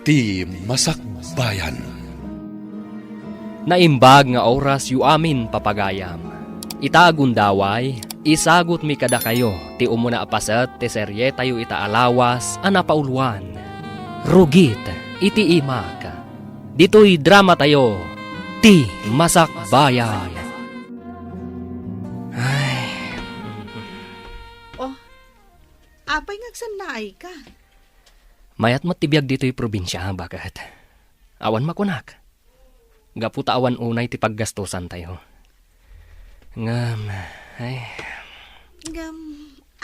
Ti Masakbayan. Naimbag nga oras yu amin papagayam. Itagundaway, isagot mi kada kayo, ti umuna apasat, ti serye tayo itaalawas, anapauluan. Rugit, iti imak. Dito'y drama tayo, ti Masakbayan. Ay, Oh, apay ngagsanay ka. mayat matibiyag dito'y probinsya, bakit? Awan makunak. Gaputa awan unay ti paggastusan tayo. Ngam, ay,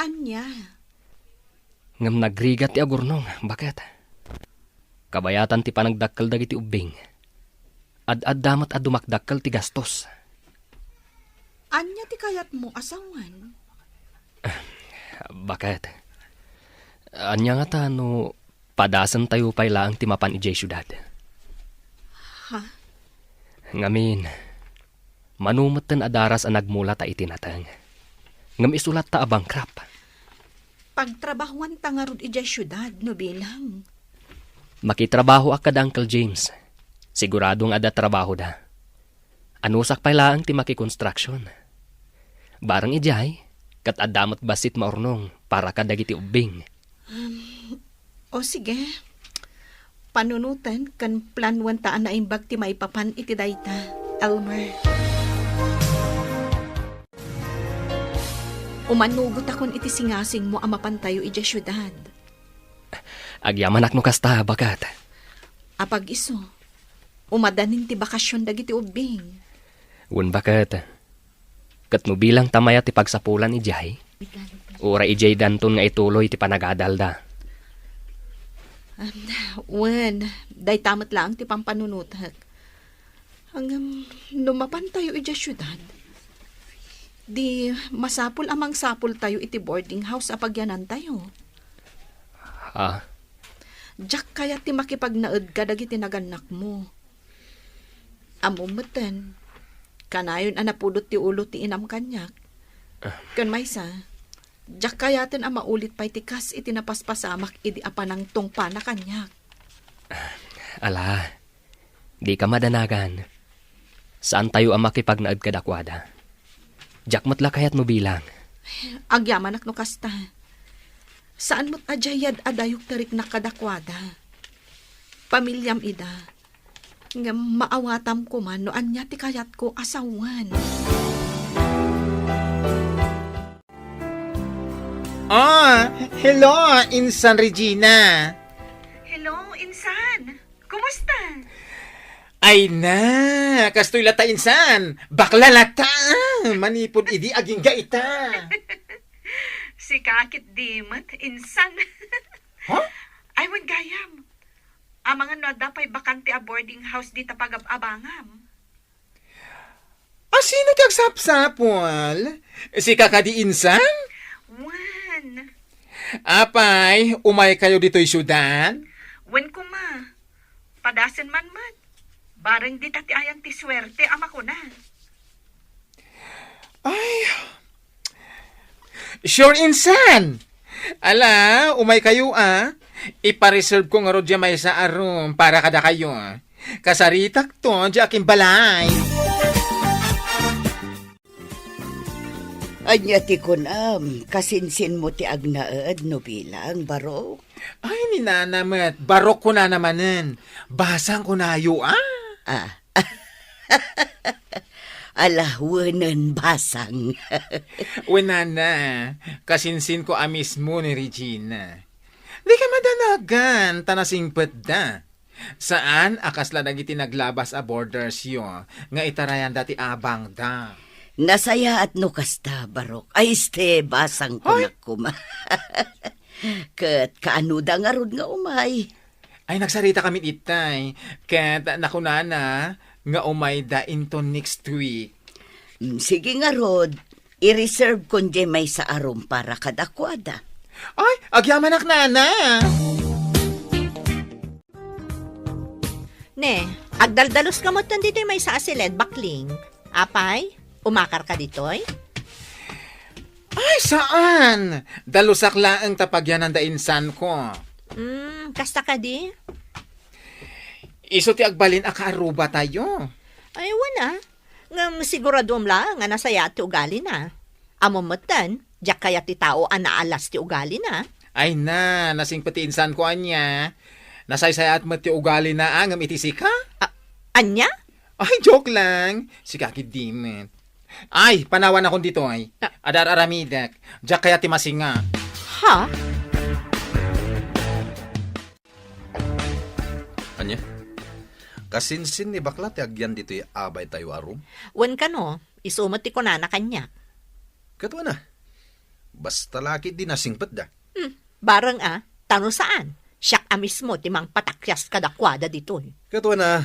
Anya? ngam nagrigat ti agurnong, bakit? Kabayatan ti panagdakkel dagiti ubing. Ad damat dumakdakkel ti gastos. Anya ti kayat mo asawan? Bakit? Anya nga ta, no, padasan tayo pay lang ti mapan ijay syudad. Ha? Ngamin, manumatan adaras ang nagmula ta itinatang. Ngam isulat ta abang krap. Pagtrabahuan tangarod ijay syudad, no bilang. Makitrabaho akad Uncle James. Siguradong ada trabaho da. Anusak pay lang ti makikonstruksyon. Barang ijay, kat adamot basit maurnong para kadagiti ubing. O sige, panunutan kan planwan taan na imbag ti maipapan iti dayta, Elmer. Umanugot akon iti singasing mo amapan tayo iti syudad. Agyaman akno kasta, bakat. Apag iso, umadanin ti bakasyon dagiti ubing. Wun bakat. Kat mo bilang tamaya ti pagsapulan ijay, ura ijay danton nga ituloy ti panagadalda. Wen, day tamat lang ti pampanunutak. Hanggang lumapan tayo iti syudad. Di masapul amang sapul tayo iti boarding house apagyanan tayo. Ah, Diyak kaya ti makipagnaed ka dagiti naganak mo. Amumeten, kanayon anapudot ti ulo ti inam kanyak. Kan maysa, diyak kayaten ang maulit pa'y tikas iti napaspasamak idi apanang tungpa na kanyak. ala, di ka madanagan. Saan tayo ang makipagnaad kadakwada? Diyak matla kayat mo bilang. Agyaman ak no kasta. Saan mo't ajayad adayok tarik na kadakwada? Pamilyam ida. Nga maawatam ko man no anya ti kayat ko asawan. Hello, Insan Regina. Hello, Insan. Kumusta? Ay na, kastoy lata Insan. Bakla lata. Manipod idi aging gaita. Si kakit dimat, Insan. Huh? Ay, wan gayam. Ang mga nadapay bakante a boarding house di tapag-abangam. Sino kagsapsapol? Si kakadi Insan? Wan. Apay, umay kayo dito'y syudad? Wan ko ma. Padasan man. Barang di tati ayang ti swerte ama ko na. Ay, sure Insan. Ala, umay kayo Ipareserve ko nga rodya may sa arum para kada kayo. Kasaritak to, di aking balay. Anya ti kunam, kasinsin mo ti agnaed no bilang barok. Ay, ni nanamat, barok ko na namanen. Basang ko na ayo, Alahwanan basang. Wenana, kasinsin ko mismo ni Regina. Di ka madanagan, tanasingpet da. Saan akasla dagiti naglabas a borders yo, nga itarayan dati abang da. Nasaya at no kasta barok. Ay este basang ko na kuma. Kat kaanuda nga rod nga umay. Ay, nagsarita kami itay. Kat nakunana, nga umay da into next week. Sige nga rod, i-reserve kon di may sa arum para kadakwada. Ay, agyamanak nana. Ne, agdaldalos ka mo dito may sa asiled bakling. Apay, umakar ka ditoy? Ay, saan? Dalusak laang tapagyan ng dainsan ko. Kasta ka di? Iso ti agbalin akaaruba tayo. Ay, wala. Ngam siguradom lang nga nasaya ti ugali na. Amamatan, diyak kaya ti tao anaalas ti ugali na. Ay na, nasing pati insan ko anya. Nasaysayat mo ti ugali na angam iti sika? Anya? Ay, joke lang. Si Kaki Dimet. Ay, panawan akong dito ay. Adar aramidak. Diyak kaya ti masinga. Ha? Anya? Kasinsin ni bakla ti agyan dito abay tayo arum. Wan ka no, isumat ti kunana kanya. Katwa na. Basta laki di nasingpet da. Barang tano saan? Siyak mismo ti mang patakyas kadakwada dito. Katwa na.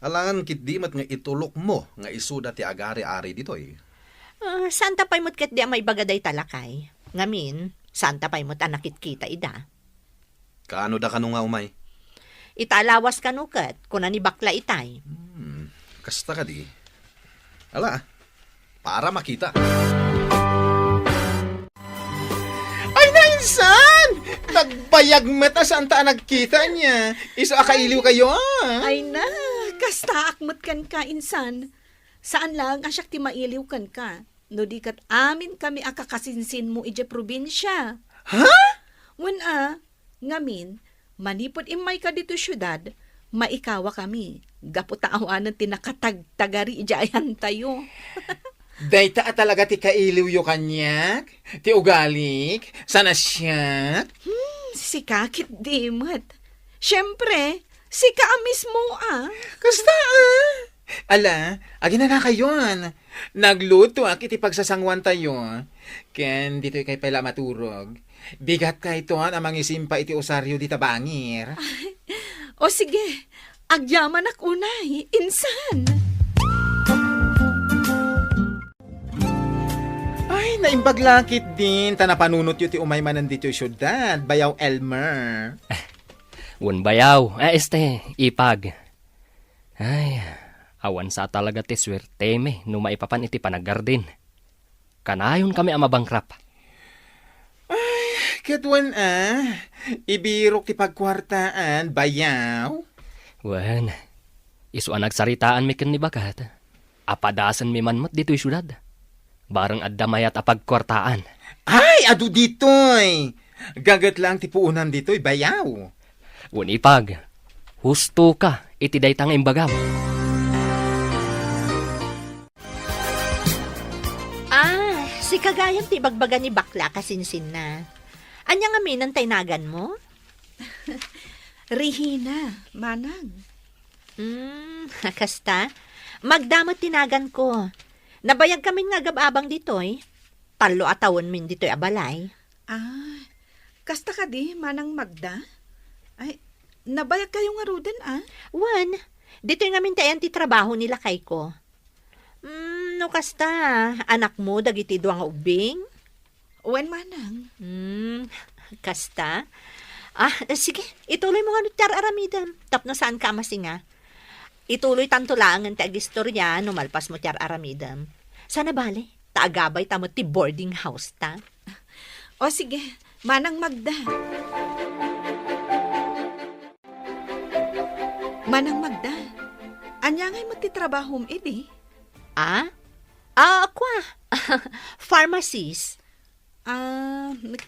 Alangan kit di mat nga itulok mo nga isuda ti agari-ari dito eh. Saan tapay mo't ket di may bagaday talakay? Ngamin, saan tapay mo't anakit kita ida? Kaano da kano nga umay? Italawas ka nukat, kuna ni bakla itay. Kasta ka di. Ala, para makita. Ay, nainsan! Nagbayag mata saan ta nagkita niya. Iso akailiw kayo Ay na, kasta akmat kan ka, insan. Saan lang asyak ti mailiw kan ka? No di kat amin kami akakasinsin mo ije probinsya. Ha? Wen ngamin, manipod imay ka dito syudad, maikawa kami. Gaputaawanan ti nakatagtagari ijayan tayo. Dayta talaga ti kailiw yo kanyak? Ti ugalik? Sana siya? Si Kakit Dimat. Siyempre, si ka mismo Kasta Ala, agi na kayon. Nagluto iti pagsasangwan tayo. Ken dito kay pala maturog. Bigat ka ito ang mangisimpa iti osaryo di tabangir. O sige, agyaman ak unay, insan. Ay, naimbaglakit din. Tanapanunot yu ti umay manan dito yung syudad. Bayaw Elmer. Wan bayaw, ipag. Ay, awan sa talaga ti swerte me, no maipapan iti panagardin. Kanayon kami ang mabangkrap. Katwan ibirok ti pagkwartaan. Bayaw. Wan, iso ang nagsaritaan mi ken ni bakat. Apadasan mi manmat dito yung syudad. Barang addamayat apagkwartaan. Ay, adu ditoy. Gagat lang ti puunan ditoy. Bayaw. Wan ipag, husto ka, iti daytang imbagam. Si kagayam ti bagbaga ni bakla kasinsin na. Anya nga minan taynagan mo? Rihina, manang. Kasta, magdamot tinagan ko. Nabayag kami nga gababang ditoy. Talo atawon min ditoy abalay. Kasta ka di, manang Magda? Ay, nabayag kayo nga ruden Wan, ditoy nga min tayan ti trabaho nila kay ko. No kasta, anak mo dagiti duang ubing? Wen manang. Kasta? Sige, ituloy mo nga no tar aramidam. Tapno saan ka masinga? Ituloy tanto lang ang tagistorya no malpas mo tar aramidam. Sana bale, taagabay tamo ti boarding house ta. O sige, manang Magda. Manang Magda, anya ngay mo ti trabahom edi? Kwa. Pharmacist.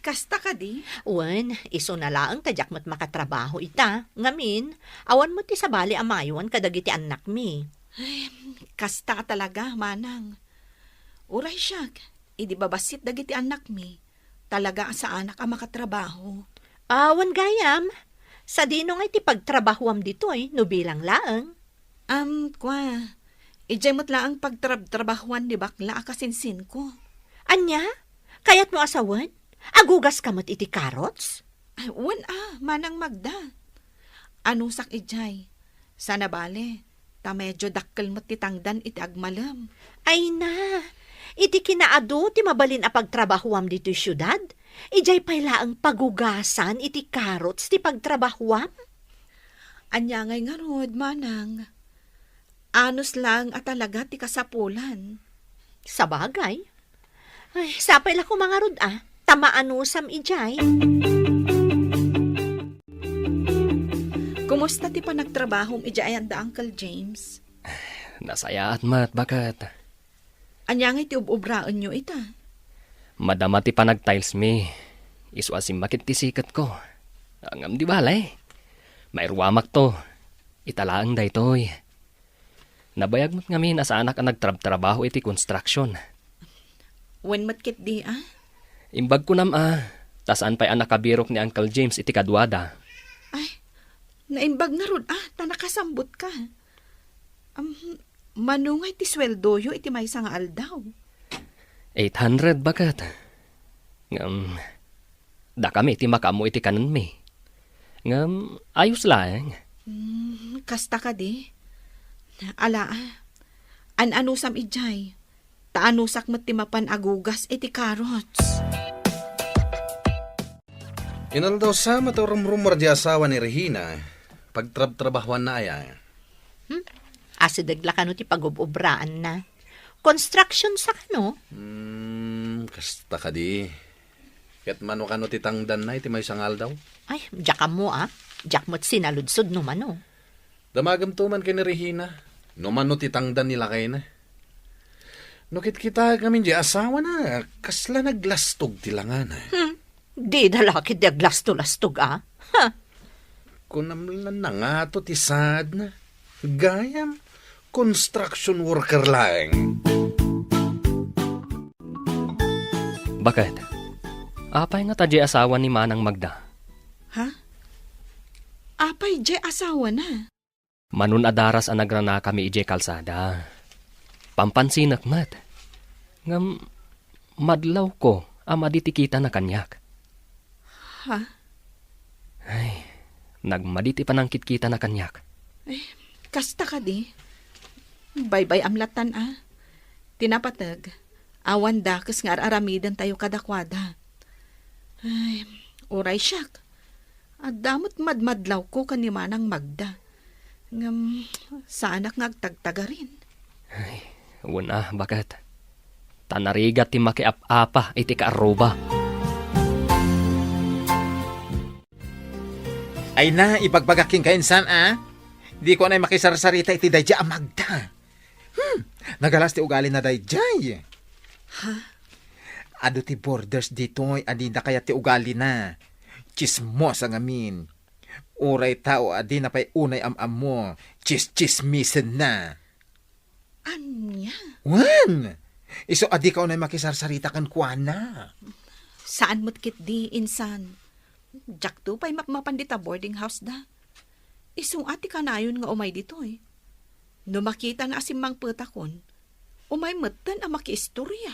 Kasta ka di? Wan, iso na lang tadyak mo't makatrabaho ita. Ngamin, awan mo ti sabali amayon kadagiti anak mi. Kasta ka talaga, manang. Uray siyak, idi babasit dagiti anak mi. Talaga sa anak ang makatrabaho. Wan gayam. Sa dino nga iti pagtrabahuam dito no bilang laang. Ijay mo't lang ang pagtrabahuan ni bakla akasinsin ko. Anya? Kayat mo asawan? Agugas ka mo't iti karots? Ay, manang Magda. Anong sak ijay? Sana bale, ta medyo dakkel mo't titangdan iti agmalam. Ay na, iti kinaado ti mabalin a pagtrabahuam dito syudad? Ijay pala ang pagugasan iti karots ti pagtrabahuam? Anya ngay nga rod, manang. Anos lang at talaga ti kasapulan. Sa bagay. Ay, sapay lang ko mga rod Tamaanusam ijay. Kumusta ti pa nagtrabahong ijayan da Uncle James? Nasaya at mat, bakat. Anya nga iti ubraan nyo ita. Madama ti panag-tiles mi. Isu asim makit ti sikat ko. Angam di balay. Mairwamak to. Italaang da itoy. Nabayag mo't ngamin asa anak ang nagtrabaho iti construction. When matkit di Imbag ko tasaan pa'y anak kabirok ni Uncle James iti kadwada. Ay, naimbag na rod ta nakasambot ka. Manungay ti sweldoyo iti may nga aldaw. 800 bakat. Da kami iti makamu iti kanan mi. Ayos lang. Kasta ka di. Ala, anusam ijay. Taanusak mat ti mapan agugas iti carrots. Inaldaw sa maturumrumar di asawa ni Regina, pagtrabahuan na aya. Asidagla ka no ti pag-ubraan na. Construction sa kano? Kasta ka di. Kat mano ka no titangdan na iti may sangal daw. Ay, diyak mo Diyak mo't sinaludsod no mano. Damagam tuman kay ni Regina. No man no titangdan nila kay na. Nukit kita kami di asawa na. Kasla naglastog tilangan. Di dalaki di aglasto-lastog Kunamlan na nga to ti sad na. Gayam, construction worker lang. Bakit? Apay nga tadya asawa ni Manang Magda. Ha? Apay jay asawa na. Manun adaras ang nagrana kami ije kalsada. Pampansinak mat. Ngam, madlaw ko ama ditikita na kanyak. Ha? Ay, nagmaditi panangkit kita na kanyak. Kasta ka di. Bye-bye amlatan Tinapatag. Awan da kas nga aramidan tayo kadakwada. Ay, uray siyak. At damot madmadlaw ko kanimanang Magda. Ngam, saanak ngagtagtaga rin. Ay, wala, bakat? Tanarigat ti makiap-apa iti kaaruba. Ay na, ipagbagaking kainsan, Di ko na makisarsarita iti dayja a Magda. Nagalas ti ugali na dayjay. Ha? Ado ti borders dito'y adida kaya ti ugali na. Chismos ang amin. Uray tao adi na pa'y unay am-am mo. Chismisen na. Anya? Wan! Iso adi ka unay makisarsarita kan kuana. Saan mo't kit di, insan? Jak to pa'y mapandita boarding house da. Isung ati ka na yun nga umay dito No makita na asimang putakon, umay matan ang makiistorya.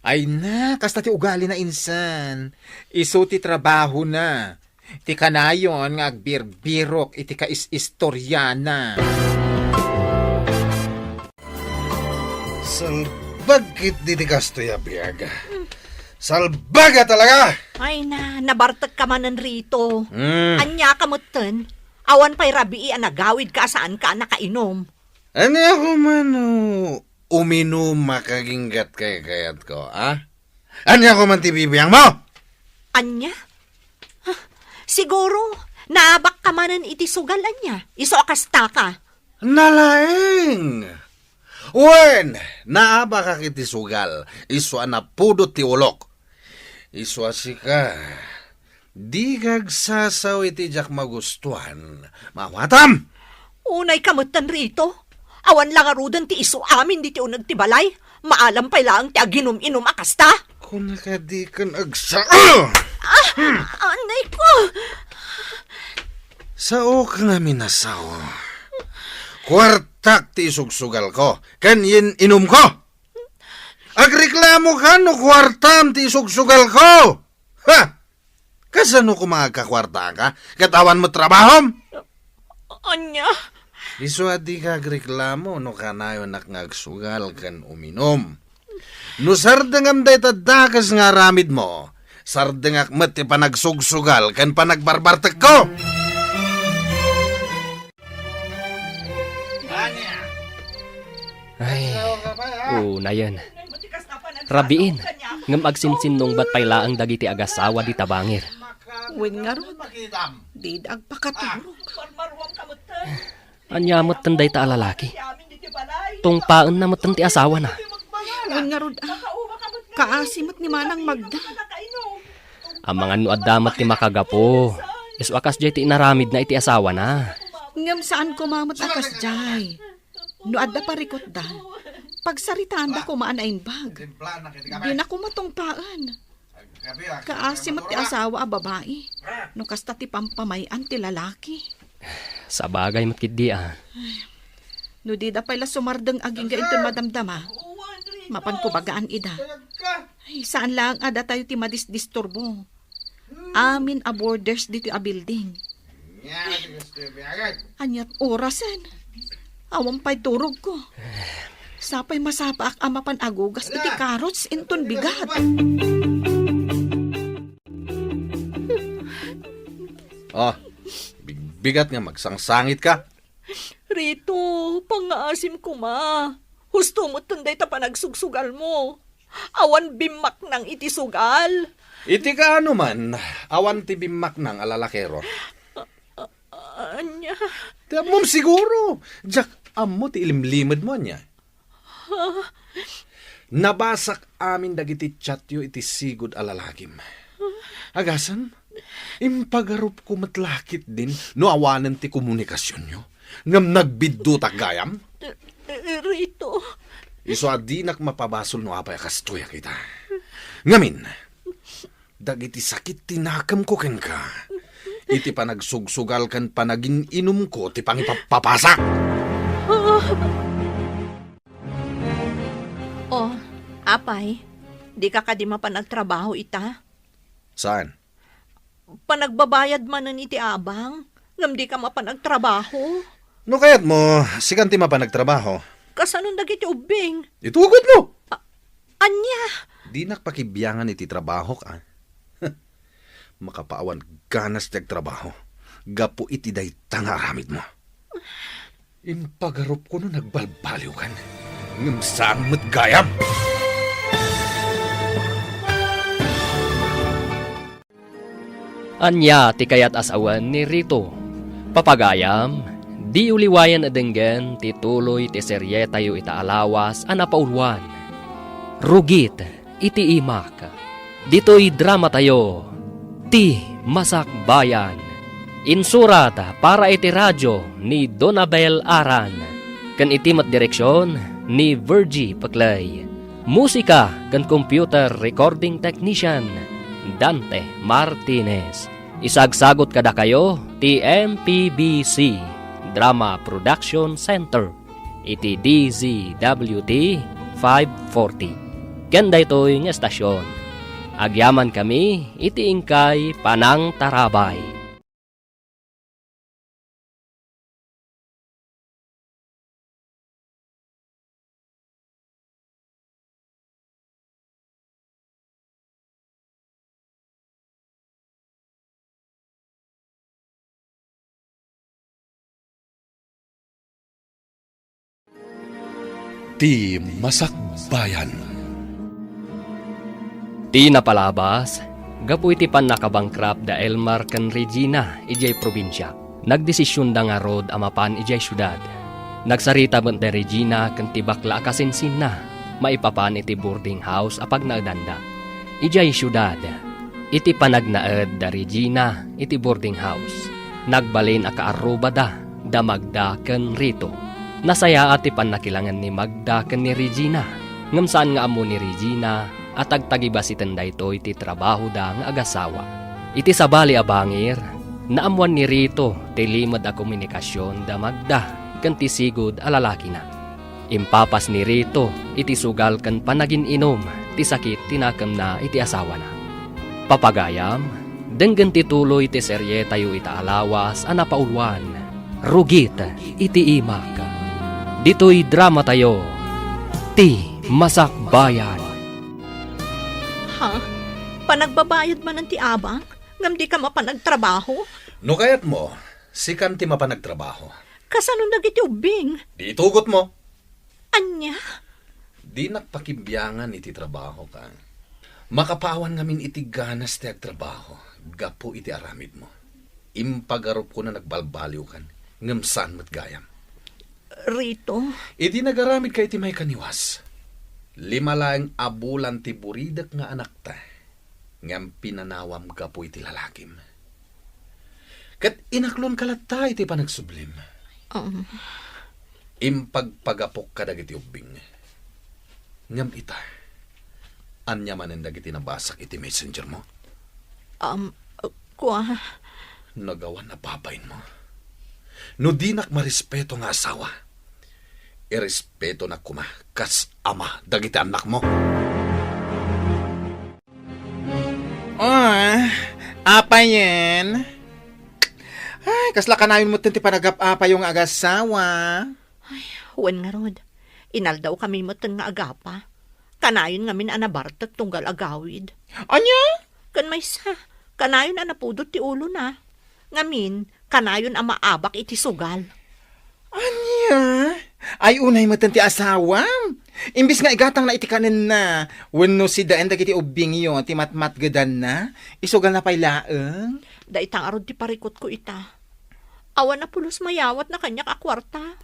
Ay na, kasta ti ugali na insan. Iso ti trabaho na. Ti kanayon nga agbirbirok iti kais-istoryana. Salbagit di gasto ya biyaga. Salbaga talaga! Ay na, nabartag ka manan rito. Anya ka mutan. Awan pa'y rabii nagawid ka saan ka nakainom. Ano ako man uminom makaginggat kay kayat ko, Ano ako man tibibiyang mo? Anya? Siguro, naabak ka manan iti sugal anya. Iso akasta ka. Nalaeng! Wen, naaba ka kiti sugal, iso anapudot ti ulok. Iso asika, di kagsasaw iti jak magustuhan. Mawatam! Unay kamutan rito. Awan lang arudan ti iso amin di ti unag ti balay. Maalam pa lang ti aginom-inom akasta. Kung nakadikan agsa... Anay ko! Sao ka nga minasaw? Kwartak ti isugsugal ko, kanyin inom ko. Agreklamo ka no kwartam ti isugsugal ko. Ha? Kasano ko magkakwarta ka? Katawan mo trabahom? Anya? Iso adi ka agreklamo no kanayo nakngagsugal kan uminom. No sardengam day tadakas nga ramid mo, sardengak met ti panagsugsugal kan panagbarbartek ko. Ay, na yan. Rabiin, ngam agsinsin nung bat paylaang dagiti agasawa di tabangir. Wen nga ron, di agpakaturog. Anyamot tanday ta alalaki. Tungpaan na mo ti asawa na. Wen nga ron, kaasimot ni Manang Magda. Ang mga nuadamat ti makagapo. Iswakas jay ti inaramid na iti asawa na. Ngam saan ko mamot akas jay. No adda parikot da. Pagsaritaan da ko maanayin bag. Di na ko matungpaan. Kaasimot ti asawa a babae. No kasta ti pampamayan ti lalaki. Sa bagay matkid di No di da pala sumardeng aging gainton madamdama. Mapan ko bagaan ida. Ay, saan lang ada tayo ti madisdisturbo. Amin a borders dito a building. Anyat orasan. Awang pa'y turog ko. Sapay masapa ak amapan agugas iti carrots inton bigat. Oh, bigat nga magsangsangit ka. Rito, pangaasim ko ma. Husto mo tunday ta panagsugsugal mo. Awan bimak ng iti sugal. Iti ka ano man, awan ti bimak ng alalakero. Anya, Tiyan mo siguro. Jack, amo ti ilimlimad mo niya. Nabasak amin dagiti chatyo iti sigud alalagim. Agasan, impagarup ko matlakit din no awanan ti komunikasyon nyo. Ngam nagbiddo gayam. Rito. Iso adinak mapabasol no apay kastuya kita. Ngamin, dagiti sakit tinakam ko ken ka. Iti panagsugsugal kan panagin inum ko ti pangipapapasak. Oh, apay, di ka kadima pa nagtrabaho ita? Saan? Panagbabayad man na iti abang, ngam di ka mapanagtrabaho. No kayat mo, sikanti mapanagtrabaho. Kasanong dagiti ubing? Itugot mo! Anya, Di nakpakibiyangan iti trabaho ka. Makapaawan ganas ti trabaho. Gapo iti day tangaramid mo. Impagarup ko no nagbalbaliw kan. Ngam saan matgayam. Anya ti kayat asawan ni Rito. Papagayam, di uliwayan adenggen ti tuloy ti serye tayo itaalawas anapaulwan. Rugit iti imak. Dito'y drama tayo. Ti Masak Bayan. Insurat para iti radyo ni Donabel Aran. Kan itimat direksyon ni Virgie Paclay. Musika kan computer recording technician Dante Martinez. Isagsagot kada kayo ti MPBC Drama Production Center iti DZWT 540. Kanda ito'y nga estasyon. Agyaman kami iti ingkay Panang Tarabay. Ti Masak Bayan. Di napalabas, gapu iti pan nakabangkrap da Elmar kan Regina ijay probinsya. Nagdesisyon da nga rod amapan ijay syudad. Nagsarita man da Regina kan tibakla akasinsin na, maipapan iti boarding house apag naadanda. Ijay syudad, iti panagnaed da Regina iti boarding house. Nagbalin akaaruba da Magda kan Rito. Nasaya ati panakilangan ni Magda kan ni Regina. Ngam saan nga amo ni Regina at agtagiba si tanda ito iti trabaho da nga agasawa. Iti sabali abangir, naamuan ni Rito ti limad a komunikasyon da Magda kan ti sigud a lalaki na. Impapas ni Rito iti sugal kan panagin inom ti sakit tinakam na iti asawa na. Papagayam, denggan ti tuloy ti serye tayo itaalawas a napaulwan. Rugit iti imak. Dito'y drama tayo. Ti Masak Bayan. Ha? Panagbabayad man ng ti abang? Ngam di ka mapanagtrabaho? No kayat mo, sikanti mapanagtrabaho. Kasanong dagiti ubing? Di tugot mo. Anya? Di nakpakibyangan iti trabaho ka. Makapawan ngamin iti ganas ti agtrabaho. Gapo iti aramid mo. Impagarup ko na nagbalbaliw kan. Ngamsan mo't gayam. Rito, Iti nagaramid ka iti may kaniwas. 5 lang abulan ti buridak nga anak ta. Ngam pinanawam gapo iti lalakim. Kat inaklon kalata iti panagsublim. Impagpagapok ka dagiti ubing. Ngam ita. Anya manen dagiti nabasak iti messenger mo. Kwa, Nagawan na babayin mo. No di nak marespeto nga asawa. Irespeto na kuma kas ama dagiti anak mo. Apa yan? Ay, kasla kanayon mo ti panagap-apa yung agasawa. huwan nga rod. Inal daw kami mo nga agapa. Kanayon nga min anabartat tunggal agawid. Anya? Kan may sa, kanayon anapudot ti ulo na. Ngamin, kanayon ang maabak iti sugal. Anya? Ay, unay mo ti asawa. Imbis nga igatang na itikanin na, wano si daan dagiti ubing yun, ti matmatgadan na, isugal na pay laeng. Daitang arod ti parikot ko ita. Awan na pulos mayawat na kanyak akwarta.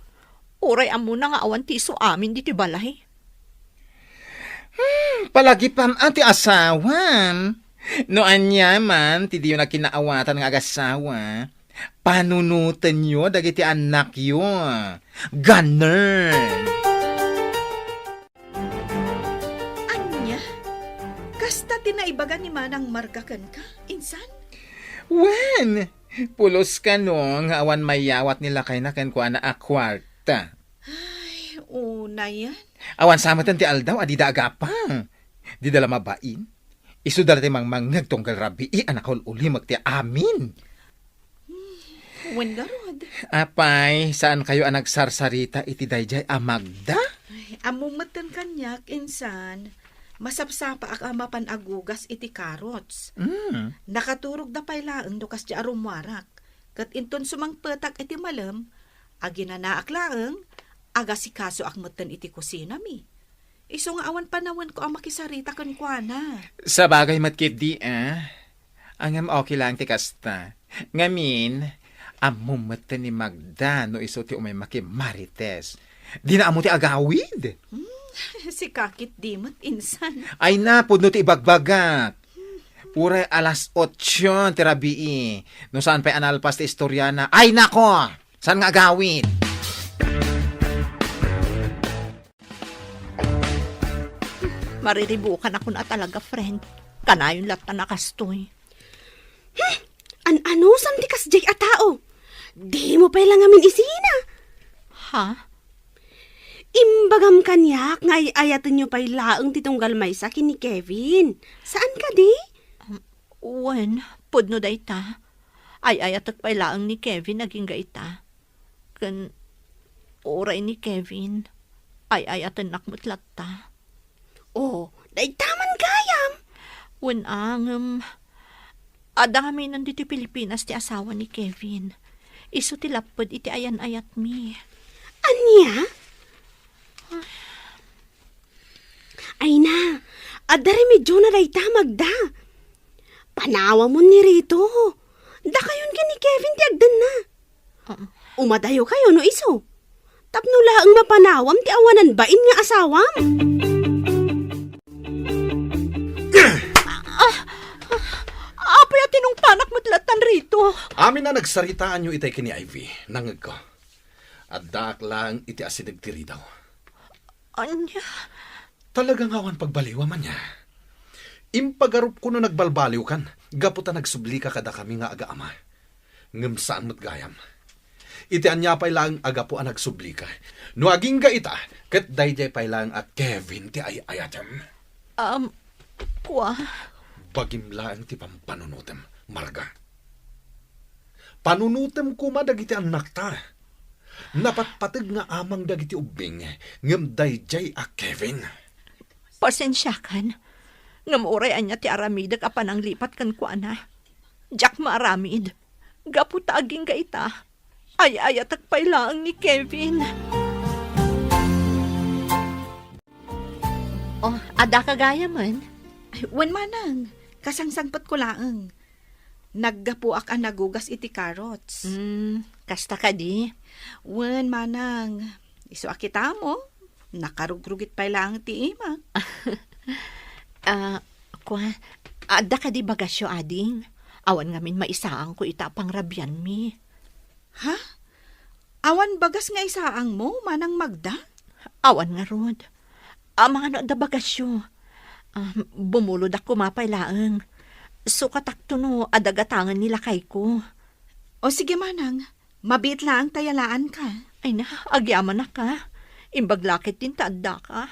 Uray amo na nga awan ti iso amin di ti balay. Palagi pam ti asawan. No anya man, ti diyo na kinaawatan ng agasawa. Panunutan nyo dagiti anak yo. Ganern. Anya? Kasta tinaibagan ni Manang margakan ka, insan? Wen, pulos ka no, nga awan mayawat nila kay na ko na akwarta. Ay, una yan. Awan samatan ti aldaw, adida agapang. Di dala mabain. Isu dala ti mang nagtunggal rabi, anakol uli magti amin. Wen garod. Apay, saan kayo ang nagsarsarita iti dayjay amagda? Ay, amumatan kanyak, insan. Masapsapa ak amapan agugas iti karots. Nakaturog na pailaan do kas di arumwarak. Kat inton sumangpetak iti malam, aginanaak laeng, aga si kaso akmatan iti kusina mi. Iso nga awan panawan ko ang makisarita kan kuana. Sa bagay matkit di Angam okay lang ti kasta. Ngamin, amumatan ni Magda no iso ti umay maki Marites. Di na amo ti agawid. Si kakit dimot, insan. Ay na, pudno ti ibagbagak. Pure alas 8 ti rabii. No saan pa'y analpas ti istoryana. Ay nako! Saan nga agawid? Mariribukan ako na talaga, friend. Kanayon lat na nakastoy. Ano samdi kas jay a tao? Di mo pa lang amin isina. Ha? Imbagam kanyak nga ayatan nyo pa'y laeng titunggal may sa ni Kevin. Saan ka di? Wen, pudno da ita. Ay ayatak pa'y laang ni Kevin naging gaita. Kan oray ni Kevin. Ay ayatan nakmutlat ta. Oh, day taman gayam. Wen adami nandito Pilipinas ti asawa ni Kevin. Iso ti lapod iti ayan-ayat mi. Anya? Ay na, adari medyo na day tamag da. Panawa mo ni Rito. Da kayon ni Kevin ti agdan na. Umadayo kayo no iso. Tapno laang mapanawam ti awanan bain nga asawam. Apay at tinong panak matlatan rito. Amin na nagsaritaan nyo itay kini Ivy. Nangag ko. At daak lang iti asinig tiri daw. Anya? Talagang awan pagbaliwa man niya. Impagarup ko no nagbalbaliw kan. Gaputa nagsubli ka kada kami nga aga-ama. Ngam saan mo't gayam. Iti anya pa'y lang aga po ang nagsubli ka. No aging ga ita, kat dayjay pa'y lang at Kevin ti ayatem. Kwa? Bagim lang ti pampanunutem, Marga. Panunutem ko madagiti anak ta. Napatpatag nga amang dagiti ubing, ngam dayjay a Kevin. Pasensyakan. Ngamuray anya ti aramidag apan ang lipat kan kuana. Jack maaramid. Gaputa aging gaita. Ay ayatak pa'y laang ni Kevin. Oh, ada kagaya man. Ay, wan manang. Kasangsangpat ko laeng. Naggapuak ang nagugas iti carrots. Kasta ka di. Wen, manang. Iso akita mo. Nakarugrugit pa lang ti ima. Adda ka di bagasyo, ading. Awan ngamin maisaang ko ita pang rabyan mi. Ha? Awan bagas nga isaang mo, manang Magda? Awan nga rod. Mga ano da bagasyo. Bumulod ako mapay laang. So katakto no, adagatangan nila kay ko. O sige, manang. Mabit lang tayalaan ka. Ay na, agyaman na ka. Imbaglakit din taadda ka.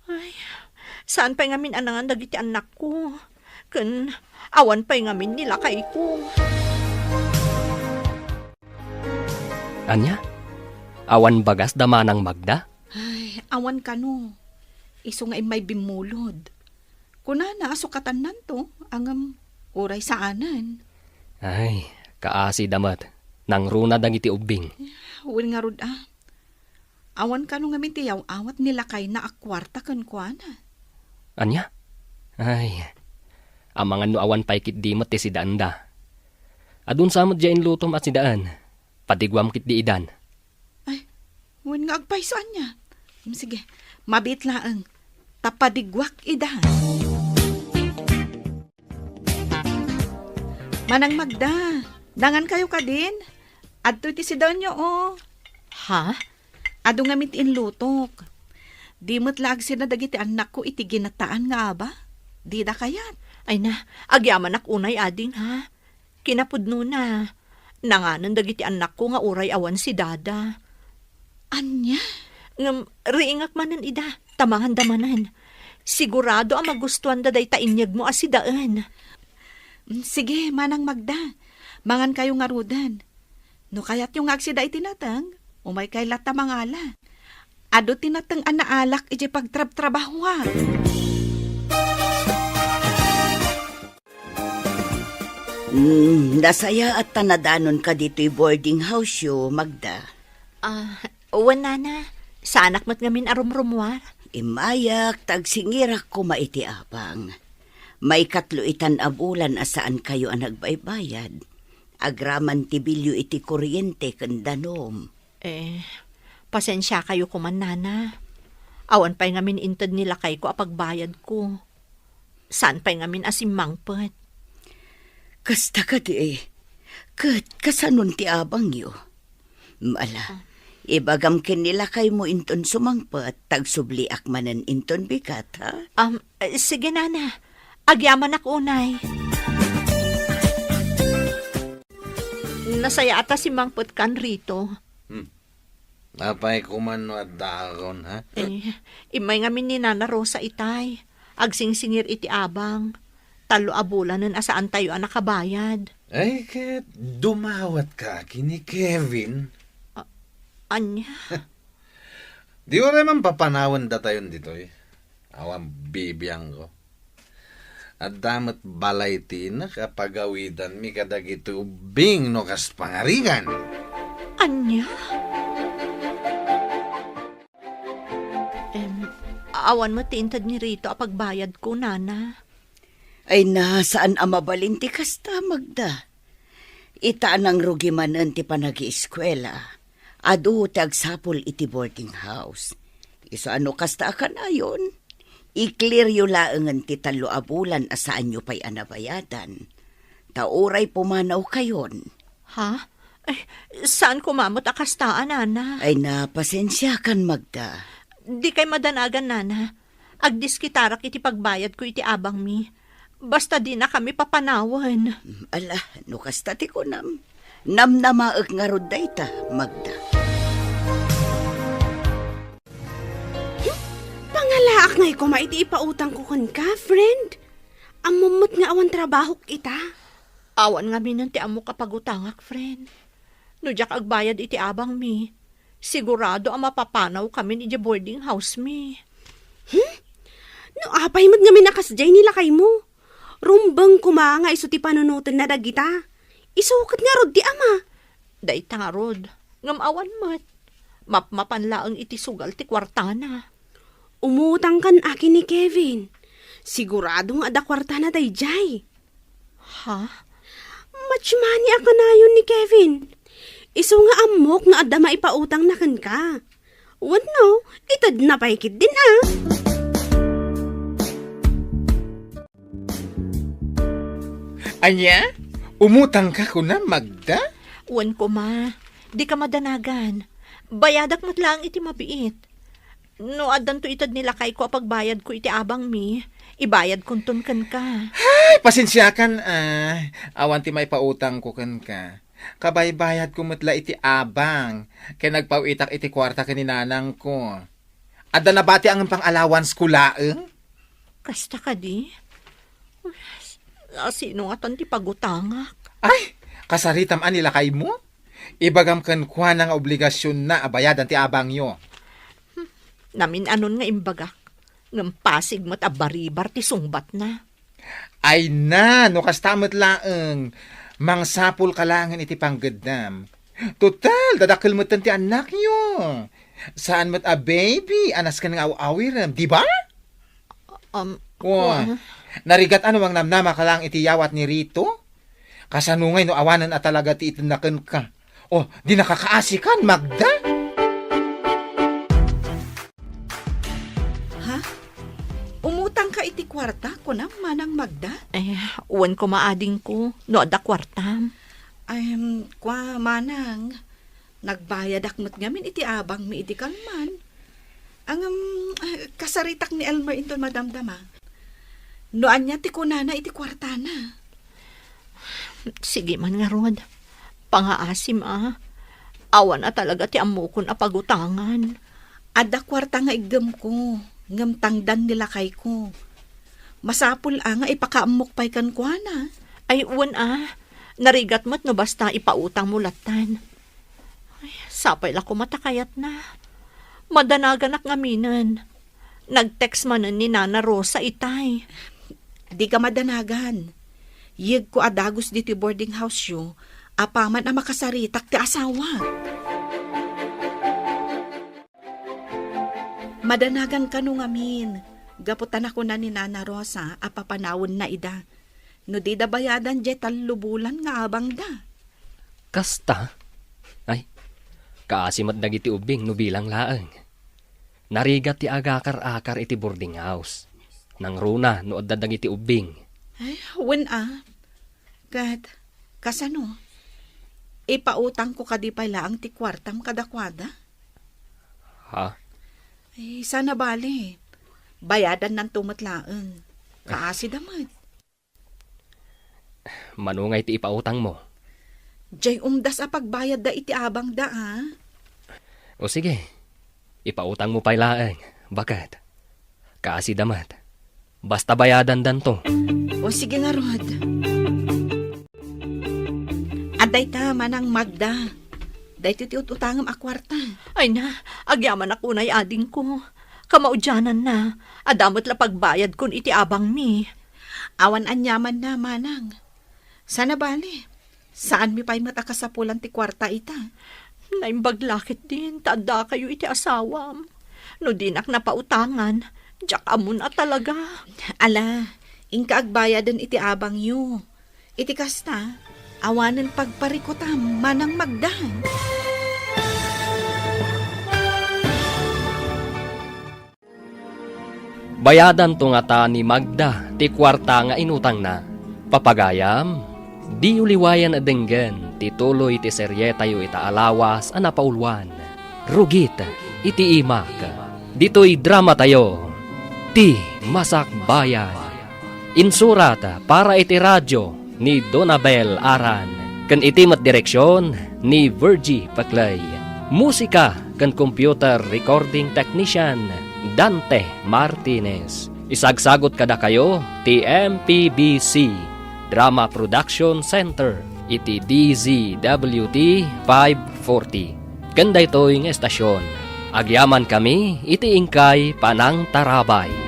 Ay, saan pa ngamin anangan dagiti anak ko? Kun, awan pa ngamin nila kay ko. Anya? Awan bagas damanang Magda? Ay, awan ka no. Iso nga may bimulod. Kunana, asukatan nanto, ang uray saanan. Ay, kaasi damat. Nang runa dagiti ubing. Uwin nga rod Awan ka no nga mitiyaw, awat nila kay na akwarta kan kuana. Anya? Ay, amangan no awan paikit di mat ti si Danda. Adun samot dyan lutom at si Daan. Patigwam kit di idan. Ay, uwin nga agpaisaan niya. Sige, mabit laang. Tapadigwak idahan. Manang Magda, dangan kayo ka din. Adto ti si Donyo, oh. Ha? Ado nga mitin lutok. Di mo't lag sina dagiti anak ko iti ginataan nga ba? Di da kayat. Ay na, agyaman ak unay ading ha. Kinapudno na. Nanganan dagiti anak ko nga uray awan si Dada. Anya? Ngam, riingak manan ida, tamangan damanan. Sigurado ang magustuhan da day tainyag mo as si Daan. Sige, Manang Magda. Mangan kayo nga rudan. No kayat yung agsida itinatang, umay kay lata mangala. Ado tinatang anaalak iti pagtrab-trabahuan. Nasaya at tanadanon ka dito'y boarding house yo, Magda. Wana na. Sa anak mo't ngamin arumrumwar. Imayak, tagsingirak ko maiti apang. May katluitan abulan asaan kayo ang nagbaybayad. Agraman tibilyo iti kuryente kandanom. Pasensya kayo kuman, nana. Awan pa'y ngamin intad nila kay ko apagbayad ko. Saan pa'y ngamin asimangpet? Kasta ka di kat kasanon ti abang yo. Mala, ibagam ken nila kay mo inton sumangpet, tagsubliak manan inton bigat, ha? Sige, nana. Agyaman ak unay. Nasaya ata si Mangpet kan rito. Apay kumano at daron, ha? Imay ngamin ni Nana Rosa itay. Agsingsingir iti abang. Talo abulanan asaan tayo ang nakabayad. Ay, kat dumawat ka kini Kevin. Anya? Di ko rin man papanawan da tayo dito, eh. Awang bibiyang ko. At damat balay ti na kapagawidan mi kadag ito bing no kas pangarigan. Anya? Awan mo tintad ni Rito apagbayad ko, nana. Ay na, saan ang mabalinti kasta, Magda? Itaan ang rugi manan ti panag-ieskwela. Adu ti agsapol iti boarding house. Iso ano kasta ka na yun? I-clear yu laangan ti talo abulan asaan yu pa'y anabayadan. Tauray pumanaw kayon. Ha? Saan kumamot akastaan, nana? Ay na, pasensya kan, Magda. Di kay madanagan, nana. Agdiskitarak iti pagbayad ko iti abang mi. Basta di na kami papanawan. Ala, no kasta ti ko nam. Namnamaag nga rod dayta, Magda. Pangalaak ngay ko maiti ipautang ko kan ka, friend. Amumot nga awan trabaho kita. Awan nga minan ti amo kapagutangak, friend. No jak agbayad iti abang mi. Sigurado ang mapapanaw kami ni boarding house mi. No apay mo't nga minakasjay nila kay mo. Rumbang kumanga iso ti panunutan na dagita. Isukat nga rod ti ama. Dayta nga rod. Ngam awan mat. Mapmapanlaang iti sugal ti kwartana. Umutang kan akin ni Kevin. Siguradong ada kwartana dayjay. Ha? much money aka na yun ni Kevin? Iso nga amok nga adda maipautang na kan ka. Wano, itad na paikit din ah. Anya? Umutang ka ko na, Magda? Uwan ko ma, di ka madanagan. Bayadak mo't lang iti mabiit. No adan to itad nila kay ko pagbayad ko iti abang mi, ibayad kuntun kan ka. Ay, pasensyakan awan ti may pautang ko kan ka. Kabay-bayad ko matla iti abang. Kaya nagpawitak iti kwarta kaninanang ko. Adda na bati ang pang allowance ko laeng? Kasta ka di? Sino nga ton ti pagutangak? Ay, kasaritam anila kay mo? Ibagam kan kwa nga obligasyon na abayadan ti abang yo. Namin anon nga imbagak. Ngam pasig mo't abaribar ti sungbat na. Ay na, no kastamot laeng. Mangsapol ka langan iti panggedam. Total, dadakil mo ti anak yo. Saan mo't a baby? Anas ka ng aw-awiram, di ba? Narigat ano ang namnama ka lang iti yawat ni Rito? Kasanungay no awanan at talaga ti itinaken ka. Oh, di nakakaasikan, Magda? Ha? Umutang ka iti kwarta ko na, Manang Magda? Uwan ko maading ko, no ada kwartam. Kwa Manang, nagbayad akmat ngamin iti abang mi iti kalman. Ang kasaritak ni Elmer inton madamdama. Noan niya ti kunana iti kwarta na. Sige man nga Rod. Pangaasim Awan na talaga ti amukon a pagutangan. Ada kwarta nga igam ko. Ngam tangdan nila kay ko. Masapul nga ipakaamok pay kan kwa na. Ay uwan narigat mo't no basta ipautang mo latan. Ay, sapay la ko matakayat na. Madanagan ak ngaminan. Nag-text manan ni Nana Rosa itay. Di ka madanagan. Yeg ko adagos dito boarding house yo. Apaman ang makasaritak ti asawa. Madanagan ka nung amin. Gaputan ako na ni Nana Rosa, apapanawon na ida. No di da bayadan jet talubulan nga abang da. Kasta? Ay, kaasimat dagiti ubing no bilang laeng. Narigat ti agakar-akar iti boarding house. Nang runa no adda dagiti ubing. Ay, when kasano? Ipautang ko kadi pala ang ti kwartam kadakwada? Ha? Ay, sana bali. Bayadan ng tumatlaan. Kaasi damat. Manungay ti ipautang mo. Jay umdas a pagbayad da iti abang da O sige, ipautang mo pay laeng. Bakit? Kaasi damat. Basta bayadan dan to. O sige nga Rod. Aday ta manang Magda. Day ti utangam a kwarta. Ay na, agyaman ako na'y ading ko. Kamaudyanan na, adamot la pagbayad kun iti abang mi. Awan anyaman na manang. Sana bali. Saan mi pa'y matakasapulan ti kwarta ita? Naimbaglakit din, tada kayo iti asawam. No dinak na pautangan, jak amon na talaga. Ala, ingkaagbayadan iti abang yu. Iti kasta, awanan pagparikutam manang Magda. Bayadan to nga ta ni Magda, ti kwarta nga inutang na. Papagayam, di uliwayan adenggen, ti tuloy ti serye tayo ita alawas, anapaulwan. Rugit, iti imak. Dito'y drama tayo, ti Masak Bayan. Insurat para iti radyo ni Donabel Aran. Kan itimat direksyon ni Virgie Paclay. Musika kan computer recording technician Dante Martinez. Isagsagot kada kayo ti MPBC Drama Production Center iti DZWT 540. Ganda ito yung estasyon. Agyaman kami iti ingkay Panang Tarabay.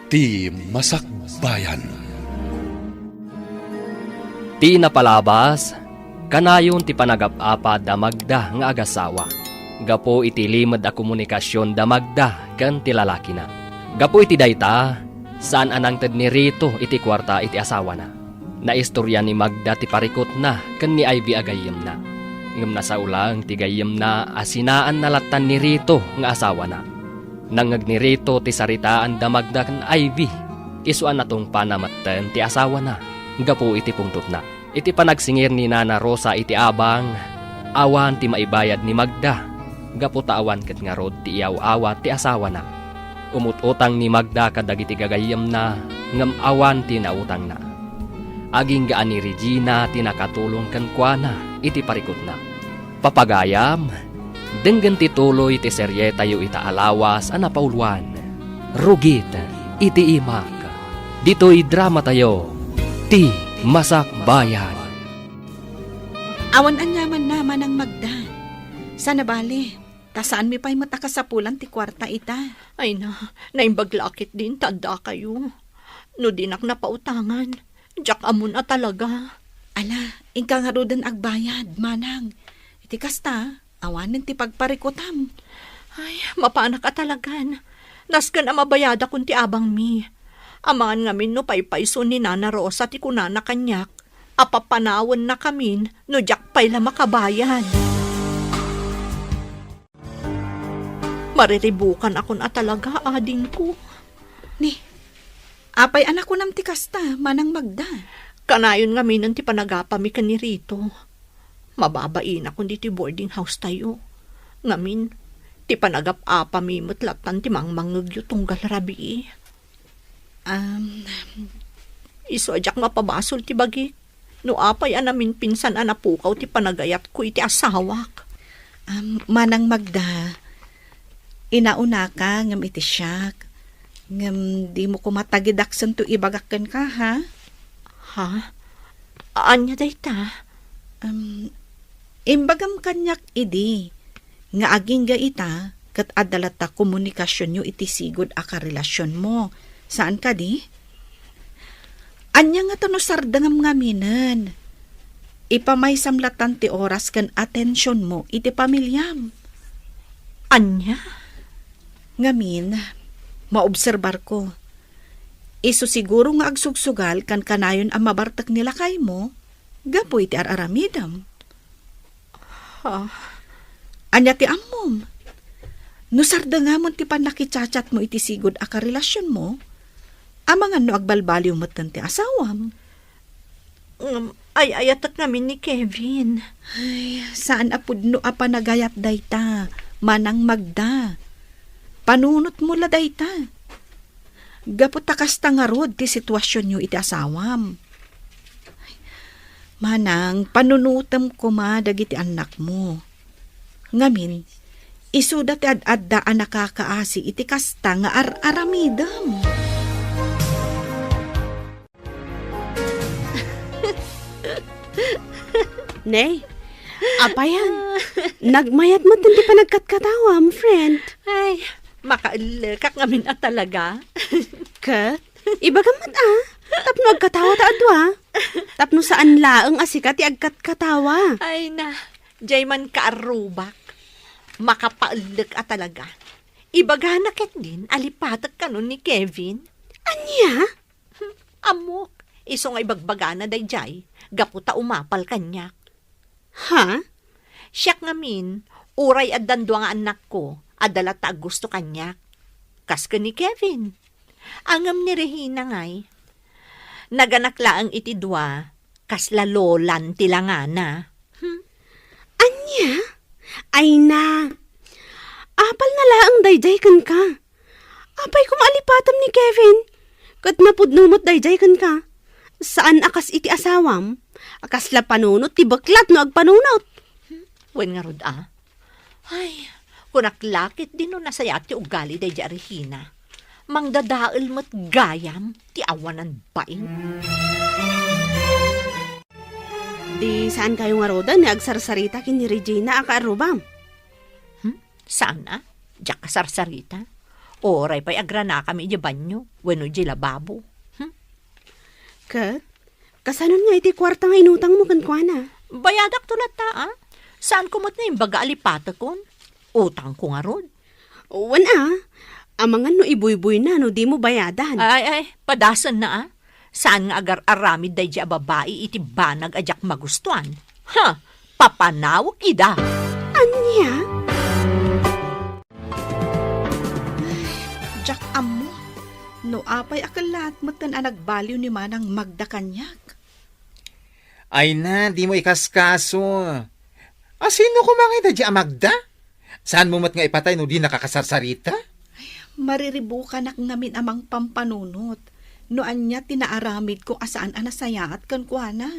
Ti Masakbayan. Ti napalabas, kanayon ti panagap-apa da Magda nga agasawa. Gapo iti limad a komunikasyon da Magda ken ti lalaki na. Gapo iti dayta, saan anang ted ni Rito iti kwarta iti asawa na. Naistorya ni Magda ti parikot na ken ni Ivy agayem na. Ngem nasa ulang ti gayem na asinaan nalatan ni Rito nga asawa na. Nangag ni Rito ti saritaan da Magda ken Ivy. Isuan natong panamatten ti asawa na. Gapo iti pungtot na. Iti panagsingir ni Nana Rosa iti abang, awan ti maibayad ni Magda. Gapo taawan ket nga rod ti iyaw-awat ti asawa na. Umut-utang ni Magda kadagiti gagayem na, ngem awan ti nautang na. Aging gaan ni Regina ti nakatulong ken kuana iti parikot na. Papagayam, denggen ti tuloy ti serye tayo ita alawas a napauluan. Rugit iti imak. Dito'y drama tayo, ti Masakbayan. Awan anyaman naman ang Magda. Sana bali, tasaan mi pa'y matakasapulan ti kwarta ita. Ay na, naimbaglakit din, tanda kayo. No dinak na pautangan, jak amon a talaga. Ala, ingka nga rodan agbayad, manang. Iti kasta, awanan ti pagparikutam. Ay, mapanak ka talagan. Nasgan ang mabayada kun ti abang mi. Amangan ngamin no paypayso ni Nana Rosa ti kunana kanyak. Apapanawon na kamin no jak pay la makabayad. Mariribukan akon a talaga, ading ko. Ni, apay anak ko nam ti kasta, manang Magda. Kanayon ngamin ti panagapami ka ni Rito. Mababain akong di ti boarding house tayo. Ngamin, ti panagap-apami mutlatan ti mangmangagyo tunggal rabi. Iso ajak mapabasol ti bagi. No apay anamin pinsan anapukaw ti panagayat ko iti asawak. Manang Magda, inauna ka ngam iti siyak. Ngam di mo kumatagidaksan to ibagakan ka, ha? Ha? Anya dayta? Imbagam kanyak idi. Nga aging ga ita, kat adalata komunikasyon nyo iti sigod a karelasyon mo. Saan ka di? Anya nga tano sardangam ngaminan. Ipamay samlatan ti oras kan atensyon mo iti pamilyam. Anya? Ngamin, maobserbar ko. Iso siguro nga agsugsugal kan kanayon ang mabartak nila kay mo, gapo iti araramidam. Ha? Anya ti ammom. No sardangamon ti panakichat mo iti sigod a karelasyon mo, amangan no agbalbaliw mo ti asawam. Ay ayatak namin ni Kevin. Ay, saan apud no a panagayat dayta, manang Magda. Panunot mo la dayta. Gapot takasta nga rod ti sitwasyon nyo iti asawam. Ay, manang, panunutam ko dagiti anak mo. Ngamin, isuda ti ad-adda a nakakaasi iti kasta nga aramidam. Nay, apayan. Nagmayat mo din di pa nagkatkatawam, friend. Ay, makaalakak ngamin at talaga. Kat, ibagamat Tapno agkatawa ta adwa. Tapno saan laeng asika ti agkatkatawa. Ay na, jay man kaarubak. Makapaalak at talaga. Ibagana ket din, alipatak ka nun ni Kevin. Anya? Amok, iso nga ibagbagana day jay, gaputa umapal kanyak. Ha? Siyak ngamin, uray at dandwa nga anak ko, adala ta gusto kanyak. Kas ka ni Kevin. Angam ni Regina ngay. Naganaklaang iti dua, kas lalolan tilangana. Anya? Ay na. Apal na laang dayjay kan ka. Apay kumalipatam ni Kevin. Kat napudnumot dayjay kan ka. Saan akas iti asawam? Akas la panunot ti baklat no agpanunot. Wen nga rod Ay, kunaklakit din no nasaya ti ugali day Regina. Mangdadaal mo't gayam ti awanan bain. Di saan kayo nga roda ni agsarsarita kin ni Regina akaarubam? Saan na? Diyak kasarsarita? Oray pa'y agrana kami di banyo, wano di lababo. Kat, kasanon nga iti kwarta nga inutang mo kan kuana? Bayadak tulat ta, ah. Saan kumot na yung baga alipata kon? Utang ko nga ron. Wan amangan no ibuy-buy na no di mo bayadan. Ay, padasan na ah. Saan nga agar aramid day di babae iti banag ajak magustuhan? Ha, papanawak ida. Anya? Jack amo, no apay akalat matan ang nagbaliw ni manang Magda kanyak. Ay na, di mo ikaskaso. Sino kumangay da di Magda? Saan mo mat nga ipatay no di nakakasarsarita? Mariribukan ak namin amang pampanunot. No anya tinaaramid ko asaan anasayaat kan kuana.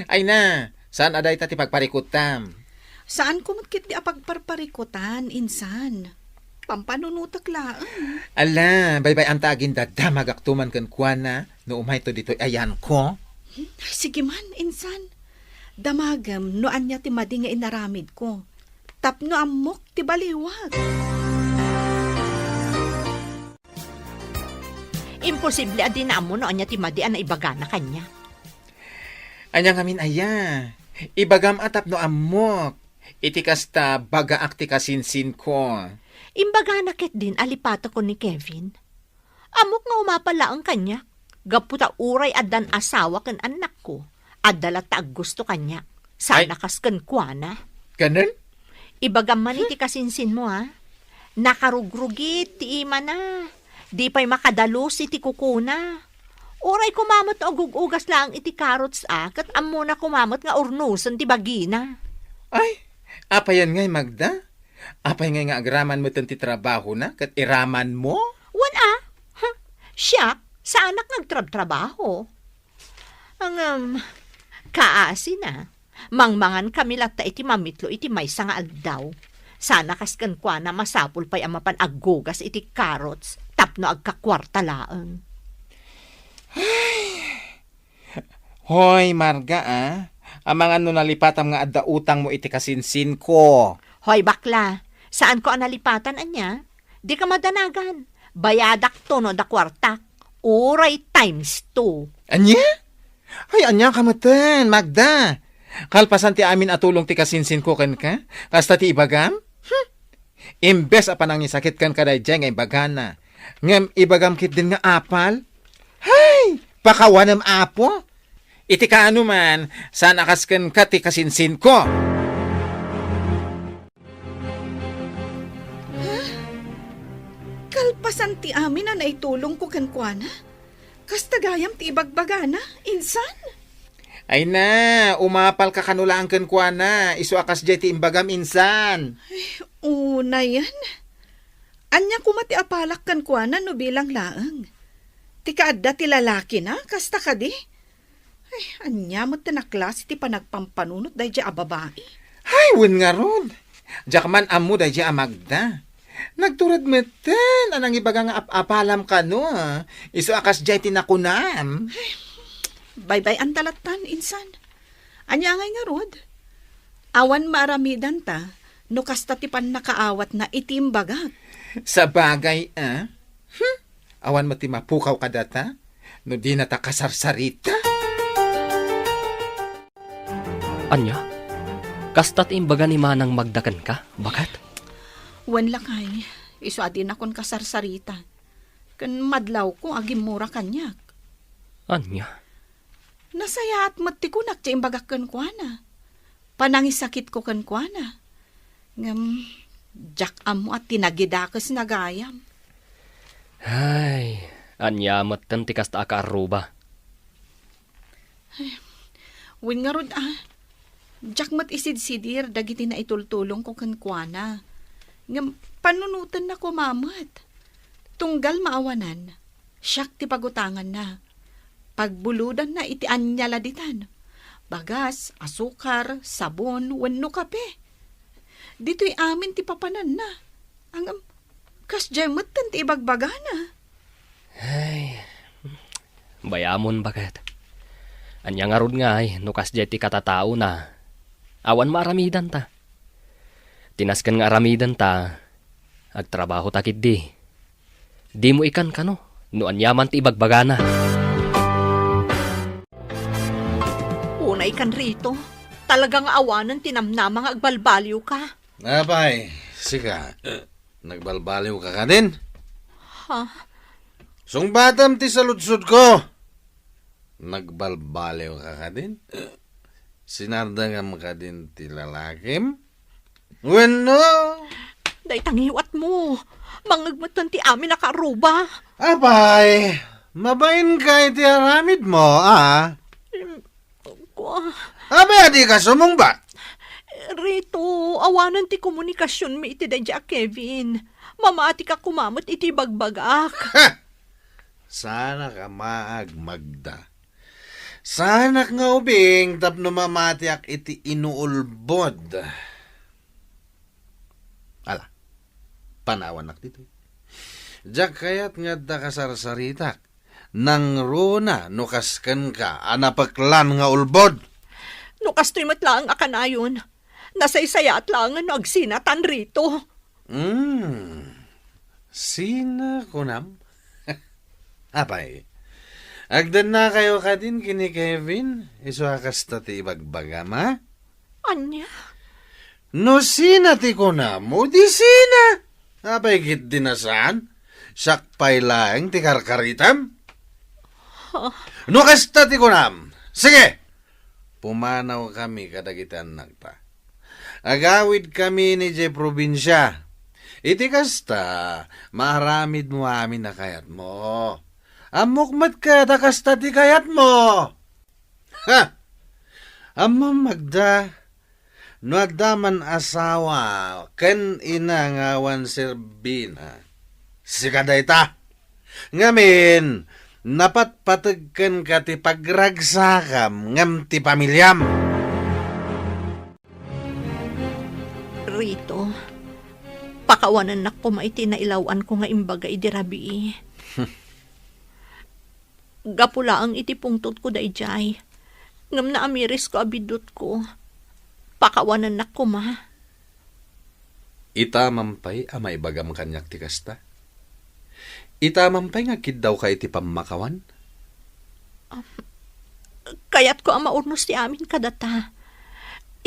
Ay na, saan aday tati pagparikutam? Saan kumagkit di apagparparikutan, insan? Pampanunutak laan. Ala, baybay ang tagin da damagaktuman kan kuana no umay to dito ayan ko. Sige man, insan. Damagam, no anya ti madi nga inaramid ko. Tapno amok ti baliwag. Imposible adin na mo no anya ti madi na ibaga na kanya. Anyang amin aya, ibagam atap no amok. Iti kasta baga akti kasinsin ko. Imbaga na ket din alipata ko ni Kevin. Amok nga umapala ang kanya. Gaputa uray adan asawa kan anak ko. Adala taag gusto kanya. Sana kas kan kuana. Ganun? Ibagam man iti kasinsin mo ha. Nakarugrugit ti ima na. Di pa'y makadalos iti kukuna. Uray kumamot o gugugas lang iti carrots kat amo na kumamot nga urnusan ti bagina. Ay, apayan ngay Magda? Apay ngay nga agraman mo ti trabaho na kat iraman mo? Wan siya, sa anak nagtrabaho. Ang kaasi na. Mangmangan kami latta iti mamitlo iti maysa nga aldaw. Sana kaskan kwa na masapul pa'y amapan aggugas iti carrots tapno agkakwarta laang. Hoy, Marga Amang ano nalipatam nga adda utang mo iti kasinsin ko. Hoy bakla, saan ko analipatan anya? Di ka madanagan. Bayadak to no da kwartak. Uray times 2. Anya? Ay, anya kamatan, Magda. Kalpasan ti amin atulong ti kasinsin ko ken ka? Kasta ti ibagam? Imbes apan ang isakit kan kaday dyan nga ibagana. Ngem ibagam kit din nga apal? Hay! Pakawanam apo? Iti ka ano man, saan akas kan ka ti kasinsin ko? Kalpasan ti amin na naitulong ko kan kuana. Kastagayam ti ibagbagana, insan. Ay na, umapal ka kanulaan kan kuana. Isu akas jay ti imbagam insan. Una yan. Anya kumati apalak kan kuana no bilang laang. Ti kaadda ti lalaki na, kasta ka di. Ay, anya mo tinaklas ti panagpampanunot dahi dya ababae. Ay, win nga ron. Jakman amu dahi dya Magda. Nagturad meten, anang ibaga nga apalam ka no. Isu akas jay tinakunam. Bye-bye ang talatan, insan. Anya ngay nga rod. Awan maaramidan ta, no kasta ti pan nakaawat na itimbagak. Sa bagay, awan mo ti mapukaw ka data, no di na ta kasarsarita. Anya? Kastat imbaga ni manang magdakan ka? Bakit? Wan lakay, iso adin akon kasarsarita. Kan madlaw ko agimura kanyak. Anya? Nasaya at matikunak ti imbagak kan kuana. Panangisakit ko kan kuana. Ngam, jak amo at tinagidakas nagayam. Ay, anya matan ti kasta ka aruba. Win nga rod jak mat isid-sidir dagiti na itultulong ko kan kuana. Ngam, panunutan na ko mamat. Tunggal maawanan. Siyak ti pagutangan na. Pagbuludan na iti anya laditan. Bagas, asukar, sabon, wenno kape. Dito'y amin ti papanan na. Ang kasjaymutan ti ibagbagana. Ay, bayamon bakit? Anya nga rod nga nukas jay ti katatao na. Awan maaramidan ta. Tinaskan nga aramidan ta. Agtrabaho takit di. Di mo ikan kano, no anyaman ti ibagbagana. Unay kan rito. Talagang awanan tinamnamang agbalbaliw ka. Apay, sika, nagbalbaliw ka ka din? Ha? Sungbatam ti saludsod ko. Nagbalbaliw ka din? Sinardangam ka din ti lalakim? Bueno, Day tangiwat mo. Mangagmatan ti amin nakaruba. apay, mabain ka iti aramid mo, ah? Abay, di ka sumungbat. Rito, awanan ti komunikasyon mi iti dadya Kevin. Mamati ka kumamot iti bagbagak. Sana ka maagmagda. Sana nga ubing tapno mamatiak iti inuulbod. Ala, panawanak dito. Diyak kayat nga da kasarsaritak. Nang runa nukaskan ka anapaklan nga ulbod. No kastoy matlaang akanayon. Nasaysaya at langan no agsinatan rito. Sina kunam? Apay, agdan na kayo ka din kini Kevin? Iso akas ti ibagbagama? Anya? No sina ti kunam mo, di sina. Apay kit dinasan? Sakpay lang ti karkaritam? No kasta ti kunam. Sige! Pumanaw kami kadagitan nagpa. Agawid kami ni Jay probinsya. Iti kasta, maramid mo amin na kayat mo. Amukmat ka, takasta ti kayat mo. Ha! Amam Magda, no agdaman asawa, ken inangawan serbina. Sikadayta. Ngamin, napatpatagkan ka ti pagragsakam ngam ti pamilyam. Rito, pakawanan na ko maiti na ilawan ko nga imbaga idirabi. Gapula ang iti pungtot ko dayjay. Ngam na amiris ko abidot ko. Pakawanan na ko ma. Itamampay amay bagam kanyak ti kasta. Itamampay nga kiddaw ka iti pamakawan. Kayat ko ang maurnos ti amin kadata.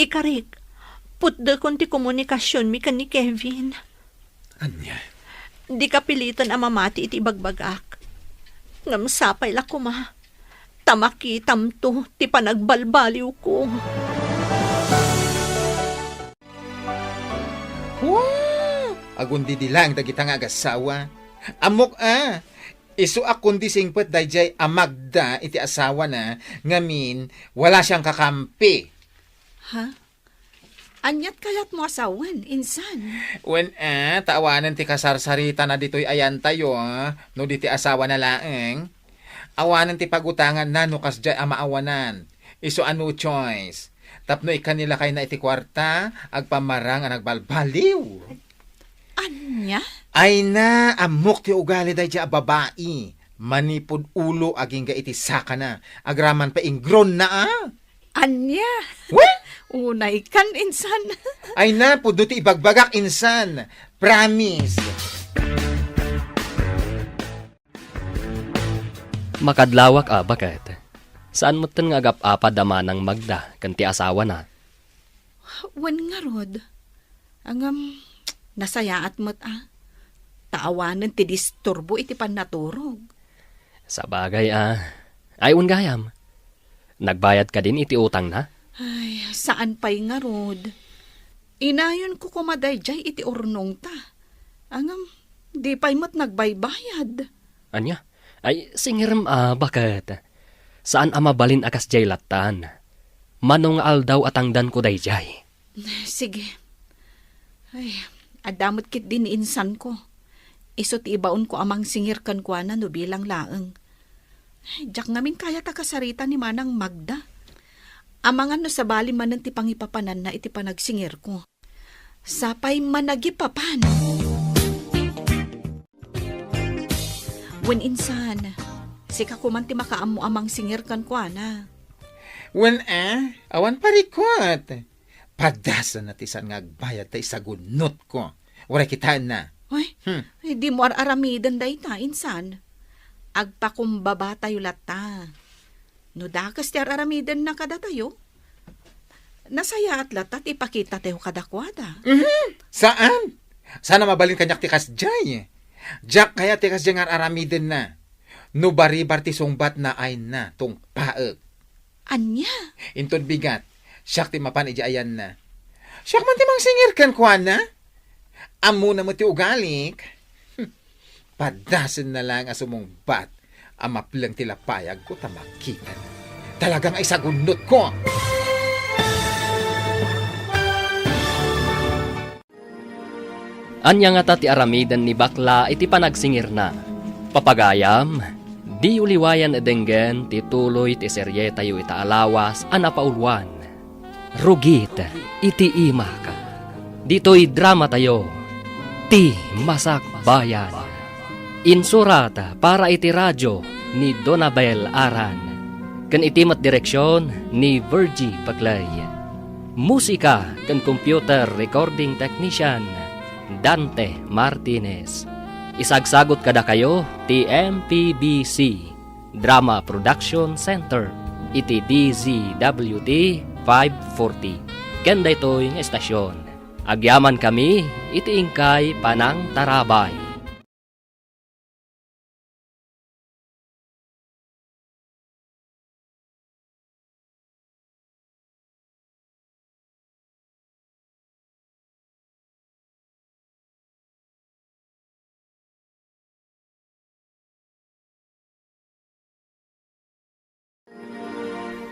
Ikarik, putda kon ti komunikasyon mi kan ni Kevin. Anya? Di ka pilitan ang mamati iti bagbagak. Ngam sapay la ko ma. Tamaki tamto ti panagbalbaliw ko. Agundi di lang dagitang agasawa. Amok isu akundi singpet dayjay amagda iti asawa na ngamin wala siyang kakampi. Ha? Anyat kayat mo asawan, insan. When taawanan ti kasarsarita na dito'y ayan tayo, no di ti asawa na laeng. Awanan ti pagutangan na no kasjay amaawanan. Iso ano choice. Tapno ikanila kay na iti kwarta, agpamarang ang nagbalbaliw. Anya? Ay na, amok ti ugali day a babae. Manipod ulo aging ga iti saka na. Agraman pa ingron na Anya? Well, Unay kan, insan. ay na, pudo ti ibagbagak insan. Promise. Makadlawak bakit? Saan mo nga agap-apa dama ng Magda, kanti asawa na? Wan nga rod. Angam, nasayaat mo't taawanan ti disturbo iti pannaturog. Sa bagay ay ungayam. Nagbayad ka din iti utang na? Ay, saan pa'y nga rod? Inayon ko kumadayjay iti urnong ta. Angam, di pa'y mo't nagbaybayad. Anya? Ay, singiram bakit? Saan mabalin akas jay latan? Manong aldaw atangdan ko dayjay. Sige. Ay, adamot kit din insan ko. Isot ibaon ko amang singir kan kwa na no bilang laeng. Ay, jak ngamin kaya takasarita ni Manang Magda. Amangan no sa bali manan ti pangipapanan na iti panagsingir ko. Sapay managipapan. Wen insan, sika ko man ti makaamu amang singir kan kwa na. When awan parikot. Padasan na tisan nga agbayad ta isagunot ko. Wala kitaan na. Ay, di mo aramidan day ta, insan. Agpakumbaba tayo lata. No dakas ti aramidan na kada tayo. Nasaya at latat ipakita tayo kadakwada. Saan? Sana mabalin kanyak tikas jay. Jak kaya tikas jay nga aramiden na. No bari-bar ti sungbat na ay na tong paek. Anya? Intod bigat. Siyak ti mapan iji ayan na. Siyak man ti mang singir kan kuan na. Amo na mo ti ugalik. Padasan na lang asumong bat. Amaplang tilapayag ko tamakitan. Talagang ay sagunot ko. Anya nga ta ti aramidan ni bakla iti panagsingir na. Papagayam, di uliwayan edenggen ti tuloy ti serye tayo ita alawas anapaulwan. Rugit iti imaka. Dito'y drama tayo. Ti Masak Bayan. Insurata para iti radyo ni Donabel Aran. Kan itimat direksyon ni Virgie Paglay. Musika kan computer recording technician Dante Martinez. Isagsagot kada kayo ti MPBC Drama Production Center iti DZWT 540. Kenda ito'y ng estasyon. Agyaman kami iti ingkay Panang Tarabay.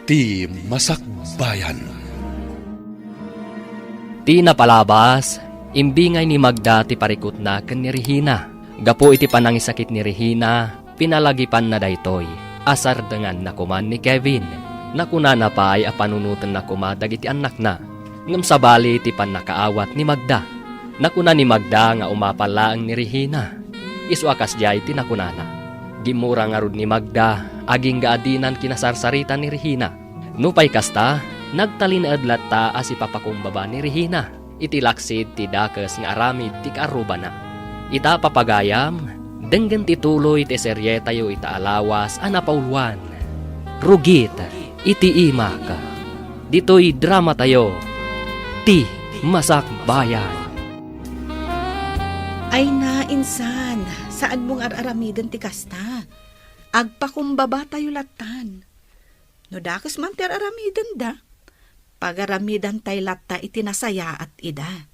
Ti Masak Bayan. Ti napalabas, imbingay ni Magda ti parikot na ken ni Regina. Gapo iti panangisakit ni Regina, pinalagipan na daytoy. Asar dengan nakuman ni Kevin. Nakunana pa ay apanunutan na kumadag iti anak na. Ngam sabali iti panakaawat ni Magda. Nakuna ni Magda nga umapalaang ni Regina. Isu akas jay ti nakunana. Gimura nga rod ni Magda, aging gaadinan kinasarsarita ni Regina. Nupay kasta, nagtalin adlat ta as ipapakumbaba ni Regina. Iti laksid ti dakes nga aramid ti kaaruba na. Ita papagayam, denggen ti tuloy ti serye tayo ita alawas anapaulwan. Rugit, iti imaka. Dito'y drama tayo. Ti Masak Bayan. Ay na, insan, saan mong araramidan ti kasta? Agpakumbaba tayo latan. No dakas man ti araramidan da. Pagaramidan tayo lata iti nasaya at ida.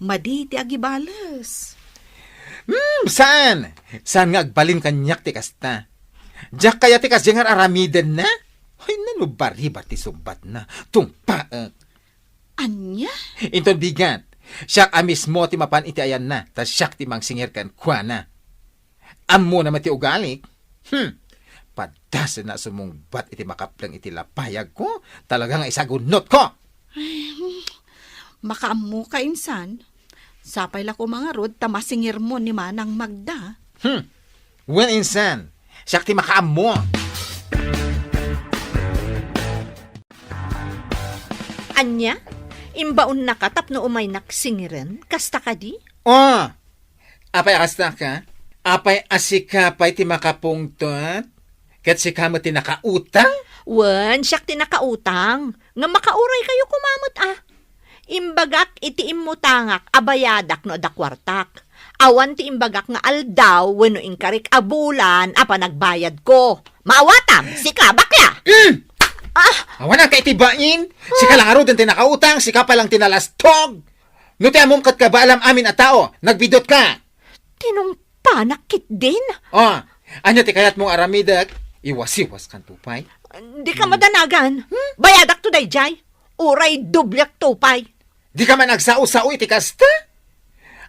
Madi ti agibalas. Saan? Saan nga agbalin kanyak ti kasta? Jak kaya ti kas jay nga aramiden na? Ay nanubari-bar ti sumbat na. Tung paek. Anya? Intod bigat. Siyak mismo ti mapan iti ayan na, tas siyak ti mangsingir kan kuana. Amo naman ti ugalik. Padasan na sumungbat iti makaplang iti lapayag ko, talagang isagunot ko. Makaammo ka, insan. Sapay la ko mga rod, tamasingir mo ni Manang Magda. Well, insan, siyak ti makaamo. Anya? Imbaon na ka tapno umay naksingiren? Kasta ka di? Oh, apay kasta ka? Apay asikapay ti makapungtot? Kat sikama ti nakautang? Wen, siyak tinakautang. Nga makauray kayo kumamot Imbagak iti imutangak abayadak no adakwartak. Awan ti imbagak nga aldaw wenno ingkarik abulan apa nagbayad ko. Maawatam, sika bakya. Awan ang kaitibain. Sika lang aro din tinakautang, sika pa lang tinalastog. No ti among kat ka ba alam amin at tao, nagbidot ka. Tinungpa nakit din. Oh, anya ti kayat mong aramidak, iwas-iwas kan tupay. Di ka madanagan. Bayadak to dayjay. Uray dublyak tupay. Di ka man nagsao-sao iti kasta?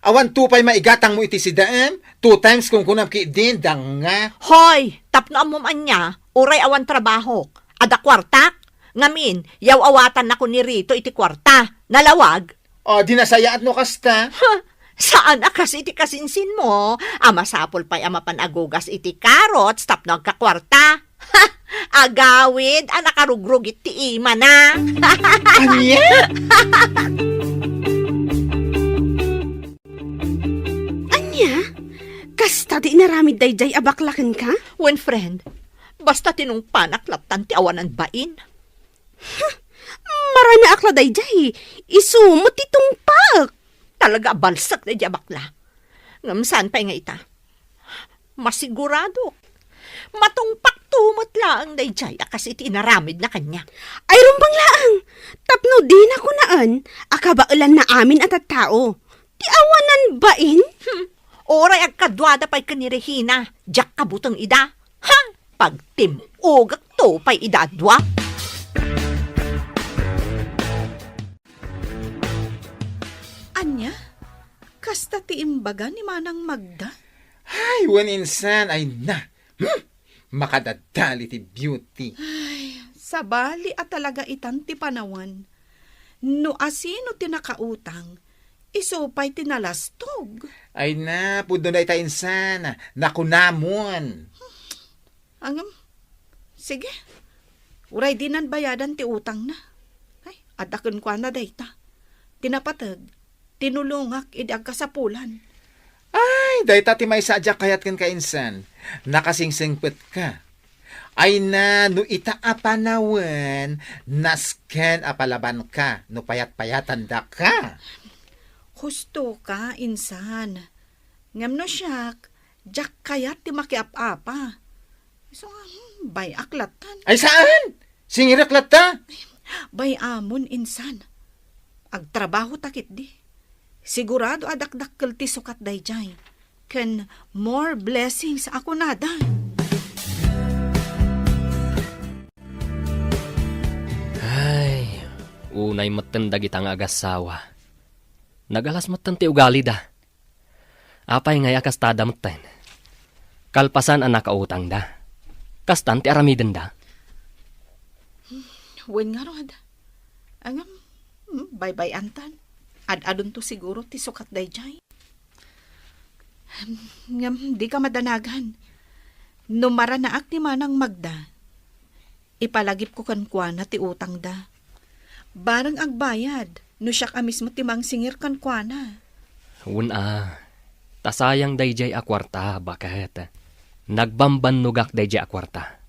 Awan tupay maigatang mo iti si Daem, 2 times kung kunam ki din, danga. Hoy, tapno amom anya, uray awan trabaho. Ada kwartak? Ngamin, yaw awatan ako ni Rito iti kwarta. Nalawag? O, di nasayaat no kasta. Saan akas iti kasinsin mo? Amasapol pa'y amapan agugas iti karot, stop nagkakwarta. Agawid, anakarugrug iti ima na. Anya? Kasta di naramid dayjay abaklakan ka? When friend, basta tinungpanak laptan ti awanan bain. Marana akla dayjay. Isumot itong pak. Talaga balsak na di bakla. Ngam saan pa nga ita? Masigurado. Matungpak tumot laang dayjay akas iti inaramid na kanya. Ay rumbang laang. Tapno din ako naan. Akabailan na amin at tao. Ti awanan bain? Oray agkadwada pa'y kanirehina. Diyak kabutang ida. Ha? Pagtimugak to pa'y idadwa. Anya, kasta ti imbaga ni Manang Magda? Ay, wan insan, ay na. Makadadali ti beauty. Sabali at talaga itan ti panawan. No asino tinakautang, isupay tinalastog. Ay na, pudo na ita insan. Nakunamon. Angam, sige. Uray dinan bayadan ti utang na. Ay, adakon kwa na dayta. Tinapatag, tinulungak idag kasapulan. Ay, dahi tati may sadya kayat kan ka insan. Nakasingsingpet ka. Ay na, no ita apanawan, nasken apalaban ka, no payat-payatan da ka. Husto ka, insan. Ngam no siyak, jak kayat ti makiap-apa. So, bay aklatan. Ay saan? Singiraklat ta? Bay amon, insan. Agtrabaho takit di. Sigurado adakdakkel ti sukat dayjay. Ken more blessings ako nada. Ay, unay matendag itang agasawa. Nagalas matan ti ugali da. Apay ngay akas tada maten. Kalpasan ang nakautang da. Kastan ti aramiden da. Wen nga rod. Angam, bye-bye antan. Ad-adun to siguro ti sukat dayjay. Ngam, di ka madanagan. Numara na ak ni Manang Magda. Ipalagip ko kankwana ti utang da. Barang agbayad, no siya ka mismo ti mangsingir kankwana. Tasayang dayjay a kwarta, bakit? Nagbambanugak dayjay a kwarta.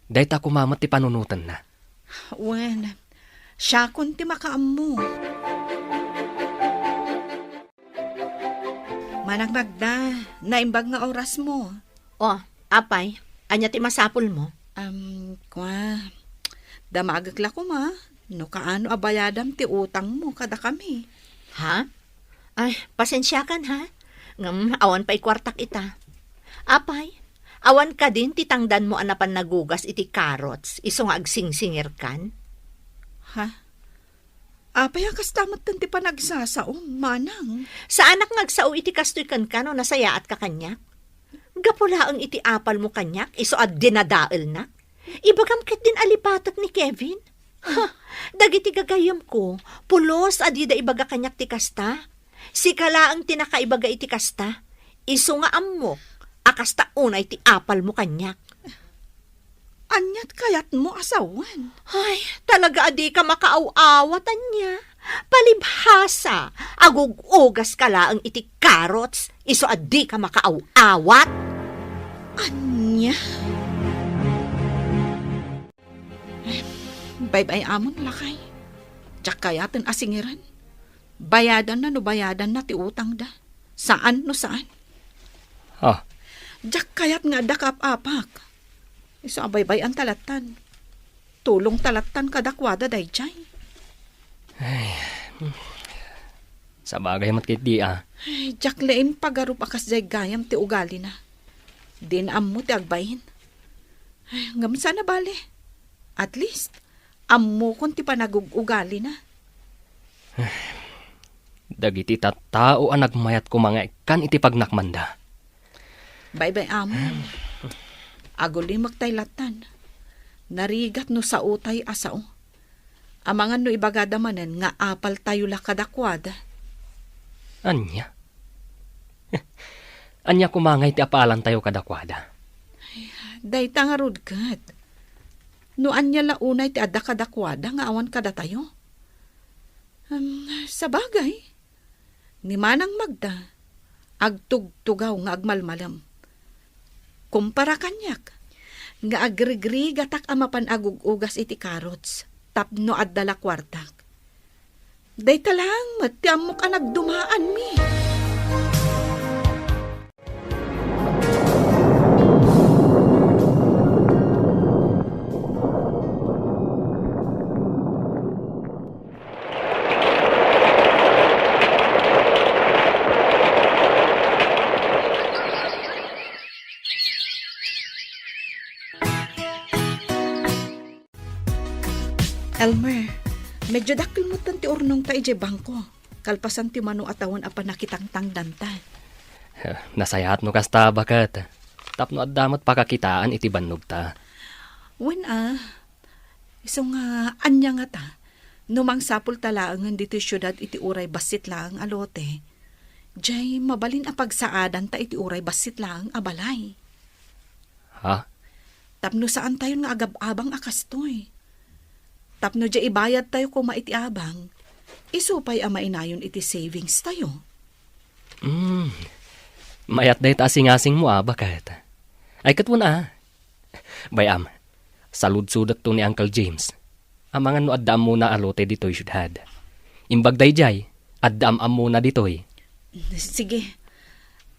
Dayta kumamat ti panunutan na. Wen, siya kun ti makaammo. Manang Magda, naimbag nga oras mo. Oh, apay, anya ti masapul mo? Damagak ko ma. No kaano abayadam ti utang mo kada kami. Ha? Ay, pasensya kan ha? Ngam, awan pa'y kwartak ita. Apay, awan ka din titangdan mo anapan nagugas iti carrots, iso nga agsingsingir kan? Ha? Apay akas tamat ti panagsasaom, Manang. Sa anak ngagsao iti kastoy kan no nasaya at kakanyak? Gapula ang iti apal mo kanyak, iso at dinadael na? Ibagam ket din alipatat ni Kevin? Ha, dagiti gagayam ko, pulos adida ibaga kanyak ti kasta. Sikala ang tinakaibaga iti kasta, iso nga amok, akasta unay ti apal mo kanyak. Anyat kayat mo asawan. Ay, talaga adi ka makaaw-awatan niya. Palibhasa, agugugas ka laang iti carrots, iso adi ka makaaw-awat. Anya? Bye-bye amon lakay. Tsak kayatin asingiran. Bayadan na no bayadan na ti utang da. Saan no saan? Oh, Jak kayat nga dakap-apak. Iso abay-bay ang talatan. Tulong talatan kadakwada dayjay. sa bagay matkit di Ay, jak lain pagarup akas jay gayam ti ugali na. Din ammo ti agbayin. Ay, ngam sana bale. At least, ammo kon ti panagugugali na. Dagiti tattao ang nagmayat ko mga ikan iti pagnakmanda. Bye-bye amon. Aguli magtaylatan. Narigat no sa utay asao. Amangan no ibagadamanan nga apal tayo la kadakwada. Anya? Anya kumangay ti apalan tayo kadakwada. Dayta nga rudkat. No anya launay ti adda kadakwada nga awan kada tayo. Sa bagay, ni Manang Magda, agtugtugaw nga agmalmalam. Kumpara kanyak, nga agrigri gatak amapan agugugas iti karots, tapno at dala kwartak. Day talang, matiam mo ka nagdumaan mi. Elmer, medyo dakil mo tanti urnong ta ije bangko. Kalpasan ti mano atawan apa nakitang tangdanta. Nasayahat no kasta bakat. Tapno at damot pakakitaan iti bannog ta. Wen iso nga anya nga ta. Numang sapul talaangan dito syudad iti uray basit lang alote. Jay mabalin a pagsaadan ta iti uray basit lang abalay. Ha? Tapno saan tayo nga agab-abang akastoy. Tapno dya ibayad tayo kung maiti abang, isupay ama inayon iti savings tayo. Mayat day taasing-asing mo bakat. Ay katwan Bayam, salud-sudat to ni Uncle James. Amangan no addam muna alote dito'y syudad. Imbag day jay, addam muna dito'y. Sige,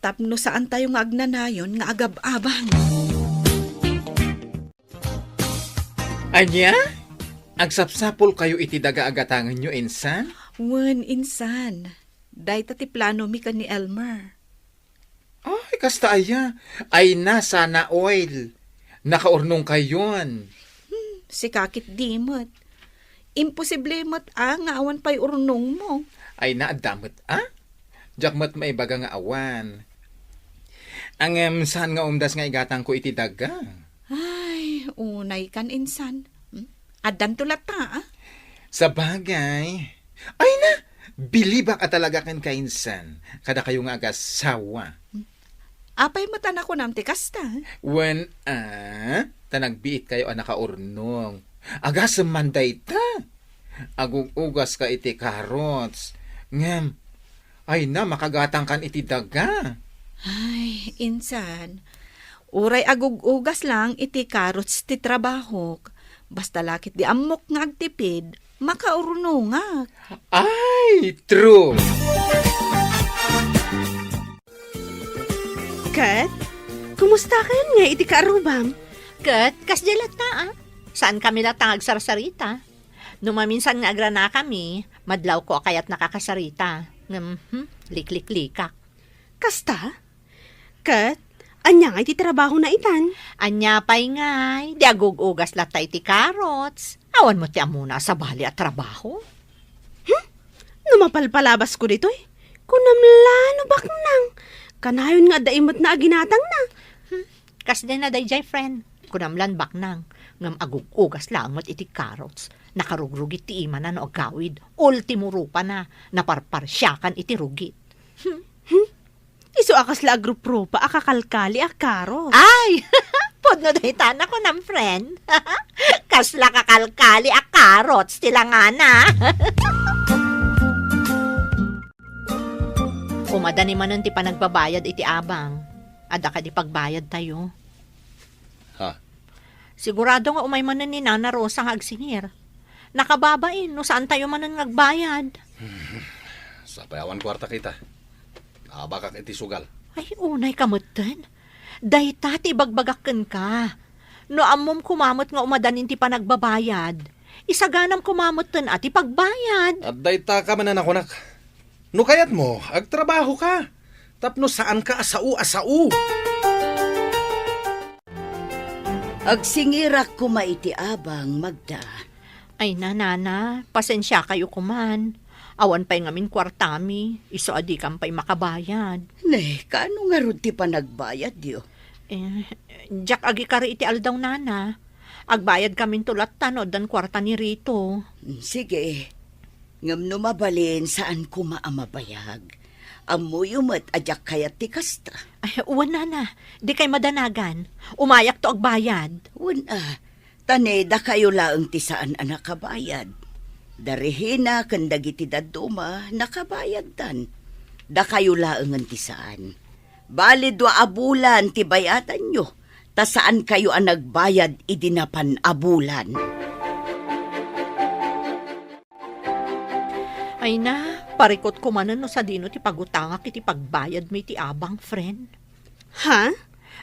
tapno saan tayo nga agnanayon nga agab-abang. Anya? Agsapsapol kayo iti daga-agatangan nyo, insan? Wen, insan. Day tati plano mi ka ni Elmer. Ay, kasta aya. Ay na, sana oil. Nakaurnong kayon. Si kakit dimot. Imposible mat nga awan pa'y urnong mo. Ay na, adamot Jakmat maibaga nga awan. Ang saan nga umdas nga igatang ko iti daga? Ay, unay kan insan. Adan tulat ta, Sa bagay. Ay na, bilibak at talaga kan kainsan. Kada kayo nga agasawa. Apay mata na ko namti kasta. When, tanagbiit kayo nakaurnong. Agas manday ta. Agugugas ka iti karots. Ngam, ay na, makagatang kan iti daga. Ay, insan. Uray agugugas lang iti karots ti trabahok. Basta lakit di amok nga agtipid, makaurunong nga. Ay, true. Kat, kumusta kayo nga iti kaarubam? Kat, kasdilat na Saan kami latang agsarsarita? Numaminsan nga agrana kami, madlaw ko kayat nakakasarita. Liklik-likak. Kasta? Kat, anya nga iti trabaho na itan? Anya pa'y ngay, di agugugas lata iti karots. Awan mo ti amuna sa bali at trabaho. Numapalpalabas ko dito Kunamlano baknang. Kanayon nga daimot na aginatang na. Kasde na dayjay friend. Kunamlan baknang. Ngam agugugas lang mat iti karots. Nakarugrugit ti ima na no agawid. Ultimo rupa na. Naparparsyakan iti rugit. Iso akas la agrupropa akakalkali akaros. Ay! Podno dahi tana ko ng friend. Kasla kakalkali a karots tila nga na. Umadani manan ti panagbabayad iti abang. Ada ka di pagbayad tayo. Ha? Sigurado nga umay manan ni Nana Rosa nga agsingir. Nakababain no saan tayo manan ngagbayad. Sa payawan kwarta kita. Abakak iti sugal. Ay, unay kamutan. Dahi tati bagbagakken ka. No amom kumamot nga umadanin ti panagbabayad. Isaganam kumamutan ati pagbayad. At dayta ka manan ako nak. No kayat mo, agtrabaho ka. Tapno saan ka asau. Agsingirak ko maiti abang, Magda. Ay nana, pasensya kayo kuman. Awan pa'y ngamin kwartami, iso adi kam pa'y makabayad. Ne, kano nga ron ti panagbayad yo? Jak agi kari iti aldaw nana. Agbayad kamin tulat tanod dan kwarta ni Rito. Sige, ngam no mabalin saan ko maamabayag. Amoy umat adyak kayat ti kasta. Ay, uwan nana, di kay madanagan. Umayak to agbayad. Una, taneda kayo laang ti saan anak kabayad. Darihina kandagiti daduma nakabayad dan. Da kayo laangan ti saan. Bali 2 abulan ti bayatan nyo. Ta saan kayo ang nagbayad idinapan abulan. Ay na, parikot ko manan no sa dino ti pagutangak iti pagbayad mi ti abang, friend. Ha?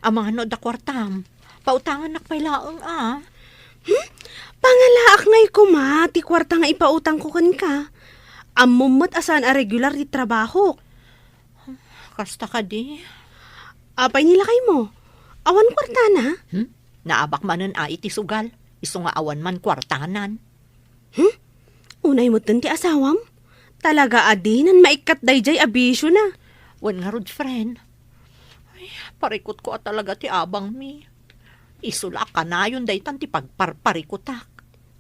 Ang mga no da kwartam, pautangan nak may laang Pangalaak ngay ko ma, ti kwarta nga ipautang ko kan ka. Amumot asan a regular ti trabaho. Kasta ka di. Apay nila kay mo. Awan kwarta na. Naabak manan iti sugal. Iso nga awan man kwartanan. Unay mo ti asawam. Talaga adinan maikat dayjay abisyo na. Wan nga rod, friend. Ay, parikot ko talaga ti abang mi. Isula ka na yun daytan ti pagparparikotak.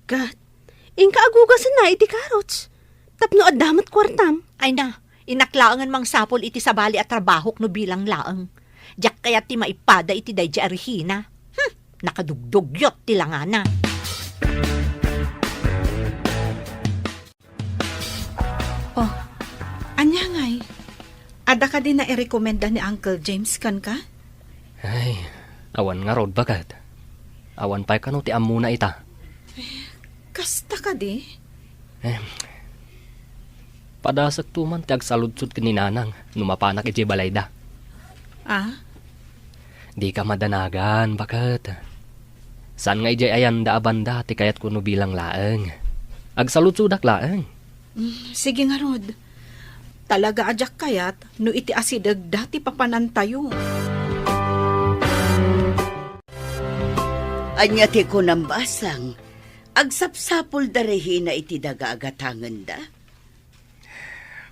God, ingka agugasan na iti karots. Tapno adamat kwartam. Ay na, inaklaangan mang sapol iti sabali at trabahok no bilang laang. Diyak kaya ti maipada iti dayjay arihina. Nakadugdugyot ti langana. Oh, anya ngay. Ada ka din na i-recommenda ni Uncle James kan ka? Ay, awan nga rod bagat. Awan pa'y kano ti amuna ita. Kasta ka di? Padasak tuman ti agsaludsud kininanang numapanak iti balayda. Ah? Di ka madanagan, bakat. Saan nga ijay ayan da abanda ti kayat kuno bilang laeng. Agsaludsudak laeng. Sige nga Rod. Talaga ajak kayat no iti asidag dati papanantayo. Anya ti ko nambasang. Agsapsapol darehina iti daga agatangan da.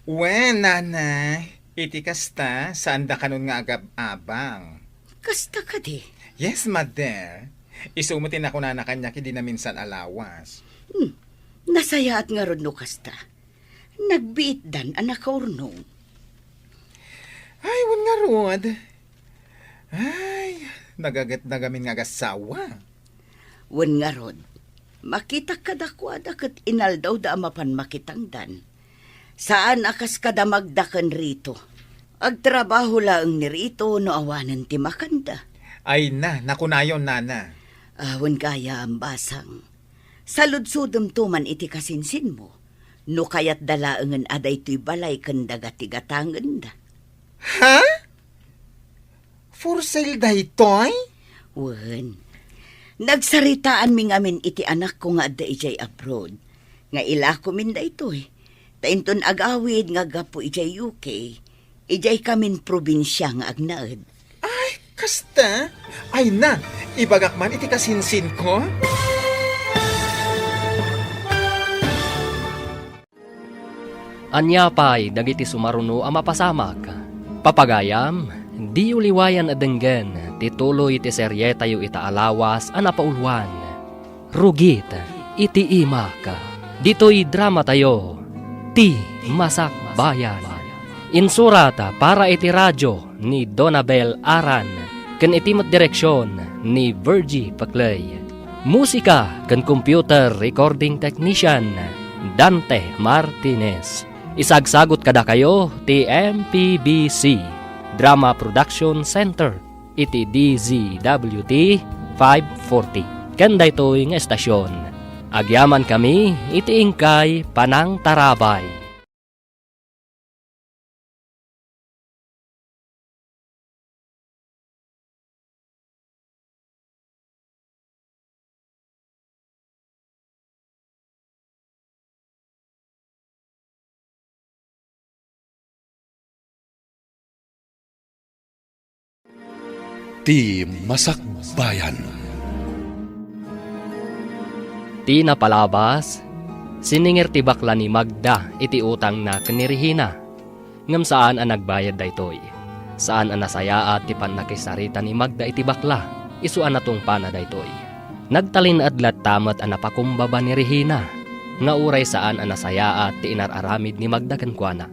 Wen, nana, iti kasta, saan da kanon nga agab-abang? Kasta ka di. Yes, mother. Isumutin ako na kanya kidi na minsan alawas. Nasaya at nga ron no kasta. Nagbiit dan anak kaurnong. Ay, wan nga rod. Ay, nagagat nagamin nga gasawa. Wan nga rod. Makita kadakwada kat inaldaw da amapan makitangdan. Saan akas kada magdakan rito? Agtrabaho lang ni rito no awanan ti makanda. Ay na, nakunayon, nana. Awan kaya ang basang. Saludsudom tuman iti kasinsin mo. No kayat dalaangan aday to'y balay kandaga tigatangan da. Ha? For sale daytoy? Wan. Nagsaritaan mi ngamin iti anak ko nga da ijay abroad. Nga ila ko min da ito'y. Tainton agawid nga gapo ijay UK. Ijay kamin probinsya nga agnaad. Ay, kasta? Ay na, ibagak man iti kasinsin ko? Anya pa'y dagiti sumaruno ang mapasamak. Papagayam, di uliwayan adenggen, tituloy iti serye tayo itaalawas ang napauluan. Rugit, iti imak. Dito'y drama tayo, ti Masak Bayan. Insurata para iti radyo ni Donabel Aran, ken itimat direksyon ni Virgie Paclay. Musika ken computer recording technician Dante Martinez. Isagsagot kada kayo ti MPBC Drama Production Center iti DZWT 540. Kanda ito'y nga estasyon. Agyaman kami iti ingkay Panang Tarabay. Ti Masak Bayan. Ti napalabas, siningir ti bakla ni Magda iti utang na kanirihina. Ngam saan ang nagbayad daytoy? Saan ang nasaya at ti panakisarita ni Magda iti bakla? Isuan natong pana daytoy. Nagtalin adlat tamat ang napakumbaba ni Regina. Nga uray saan ang nasaya at ti inararamid ni Magda kankwana.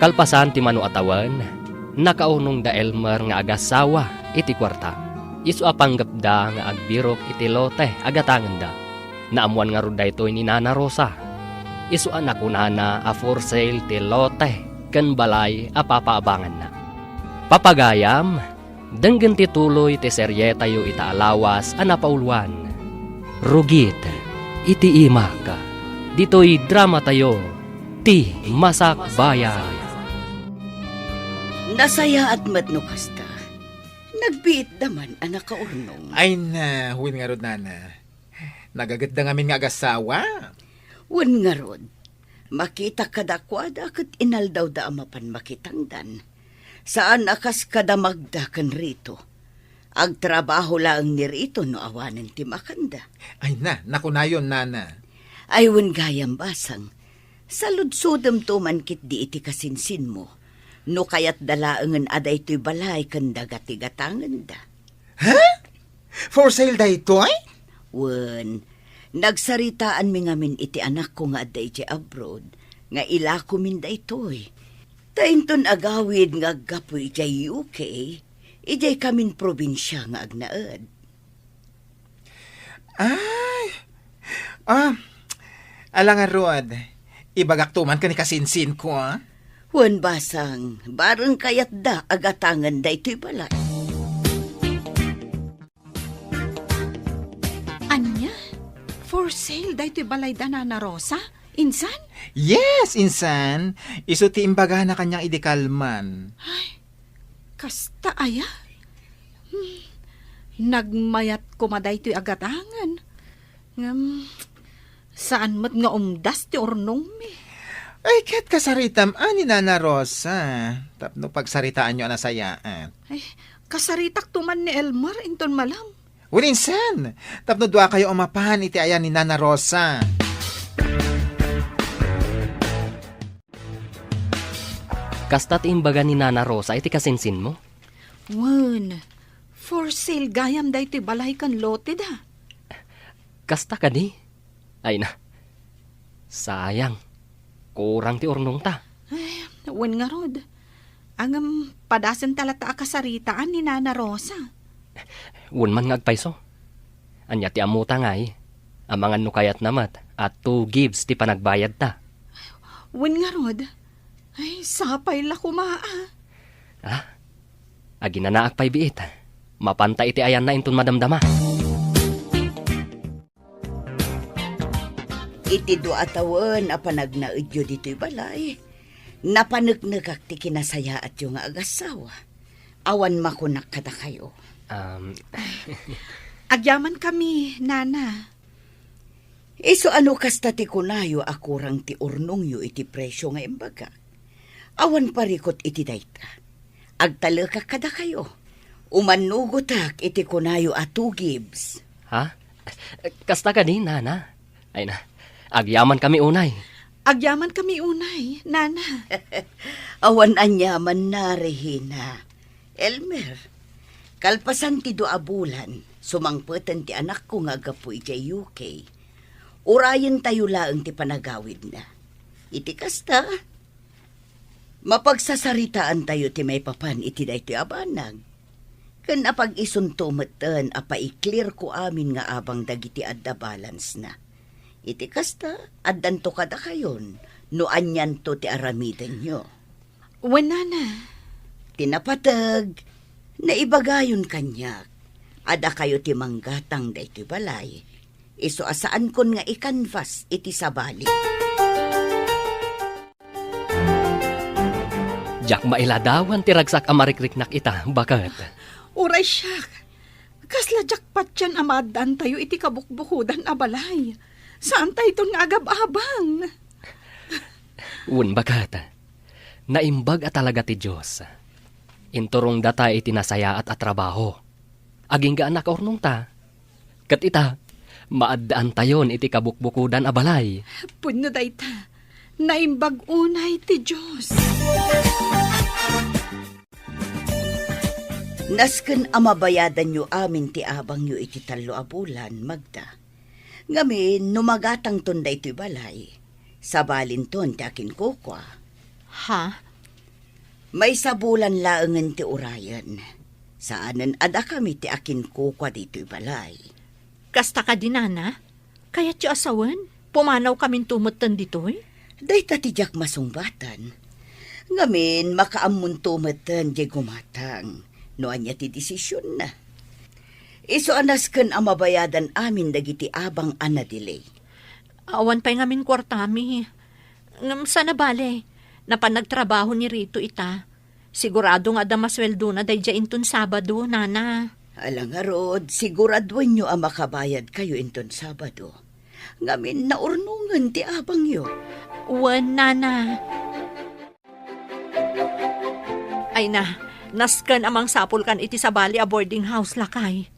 Kalpasan ti manu atawan, nakaunong da Elmer nga agasawa iti kwarta. Isu apanggapda nga agbirok iti lote agatangan da. Naamuan nga ron daytoy ni Nana Rosa. Isu anak unana a for sale ti lote ken balay a papaabangan na. Papagayam, denggen ti tuloy ti serye tayo ita alawas a napauluan. Rugit, iti imak, dito'y drama tayo, ti Masak Bayan. Nasaya at matno kasta. Nagbiit naman anak kaurnong. Ay na, huwin nga rod, nana. Nagaganda ngamin nga agasawa. Wan nga rod. Makita kadakwada kat inaldaw da amapan makitangdan. Saan akas kadamagda kan rito. Agtrabaho lang ni rito no awanan ti makanda. Ay na, nakunayon, nana. Ay wan gayam basang. Saludsudam to man kit di iti kasinsin mo. No kayat dalaangan aday to'y balay kan dagati-gatangan da. For sale da ito, ay? Wan, nagsaritaan mi ngamin iti anak ko nga aday iti abroad, nga ilako min da ito'y. Tainton agawid nga gapoy iti UK, iti kamin probinsya nga agnaad. Ay, alang nga rod, ibagaktuman ka ni kasinsin ko, ah? Wan basang, barang kayat da agatangan da ito'y balay. Anya? For sale dahito balay da Nana Rosa? Insan? Yes, insan. Iso ti imbaga na kanyang idikalman. Kasta aya? Nagmayat ko maday to'y agatangan. Saan mat nga umdas ti ornong mi? Ay, kat kasaritam, ani Nana Rosa. Tapno pagsaritaan nyo anasayaan. Ay, kasaritak tuman ni Elmar inton malam. Well, insan. Tapno dua kayo umapahan iti ayan ni Nana Rosa. Kasta't imbaga ni Nana Rosa iti kasinsin mo? Wan, for sale gayam dahito balay kan lote da. Kasta ka di? Ay na, sayang. Kurang ti ornong ta. Ay, wan nga rod. Ang padasan talata akasaritaan ni Nana Rosa. Wan man ngagpayso. Anya ti amuta nga amangan no kayat namat at 2 gives ti panagbayad ta. Wan nga rod. Ay, sapay la kumaa. Agi na naak pay biit. Mapanta iti ayan na inton madamdama. Iti do atawan a panagnaidyo dito'y balay. Napanagnagak ti kinasaya at yung agasawa. Awan makunak kada kayo. Agyaman kami, Nana. Iso ano kasta ti kunayo akurang ti urnong yu iti presyo nga imbaga. Awan parikot iti dayta. Agtala ka kada kayo. Umanugotak iti kunayo a 2 gives. Ha? Kasta ka din, Nana. Ay na, agyaman kami unay. Agyaman kami unay, Nana. Awan anyaman na, Regina. Elmer, kalpasan ti 2 bulan, sumangpetan ti anak ko nga gapu iti UK. Urayan tayo laang ti panagawid na. Iti kasta, mapagsasaritaan tayo ti may papan iti daytoy abanag. Kan apag isuntumeten apa i-clear ko amin nga abang dagiti adda balance na. Iti kasta, addan to kada kayon, no anyan to ti aramiden nyo. Wan, Nana. Tinapatag, naibagayon kanyak, ada kayo ti manggatang daytoy balay. Iso asaan kon nga ikanvas iti sabali. Jak mailadawan ti ragsak amarikriknak ita, bakat. Uray siya. Kasla jakpat yan amadaan tayo iti kabukbukudan a balay. Saan tayo ito nga agab-abang? Un bakat. Naimbag at talaga ti Diyos. Inturong data iti nasaya at atrabaho. Aging ga anak ornong ta. Kat ita, maaddaan tayon iti kabukbukudan a balay. Punno dayta. Naimbag unay ti Diyos. Nasken amabayadan nyo amin ti abang nyo iti 3 a bulan, Magda. Ngamin, numagatang ton da ito'y balay. Sabalin ton ti akin kukwa. Ha? May sabulan laangan ti urayan. Saanan ada kami ti akin kukwa dito'y balay. Kasta ka din, Nana? Kaya ti asawan? Pumanaw kaming tumutan ditoy? Day tatijak masungbatan. Ngamin, makaamun tumatan di gumatang. Noan niya ti desisyon na. Iso anas ken ang mabayadan amin dagiti abang anadilay. Awan pa'y ngamin kwartami. Ngam sana bale, napanagtrabaho ni Rito ita. Sigurado nga da masweldo na day inton Sabado, nana. Alang nga rod, siguraduan nyo ang makabayad kayo inton Sabado. Ngamin naurnungan ti abang yo. Wan, nana. Ay na, naskan amang sapul kan iti sa bali a boarding house lakay.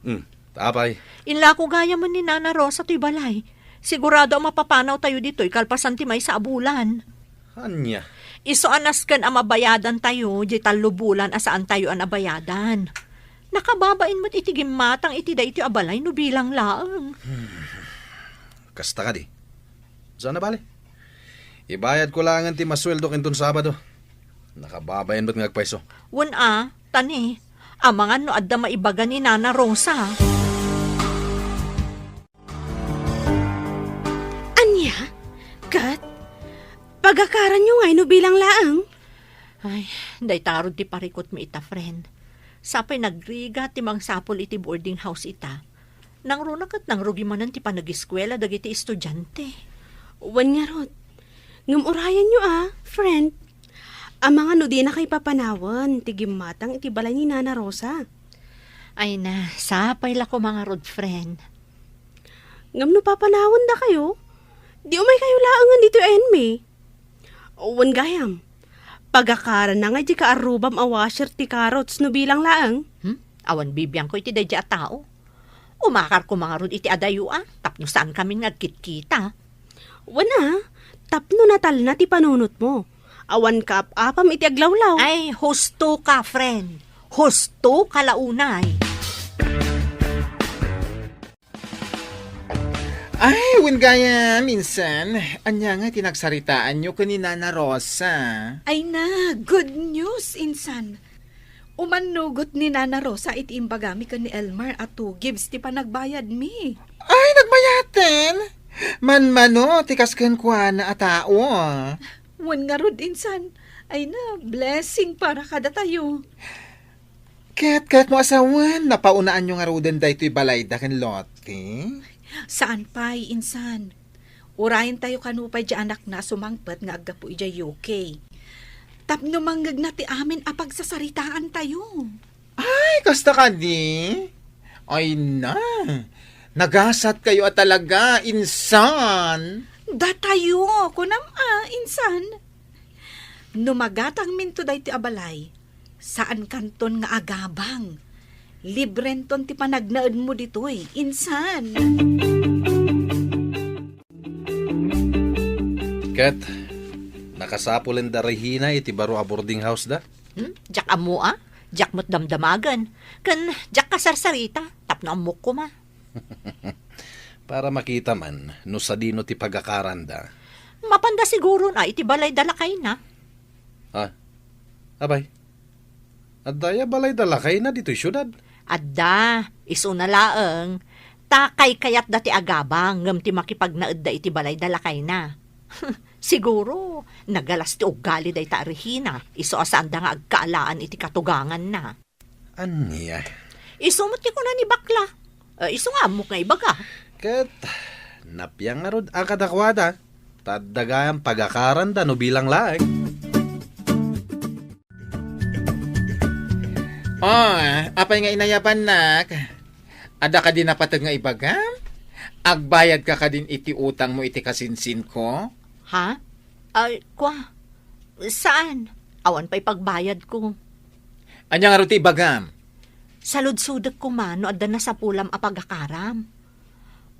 Tapay. Inla ko gaya man ni Nana Rosa to'y balay. Sigurado ang mapapanaw tayo dito'y kalpasan ti may sa abulan. Anya. Iso anaskan ang mabayadan tayo, di talubulan asaan tayo ang abayadan. Nakababain mo't itigim matang iti da iti abalay no bilang laang. Kasta ka di. Saan na bale? Ibayad ko lang ang ti masweldo kinton Sabado. Nakababayan ba't ngagpaiso? Wan tani, amangan no adda maibaga ni Nana Rosa. Anya? Kat? Pagakaran nyo ngay no bilang laang? Ay, day tarod ti parikot mi ita, friend. Sapay nagriga ti mang sapol iti boarding house ita. Nang runak at nang rugi manan ti panag-eskwela dagiti estudyante. Wan nga rod. Ngumurayan nyo friend. Ang mga no di na kay papanawan, tigimatang iti balay ni Nana Rosa. Ay na, sapay la ko mga road friend. Ngam no papanawan da kayo? Di umay kayo laangan dito enme. Wan gayam. Pagakaran na nga di ka arubam a washer ti carrots no bilang laang. Awan bibiyang ko iti dadya a tao. Umakar ko mga road iti adayo tapno saan kami nagkit-kita. Wana, tapno natal na ti panunot mo. Awan ka apam iti aglawlaw. Ay, husto ka, friend. Husto ka launay. Ay, win gaya, minsan, anya nga tinagsaritaan nyo ni Nana Rosa. Ay na, good news, insan. Umanugot ni Nana Rosa iti imbagami ka ni Elmer at 2 gives ti panagbayad mi. Ay, nagbayaten! Man-mano, tikas ken kwa na atao. Wan nga rod, insan. Ay na, blessing para kada tayo. Kat mo asawan, napaunaan nyo nga roden da ito'y balay da ken lote. Saan pa'y, insan? Urayin tayo kanupay di anak na sumangpat nga agapu ija UK. Tapno manggag na ti amin apagsasaritaan tayo. Ay, kasta ka di? Ay na, nagasat kayo at talaga, insan. Datayo, kunam insan. Numagatang minto day ti abalay. Saan kanton nga agabang? Librenton ti panagnaed mo ditoy, insan. Kat, nakasapulin da Regina iti baro a boarding house da? Jak amo Jak mo't damdamagan. Kan jak kasarsarita. Tapno amok ko ma. Para makita man, no sa dino ti pagakaran da. Mapanda siguro na iti balay dalakay na. Abay, at daya balay dalakay na dito'y syudad. Adda, iso na laeng. Takay kayat dati agabang ngam ti makipagnaed da iti balay dalakay na. Siguro, nagalas ti ugali da ita Regina. Iso asaan da nga agkaalaan iti katugangan na. Anya? Iso mo ti ko na ni bakla. Iso nga amok nga ibaga. Kat, napiyang nga rod ang kadakwada. Tadagayang pagakaran da no bilang laeng. Apay nga inayapan nak. Ada ka din napatag nga ibagam? Agbayad ka din iti utang mo iti kasinsin ko? Ha? Ay, kwa? Saan? Awan pa'y pagbayad ko. Anya nga ruti ibagam? Salud-sudak ko man, no adda na sa pulam a pagakaram.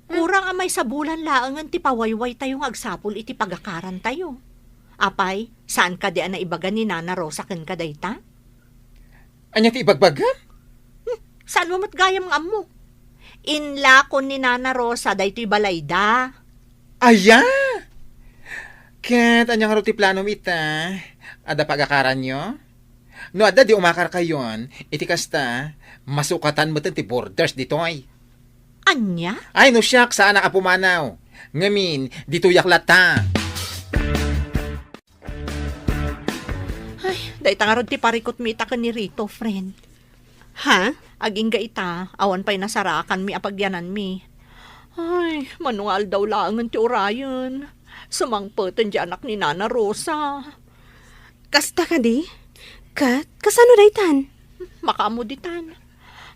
Kurang amay sa bulan laangan ti pawayway tayong agsapul iti pagakaran tayo. Apay, saan ka di na ibaga ni Nana Rosa ken kadayta? Anya ti ibagbagam? Saan mo matgayam nga mo? Inlakon ni Nana Rosa daytoy balayda. Aya! Ket, anya nga ruti plano mita? Ada pagakaran nyo? No, ada di umakar kayon, iti kasta, masukatan mo ti borders ditoy. Anya? Ay, no siyak, saan nakapumanaw? Ngamin, dito yaklata. Dahil tangarod ti parikot mi ita ni Rito, friend. Ha? Aging ga ita, awan pa'y nasarakan mi apagyanan mi. Ay, manual daw laangan ti Orion. Sumangpeten di anak ni Nana Rosa. Kasta ka di? Kat, kasano daytan? Makamuditan.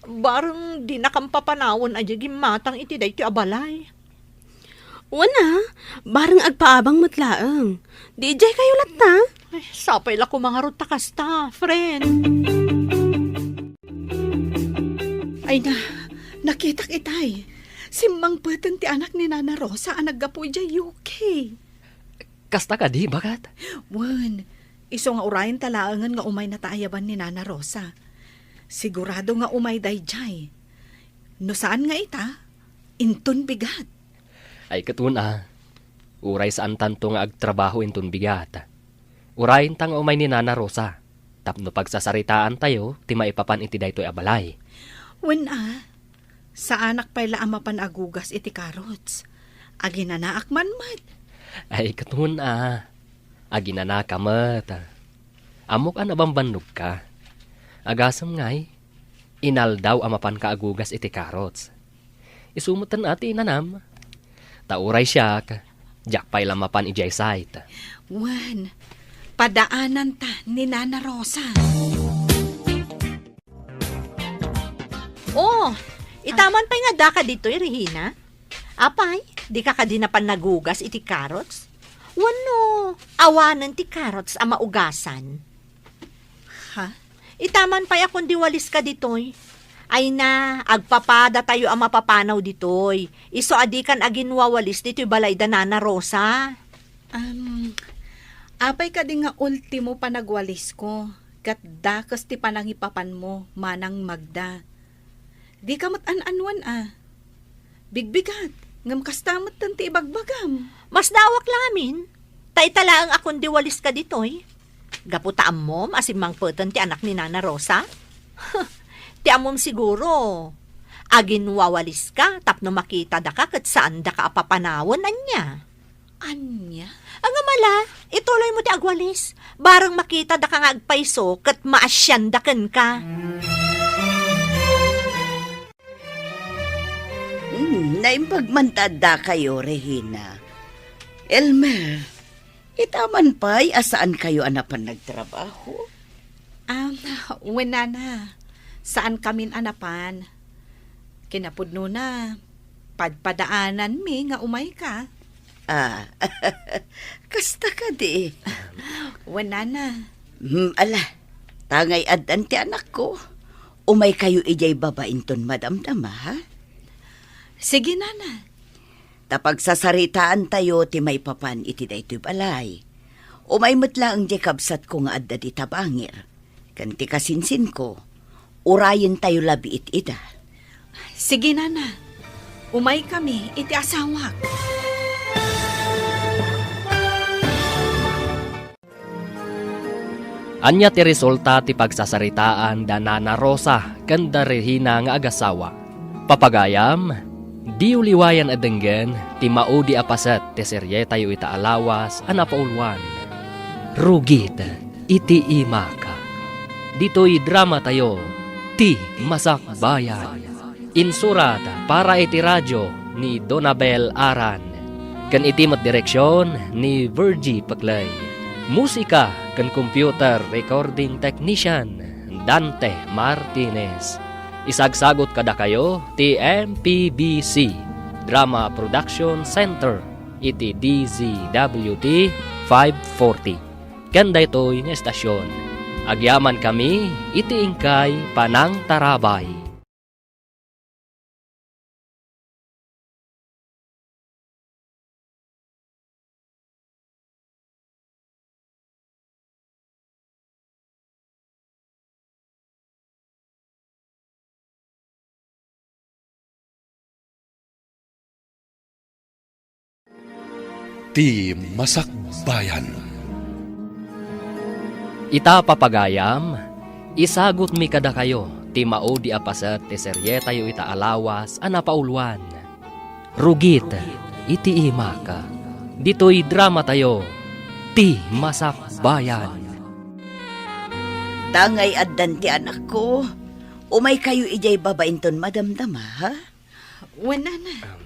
Barang di nakampapanawon aja gimatang iti day ti abalay. Wana, barang agpaabang matlaang. Di jay kayo latta. Ay, sapay la ko mga ruta kasta, friend. Ay na, nakita kitay. Simbang peten ti anak ni Nana Rosa ang naggapoy dya UK. Kasta ka di, bagat? Wan, iso nga urayan talaangan nga umay nataayaban ni Nana Rosa. Sigurado nga umay day jay. No saan nga ita? Intun bigat. Ay katuna, uray saan tanto nga agtrabaho intun bigat. Urayin ta nga umay ni Nana Rosa. Tapno pagsasaritaan tayo, ti maipapan iti daytoy abalay. Wan sa anak pa'y laamapan agugas iti karots. Aginanaak man mat. Ay katuna, aginana ka mat. Amok anabambannog ka. Agasam ngay, inal daw amapan ka agugas iti karots. Isumutan ati inanam. Tauray siya, jakpay lamapan ijay site. Wan, padaanan ta ni Nana Rosa. Oh, itaman pa'y nga da ka dito, Regina. Apay, di ka kadinapan nagugas iti karots? Wano, awanan ti karots ang maugasan. Ha? Itaman pa'y akong diwalis ka ditoy. Ay na, agpapada tayo ang mapapanaw ditoy. Iso adikan aginwawalis dito'y balay da Nana Rosa. Apay ka di nga ultimo panagwalis ko. Kat dakas ti panangipapan mo, manang Magda. Di ka mat-an-anwan Bigbigat, ngam kastamat tanti ibagbagam. Mas dawak lang amin. Taitala ang akong diwalis ka ditoy. Gaputaan mo, asimang putan ti anak ni Nana Rosa. Ti amom siguro. Agin wawalis ka, tapno makita da ka kat saan da ka apapanawon anya. Anya? Ang amala, ituloy mo ti agwalis. Barang makita da ka nga agpaiso kat maasyandakan ka. Naimpagmantada kayo, Regina. Elmer, itaman pa'y asaan kayo anapan nagtrabaho? Wala na. Saan kamin anapan? Kinapudno na. Padpadaanan mi nga umay ka. Kasta ka di. Wala na. Ala, tangay adan ti anak ko. Umay kayo ijay babainton madamdama, ha? Sige, Nana. Tapag sasaritaan tayo ti may papan iti daytoy balay. Umay metla ang jekabsat ko nga adda di tabangir. Kanti kasinsin ko, urayin tayo labiit ida. Sige, Nana. Umay kami, iti asawak. Anya ti resulta ti pagsasaritaan da Nana Rosa kanda Regina nga agasawa. Papagayam, di uliwayan adenggen ti maudi apasat ti serye tayo ita alawas anapaulwan. Rugit iti imaka. Dito'y drama tayo ti Masakbayan. Insurat para iti radyo ni Donabel Aran. Kan iti mat direksyon ni Virgie Paclay. Musika kan computer recording technician Dante Martinez. Isagsagot kada kayo ti MPBC Drama Production Center iti DZWT 540. Kanda ito'y nga estasyon. Agyaman kami iti ingkay Panang Tarabay. Ti Masakbayan. Ita papagayam, isagot mi kada kayo, ti maudi apasat ti serye tayo ita alawas anapaulwan. Rugit, iti imaka. Dito'y drama tayo, ti Masakbayan. Tangay addan ti anak ko. Umay kayo ijay babainton madamdama, ha? Wala na.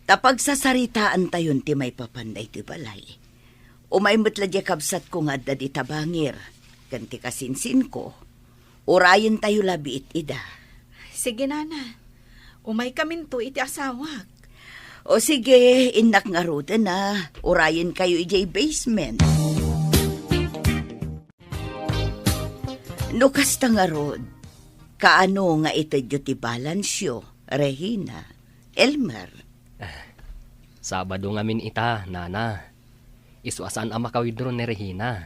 Tapag sasaritaan tayon ti may papanday ti balay. Umay mutladya kabsat ko nga adda di tabangir. Ganti kasinsin ko. Urayin tayo labi ida. Sige, nana. Umay kamin to iti asawak. O sige, inak nga ruta na. Urayin kayo ijay basement. No kasta nga rod, kaano nga itadyo ti balansyo, Regina, Elmer. Sabado ngamin ita, nana. Isu asan ang makawidro ni Regina.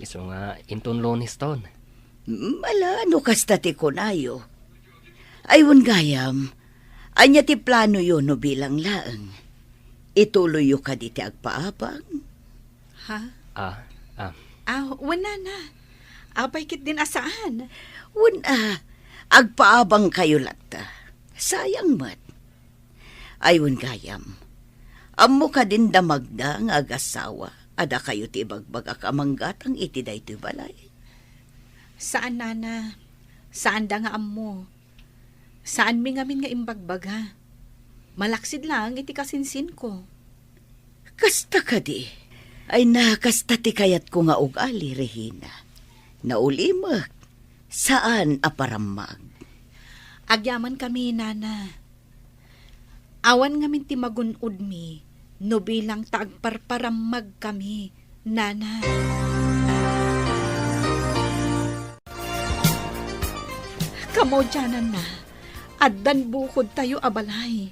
Isu nga inton Lunes ton. Mala, no kasta ti kunayo. Aywan gayam, anya ti plano yun no bilang laeng. Ituloy yo ka di ti agpaabang. Ha? Wala na. Apay kit din asaan. Wala, agpaabang kayo lata. Sayang mat. Aywan gayam, amo ka din damagda nga agasawa. Ada kayo ti bagbag akamanggatang iti daytoy balay. Saan, nana? Saan da nga ammo? Saan mi ngamin nga imbagbaga? Malaksid lang iti kasinsin ko. Kasta ka di. Ay nakasta ti kayat ko nga ugali, Regina. Naulimak. Saan aparamag? Agyaman kami, nana. Awan ngamin ti magunod mi, no bilang taagparparamag kami, nana. Kamo dyanan na, addan bukod tayo abalay.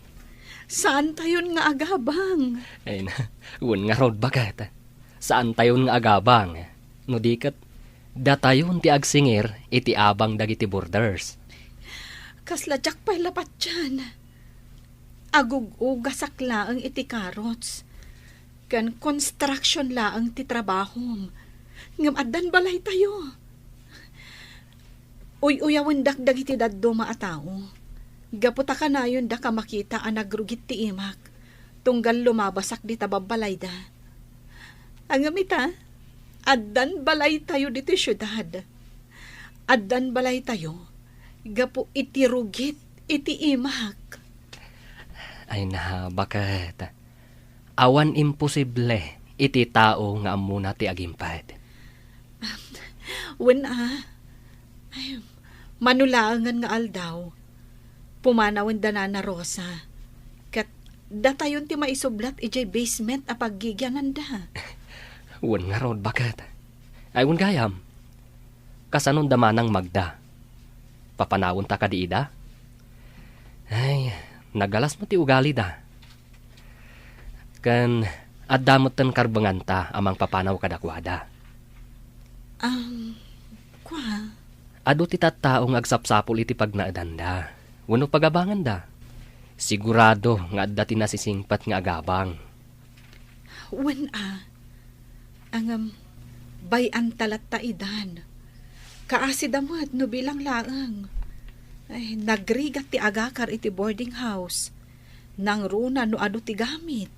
Saan tayon nga agabang? Ay na, wun nga rod bagat. Saan tayon nga agabang? No dikat, datayon ti agsingir iti abang dagiti borders. Kasladyak pa'y lapat dyan. Agug-ugasak laang iti karots. Kan construction laang ti trabahom. Ngam addan balay tayo. Uy-uyawan dakdag iti daddo maatao. Gaputa ka na yun da ka makita ang nagrugit ti imak. Tunggal lumabasak di tababalay da. Ang amita, addan balay tayo dito syudad. Addan balay tayo. Gapu iti rugit, iti imak. Ay na, bakit? Awan imposible iti tao nga amuna ti agimpad. Wala. Ay, manulaangan nga aldaw. Pumanawan da na Rosa. Kat datayon ti maisublat ijay basement a paggigyanan da. Wan nga rod, bakit? Ay, wan gayam. Kasanon damanang Magda. Papanawon ta ka di ida? Ay, nagalas mo ti ugali da. Kan, addamot tan karbangan ta amang papanaw kadakwada. Kwa? Ado ti tattaong agsapsapol iti pagnaadanda. Wano pagabangan da. Sigurado nga adda ti nasisingpat nga agabang. Wala. Bayan talat ta idan. Kaasidamot no bilang laang. Ay, nagrigat ti agakar iti boarding house. Nang runa no ado ti gamit.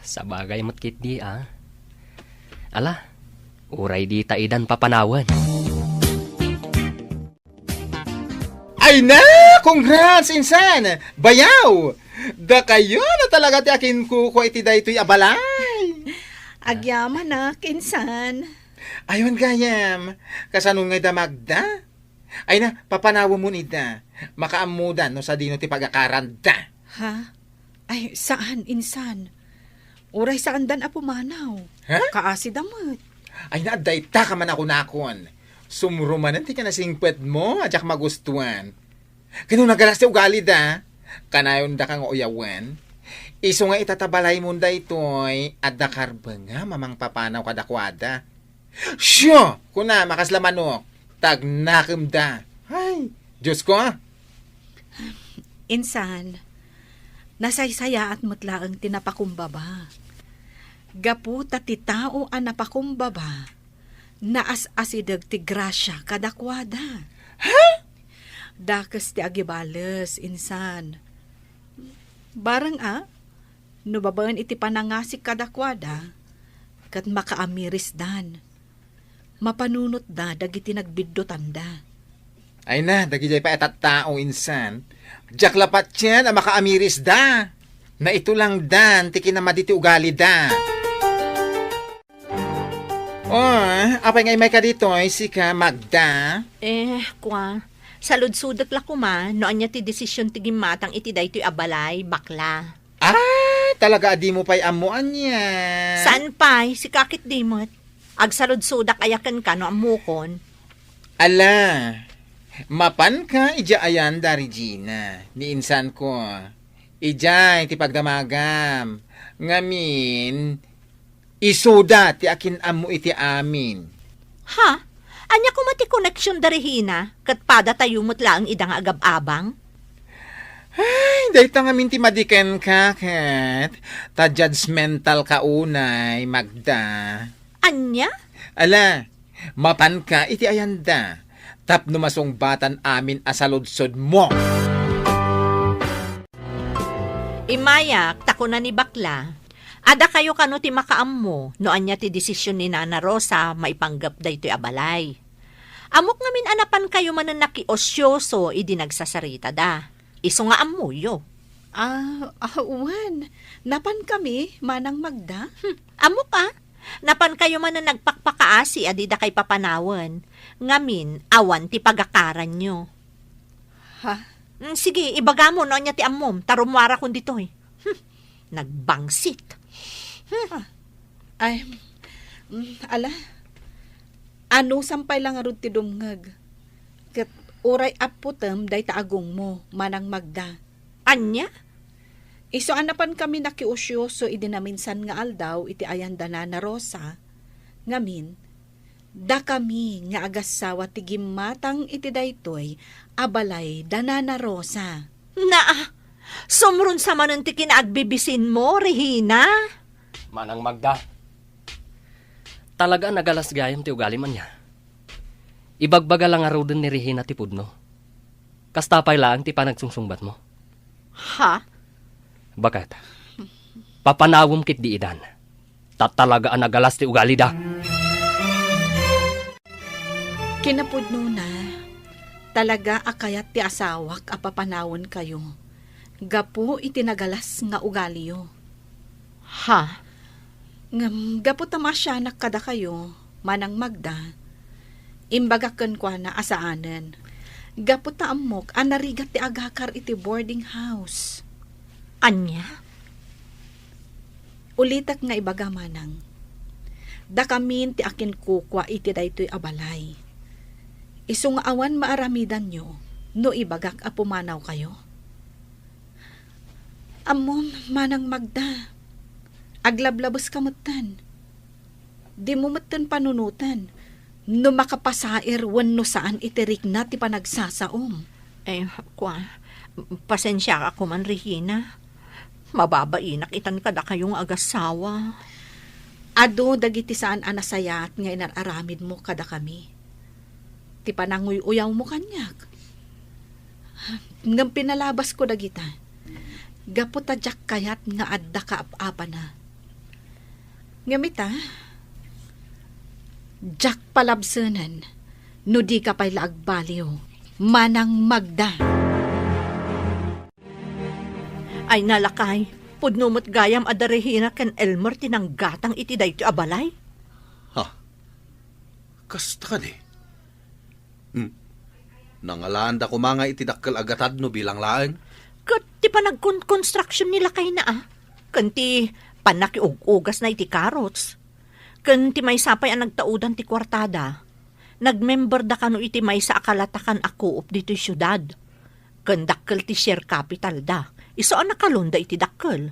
Sa bagay matkit di Ala, uray di taidan papanawan. Ay na! Congrats, insan! Bayaw! Da kayo na talaga ti akin kuko iti daytoy abalay. Agyaman na, kinsan. Ayun gayam, kasanong nga da Magda? Ay na, papanawa mo nida. Makaamudan no sa dino ti pagakaranda. Ha? Ay, saan, insan? Uray saan dan apumanaw? Ha? Kaasidamot. Ay na, dayta ka man ako nakon. Sumrumanan ti ka na singpet mo, adyak magustuhan. Kano nagalas ti ugali da? Kanayon da kang uyawan. Iso nga itatabalay mo da ito'y adda karba nga mamang papanaw kadakwada. Syo! Kuna, makaslamanok. Tagnakim da. Ay, Diyos ko. Insan, nasaysaya at mutlaang tinapakumbaba. Gapu ti tao ang napakumbaba, naas-asidag ti grasya kadakwada. Ha? Dakas ti agibales, insan. Barang no babaan iti panangasik kadakwada, kat makaamiris dan. mapanunot da dagiti nagbiddo tanda. Ay na, dagijay pa etat tao insan. Diyak lapat yan, ang makaamiris da. Na ito lang dan, tiki na maditi ugali da. Oh, apay ngay may ka dito, si ka Magda. Salud-sudak la kuma, no anya ti desisyon ti gimatang iti daytoy abalay, bakla. Talaga di mo pa'y amuan niya. Saan pa'y, si kakit dimot? Agsalud-sudak ayakan ka no amukon. Ala, mapan ka, ija ayan da, Regina. Ni insan ko. Ija, ti pagdamagam. Ngamin, isuda ti akin amu iti amin. Ha? Anya ko mati connection darihina, kat pada tayo mutla ang idang agab-abang? Ay, dahita nga minti madiken ka, kat. Ta judgmental ka unay, Magda. Anya? Ala, mapan ka, iti ayanda. Tap numasong batan amin asaludsod mo. Imayak, tako na ni bakla. Ada kayo kano ti makaam mo, no anya ti desisyon ni Nana Rosa maipanggap daytoy abalay. Amok ngamin anapan kayo manan nakiosyoso idi nagsasarita da. Iso nga amuyo. Uwan. Napan kami, Manang Magda? Amok napan kayo manan nagpakpakaasi adi da kay papanawan. Ngamin, awan ti pagakaran nyo. Ha? Sige, ibaga mo no anya ti amom, tarumwara kun ditoy. Nagbangsit. Ay, ala. Ano sampay lang arud ti dumngag. Kat uray aputem day taagong mo, Manang Magda. Anya? Iso anapan kami nakiusyoso idinaminsan nga aldaw iti ayanda na Rosa. Ngamin, da kami nga agasawa ti gimatang iti daytoy abalay danana Rosa. Sumrun sa manon ti kinaagbibisin mo, Regina. Manang Magda. Talaga nagalas gayam ti ugali man niya. Ibagbaga lang araw din ni Regina ti pudno. Kastapay lang ti panagsungsungbat mo. Ha? Bakit? Papanawom kit di idan. Talaga nagalas ti ugali da. Kinapudno na, talaga akayat ti asawak apapanawon kayo. Gapo itinagalas nga ugali yo. Ha? Gapo tamasyanak kada kayo, Manang Magda. Imbagakan kwa na asaanan. Gapo taamok anarigat ti agakar iti boarding house. Anya? Ulitak nga ibaga Manang. Da kamin ti akin kukwa iti daytoy abalay. Isu nga awan maaramidan nyo, no ibagak a pumanaw kayo. Amom, Manang Magda, aglablabos kamutan. Di mo matan panunutan, no makapasair wenno saan itirik na ti panagsasaom. Pasensya ka man, Regina. Mababainak itan kada kayong agasawa. Ado dagiti saan anasayat nga inararamid mo kada kami. Ti pananguy-uyaw mo kanyak. Ngam pinalabas ko dagita. Gapo tadyak kayat nga adda ka apa na. Ngamita, jak palabsanan, no di ka pa'y laagbaliw, Manang Magda. Ay nalakay, pudnumot gayam adarehina ken Elmer tinanggatang iti dayto abalay. Kasta ka di. Nangalaan da ko mga itidakkel agatad no bilang laeng. Kat ti panagkonstruction nila kay na Kanti panakiug-ugas na iti karots. Kanti may sapay ang nagtaudan ti kwartada. Nagmember da kano iti may sa akalatakan ako up dito syudad. Kandakkel ti share capital da. Iso ang nakalunda iti dakkel.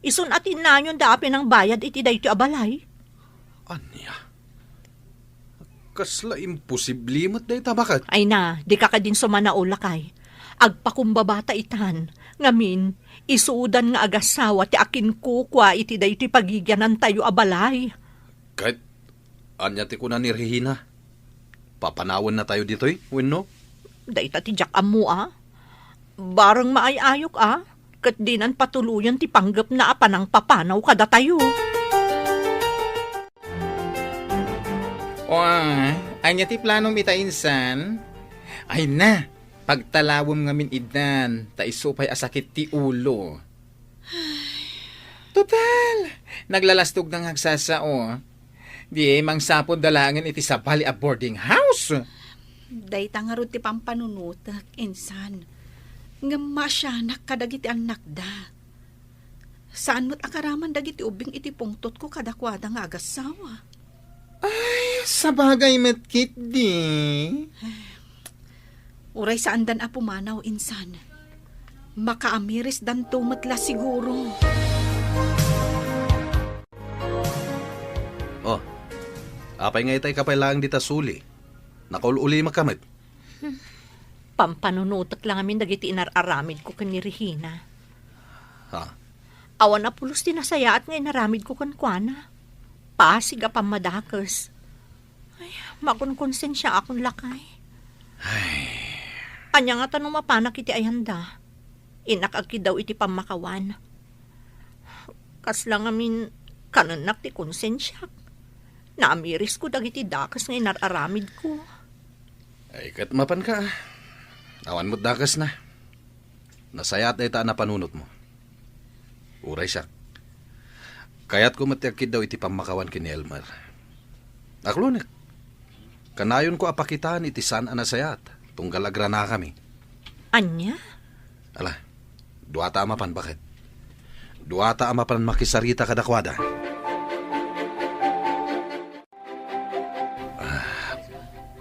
Ison at inanyon da apin ang bayad iti dayto abalay. Anya? Kasla imposible mo't day tabakat. Ay na, di ka din sumanaula kay. Agpakumbabata itan. Ngamin, isuudan nga agasawa ti akin kukwa iti daytoy pagigyanan tayo abalay. Kahit, anya ti ko na ni Regina. Papanawan na tayo dito'y, wenno? Dayta ti jak amu Barang maayayok kat dinan patuluyan ti panggap na apanang papanaw kada tayo. O, anya ti planong mitainsan? Ay na, pagtalawom ngamin idan, ta isupay asakit ti ulo. Total, naglalastog ng hagsasao. Di mangsapod dalangin iti sabali a boarding house. Dayta nga ron ti pampanunutak, insan. Nga masyanak kadagiti anak da. Saan mo't akaraman dagiti ubing iti pungtot ko kadakwada nga agasawa. Sa bagay matkit di. Uray saan dan apumanaw, insan. Makaamiris dan tumatla siguro. Oh, apay nga itay kapay lang dita suli. Nakaululi makamit. Pampanunutak lang amin dagiti inararamid ko kan ni Regina. Ha? Awan na pulos tinasaya at ngay naramid ko kan kuana. Pasig a pamadakas. Ay, makunkonsensya akong lakay. Anya nga tanong mapanak iti ayanda. Inakagi daw iti pamakawan. Kas lang amin kananak ti konsensya. Naamiris ko dagiti dakas nga inararamid ko. Ay, katmapan ka. Awan mo't dakas na. Nasayat na ita na panunot mo. Uray siya. Kaya't kumatiagkid daw iti pamakawan kini Elmer. Aklunik. Kanayon ko apakitaan iti san anasayat. Tunggal agra na kami. Anya? Ala, duata amapan bakit? Duata amapan makisarita kadakwada.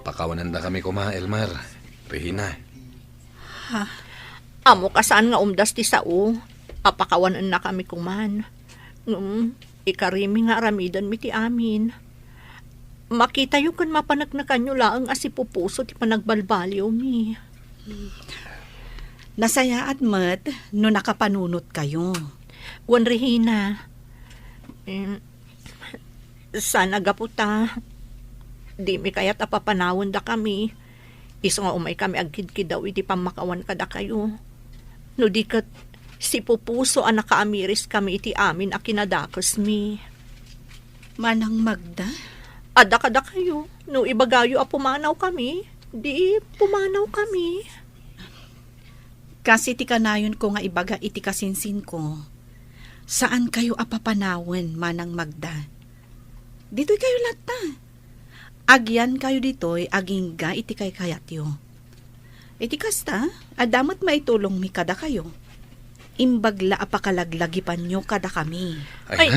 Pakawanan na kami kuma, Elmer. Regina. Amo kasaan nga umdas ti sao. Apakawanan na kami kuman. Ikarimi nga aramidan mi ti amin. Makita yung kan mapanagnakan nyo laang asipupuso ti panagbalbaliw mi. Nasaya at mat no nakapanunot kayo. Wan Regina. Sana gaputa. Di mi kaya't apapanawon da kami. Iso nga umay kami agkidkid daw iti pamakawan kada kayo. No di kat si pupuso ang nakaamiris kami iti amin a kinadakos mi. Manang Magda? Ada kada kayo. No ibagayo a pumanaw kami. Di pumanaw kami. Kasi ti kanayon ko nga ibaga iti kasinsin ko. Saan kayo apapanawan, Manang Magda? Dito'y kayo lata. Agyan kayo dito'y agingga iti kay kayatyo. Iti kasta, adamat maitulong mi kada kayo. Imbagla apakalaglagipan nyo kada kami. Ay,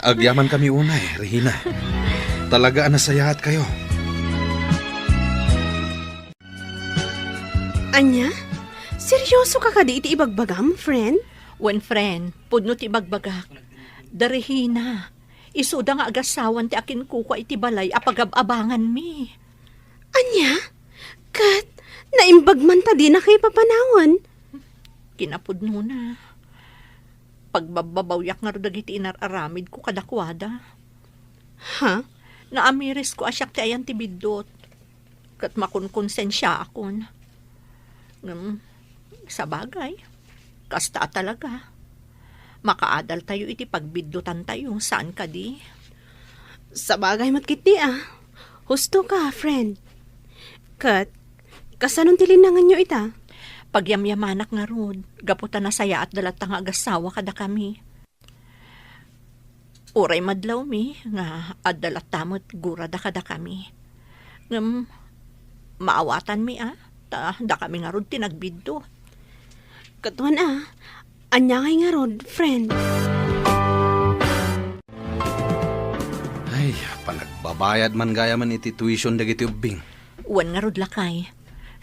agyaman kami unay, Regina. Talaga nasayahat kayo. Anya? Seryoso ka kadi iti ibagbagam, friend? When friend, pudno ti bagbagak. Darihina, isuda nga agasawan ti akin kuka iti balay apagababangan mi. Anya? Kat, naimbag man ta di na kay papanawan. Kinapudno na. Pagbababawyak nga dagiti inararamid ko kadakwada. Ha? Naamiris ko asyak ti ayan ti bidot. Kat makunkonsensya akon. Sa bagay, kasta talaga. Makaadal tayo iti pagbiddutan tayo. Saan ka di? Sa bagay matkiti Husto ka, friend. Kat, kasanon tilinangan nyo ita? Pagyamyamanak nga rod, gaputan na saya at dalat nga agasawa kada kami. Uray madlaw mi, nga adalat tamot gurada kada kami. Maawatan mi ta da kami nga rod tinagbiddo. Katuan anya ngay nga rod, friend. Ay, panagbabayad man gaya man iti tuition dagiti ubing. Uwan nga rod lakay.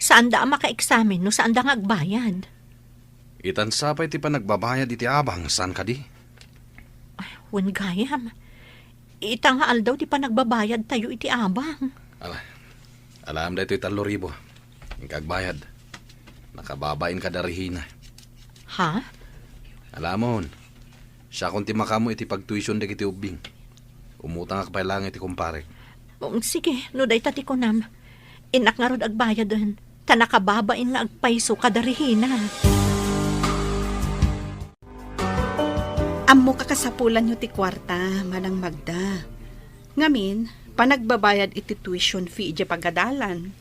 Saan da maka-examine no saan da nga agbayad? Itan sapay ti panagbabayad iti abang, saan ka di? Uwan gayam. Itang haal daw ti panagbabayad tayo iti abang. Alam da ito'y 3,000. Yung kagbayad. Nakababain ka da Regina. Ha? Alamon, siya kung ti makamo iti pagtuition dagiti ubing. Umutang akpay lang iti kumpare. Sige, no day tati ko nam. Inak nga rod agbayad doon. Tanakababain nga agpaiso kada Regina. Amo kakasapulan nyo ti kwarta, Manang Magda. Ngamin, panagbabayad iti tuition fee iti pagadalan.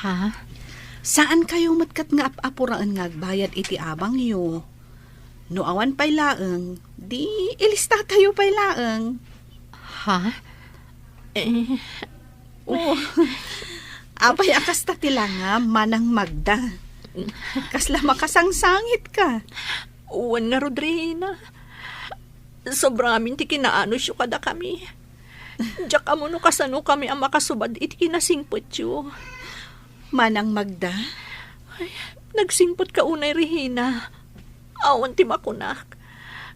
Ha? Saan kayo matkat nga apuraan nga agbayad iti abang yo? No awan pay laeng, di ilista tayo pay laeng. Ha? Eh, Apay akas ta tila nga manang Magda. Kasla makasangsangit ka. uwan nga Rodrina. Sobrang amin ti kinaano siyo kada kami. Diyak amo no kasano kami ang makasubad iti kinasingpot siyo. Manang Magda, Nagsingpot ka unay Regina. Awan ti makunak.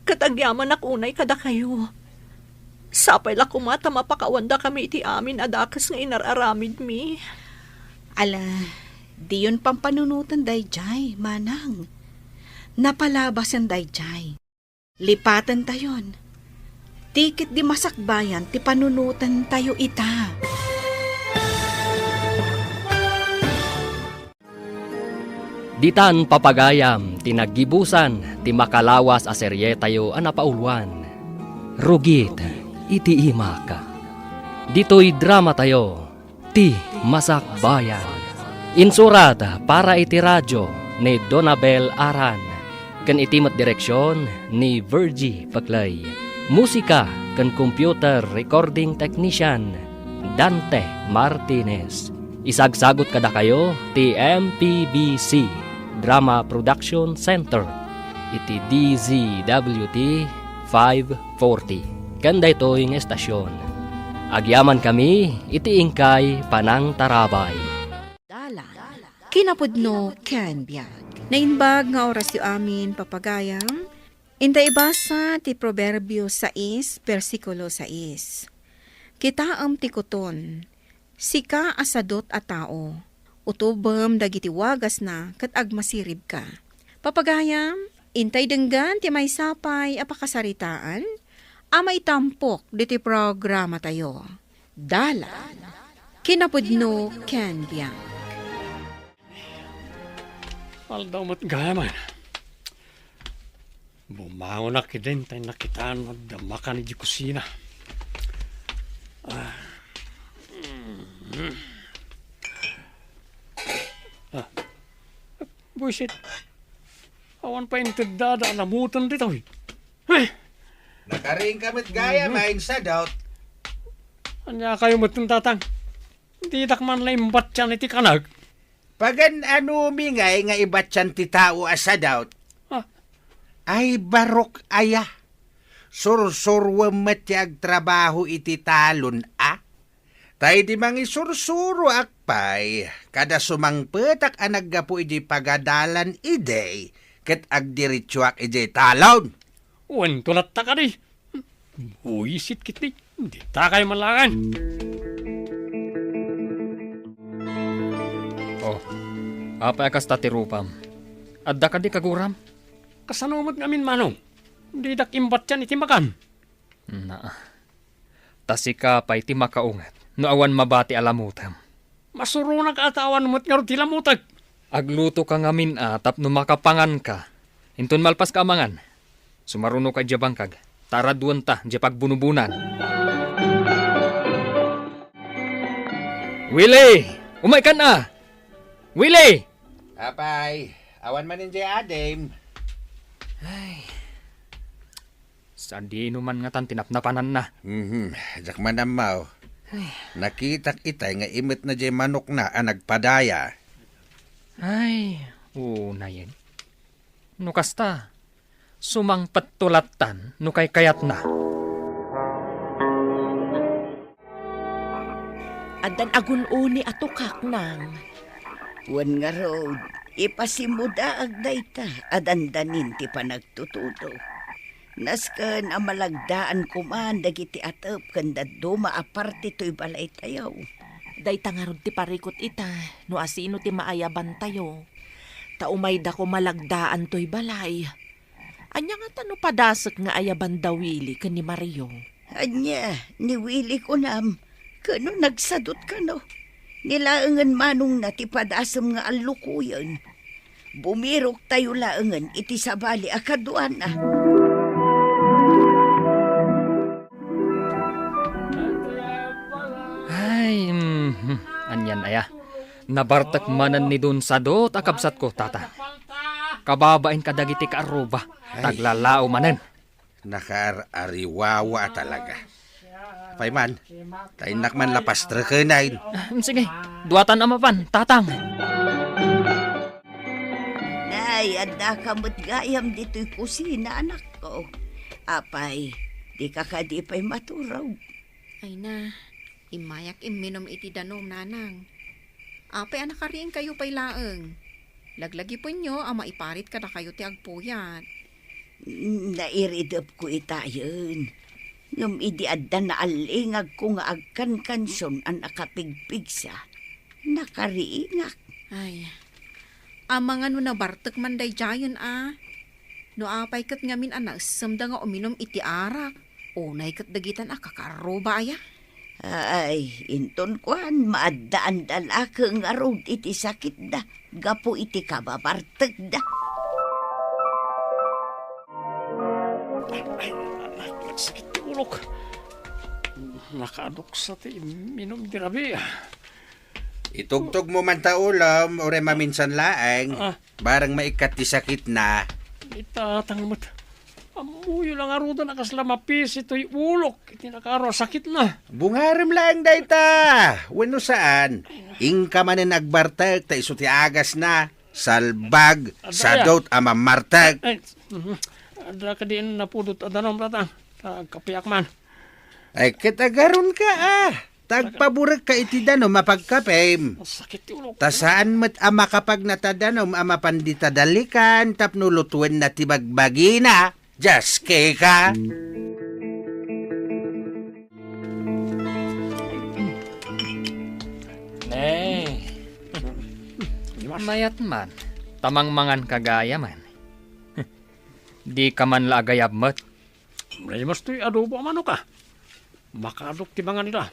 Katagyaman ak unay kada kayo. Sapay la kumata mapakawanda kami iti amin adakas nga inararamid mi. ala, di yun pampanunutan dayjay, manang. Napalabas ang dayjay. Lipatan tayon. Tikit di masakbayan, ti panunutan tayo ita. Ditan papagayam, tinaggibusan, ti makalawas a serye tayo anapauluan. Rugit, iti imaka. Dito'y drama tayo, ti Masakbayan. Insurat para iti radyo ni Donabel Aran. Kan itimat direksyon ni Virgie Paclay. Musika kan computer recording technician Dante Martinez. Isagsagot kada kayo ti MPBC Drama Production Center iti DZWT 540. Kanda ito yung estasyon. Agyaman kami iti ingkay panang tarabay. Kinapudno ken biag. Nainbag nga oras yu amin papagayam. Inda ibasa ti Proverbio 6, versikulo 6. Kitaam ti kuton, sika asadot a tao, utubem dagiti wagas na ket agmasirib ka. Papagayam, intay denggan ti may sapay a pakasaritaan, amay tampok diti programa tayo. Dala, kinapudno ken biag. Aldaw mat gayaman. Bumangon na kidin tayo nakitaan magdamakan ni kusina. Buisit. Awan pa yung tagdada alamutan dito. Nakaring kamit gaya, main sa doubt. Anya kayo matong tatang. Hindi man lang batyan iti kanag. Pagan ano mingay nga ibat siyan ti tao asa doubt. Ay barok aya. Sursurwa matyag trabaho iti talon a. Tay di mangi sursuro akpay. Kada sumangpetak anaggapo iti pagadalan ide. Ket agdiritsuak iti talon. Uwan tulat ta ka di. Buisit kiti. Hindi ta kayo malangan. Oh, apay akas tatirupam. Adda ka di kaguram? Kasanumot ngamin manong. Hindi dak imbat yan iti makan. Na, tasika pa iti makaungat. No awan mabati alamutam. Masurunag atawan mo't nga rin lamutag. Agluto ka ngamin tap no makapangan ka. Intun malpas ka amangan. Sumaruno ka dya bangkag. Taraduan ta dya pagbunubunan. Willie! Umay ka na! Willie! Apay, awan man hindi adem. Sandi inuman nga tan tinapnapanan na. Jak manamaw. Nakitak itay nga imit na jay manok na ang nagpadaya. Ay, una yan. No kasta, sumangpat tulatan no kay kayat na. Adan agun-uni atukak nang. Wan nga road, ipasimuda agdayta, adandanin ti panagtutudo. Nasken amalagdaan kuman dagiti atep kanda duma aparte to'y balay tayaw. Dayta nga ron ti parikot ita, no asino ti maayaban tayo. Taumay da ko malagdaan to'y balay. Anya nga tano padasek nga ayaban da Willie ka ni Mario. Anya, ni Willie ko nam, kano nagsadot ka no? Nilaangan manong natipadasam nga alukuyan. Bumirok tayo laangan iti sabali akaduan ah. Nabartak manan ni dun sa dot akabsat ko, tata. Kababain ka dagiti ka aruba. Taglalao manan. Nakaariwawa talaga. Payman, tainak man lapas trekanain. Sige, duatan amapan, tatang. Nay, anda ka mo't gayam dito'y kusina, anak ko. Apay, di ka kadipay maturaw. Ay na, imayak iminom iti danom nanang. Apay anak kariing kayo pay laeng. Laglagi po nyo, ang maiparit ka na kayo ti agpuyat. Nairidap ko itayon. Ngam idi adda na alingag ko nga agkan-kansyon ang nakapigpigsa. Nakariingak. Ay, amang ano na bartek man day jayon No apay kat ngamin anak, samda nga uminom iti arak. Unay kat dagitan kakaroba aya. Ay, inton kuan, maaddaan dala ka nga rod iti sakit da. Gapo iti kababartag da. Ay, anak, sakit ti ulok. Nakaadok sa ti minom di rabi. Itugtog mo man ta ulam, ore maminsan laeng. Barang maikat ti sakit na. Itatang mat. Amuyo lang aruda nakaslamapis ito'y ulok. Iti nakaro sakit na. Bungarim lang dayta. Wano saan? Ingka manin agbartag, ta iso ti agas na. Salbag, sadot amamartag. Ay, ada ka din napudot adanom ratang. Kapiyak man. Ay, kitagaron ka Tagpaburag ka iti danom mapagkapem. Sakit ti ulok. Ta saan met ama kapag natadanom ama panditadalikan tapno lutuin na tibagbagina. Just kay ka. Mayat man, tamang mangan kagaya man. Di ka man laagayab mat. May mas to'y adobo mano ka. Makadok ti mga nila.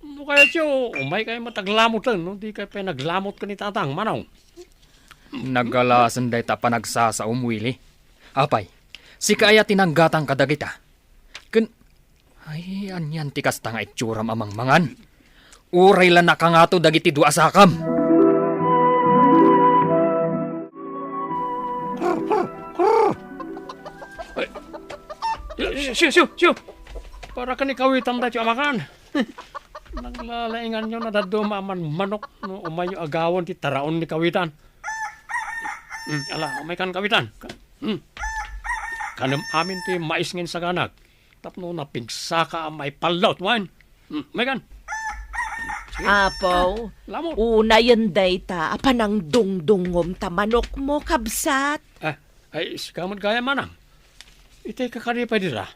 No kaya siyo, umay kayo mataglamotan, no? Di kayo pa naglamot ka ni tatang, manaw. Nagalasan day ta panagsa sa umwili. Apay, si kaya tinanggatang kadagita. Ay, anyan tikas ta nga itsuram amang mangan. Uray lang nakangato dagiti dua sakam. Siyo! Para ka ni kawitam da siya makan. Naglalaingan nyo na daduma man manok no umayo agawan ti taraon ni kawitan. Ala, umay kan kawitan. Kanam amin ti mais ngin sa ganag. Tapno na pigsaka ang may palaut man. Umay kan. Apo, Lamot. una yan dayta, apanang dungdungom ta manok mo kabsat. Ay, sikamot gaya manang. Itay kakaripa dira.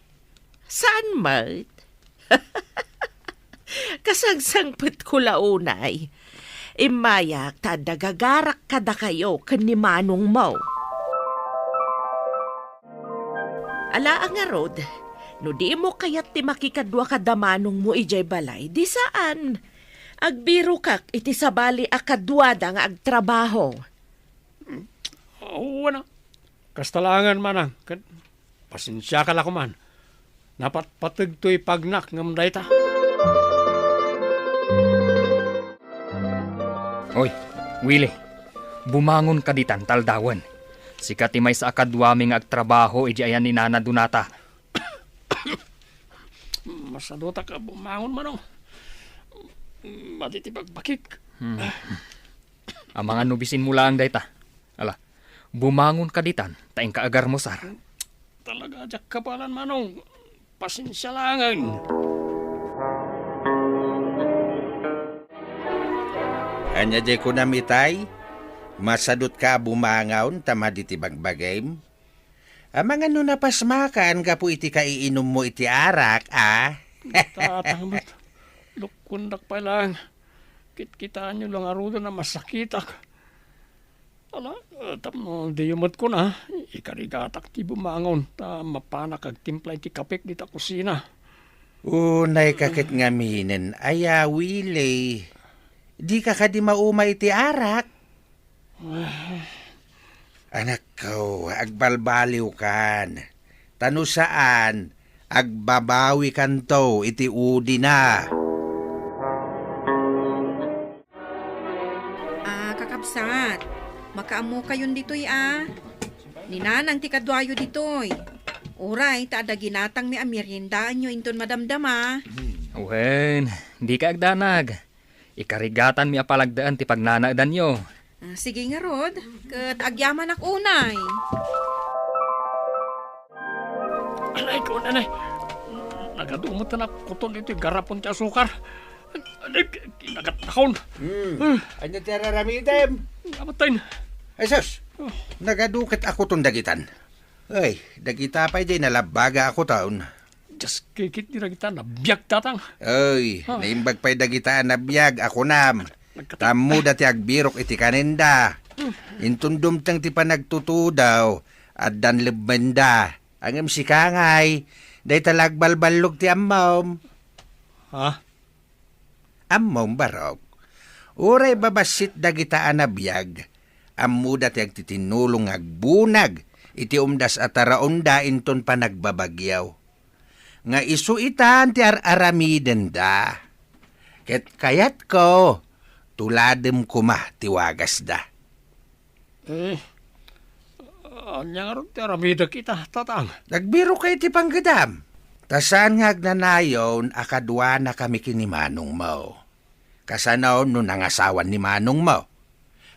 Saan mat? Kasagsangpet ko launay. Imayak ta dagagarak kada kayo kan ni manong mo. Ala ang arod, no di mo kayat ti makikadwa kada manong mo ijay balay, di saan? Agbiro kak iti sabali akadwada nga agtrabaho. Wala. Kastalangan manang. Pasensya ka lang man. Napatpatag to'y pagnak ngam dayta. Oy, Willie, bumangon ka ditan taldawan. Sikati may sa akadwaming agtrabaho iji ayan ni Nana Dunata. Masadota ka bumangon manong. Matitipagbakik. Ang mga nubisin mo lang dayta. Ala, bumangon ka ditan, taing kaagar mo sar. Talaga jak kapalan manong. Pasensya langan. Anya jay ko namitay, masadot ka bumangaon tama diti bagbagay. Mga no napasmakan ka po iti kaiinom mo iti arak, Tatangamat. Lukundak pa lang. Kitkitaan nyo lang arudo na masakitak. Ala, tapno diyumot ko na. Ikarigatak ti bumangon. Ta mapanak agtimplay ti kapik dita kusina. Unay kakit ngaminin, aya Willie. Di ka di maumay ti arak. Anak ko, agbalbaliw kan. Tano saan, agbabawi kanto iti udi na. kaamo kayon ditoy Ninanang ti kadwayo ditoy. Uray, taada ginatang mi amiryendaan nyo inton madamdama. Wen, di ka agdanag. Ikarigatan mi apalagdaan ti pagnanagdan nyo. Sige nga, Rod. Kat agyaman ak unay. Alay ko, nanay. Nagadumot na kutol ito yung garapon ti asukar. Kinagat na kaon. Ano ti araramidem? Amatay na. Ay, sus. Nagadukit ako tong dagitan. Ay, dagita pa di nalabaga ako taon. Just kikit nila kita na biyag tatang. Ay, naimbag pa'y dagita na biyag ako nam. Tamo dati agbirok iti kaninda. Intundum tang ti panagtutudaw. At dan lebenda. Ang sikangay. Day talagbalbalog ti ammom. Ha? Ammom barok. Uray babasit dagitaan na biyag. Ammo dati agtitinulong agbunag. Iti umdas at araunda inton pa nagbabagyaw. Nga isuitan ti aramiden da. Ket kayat ko, tuladem kuma tiwagas da. Anya nga ron ti aramida kita, tatang. Nagbiro kay ti panggadam. Tasan nga agnanayon, akadwa na kami kini Manong mo. Kasanaw no nangasawan ni Manong mo.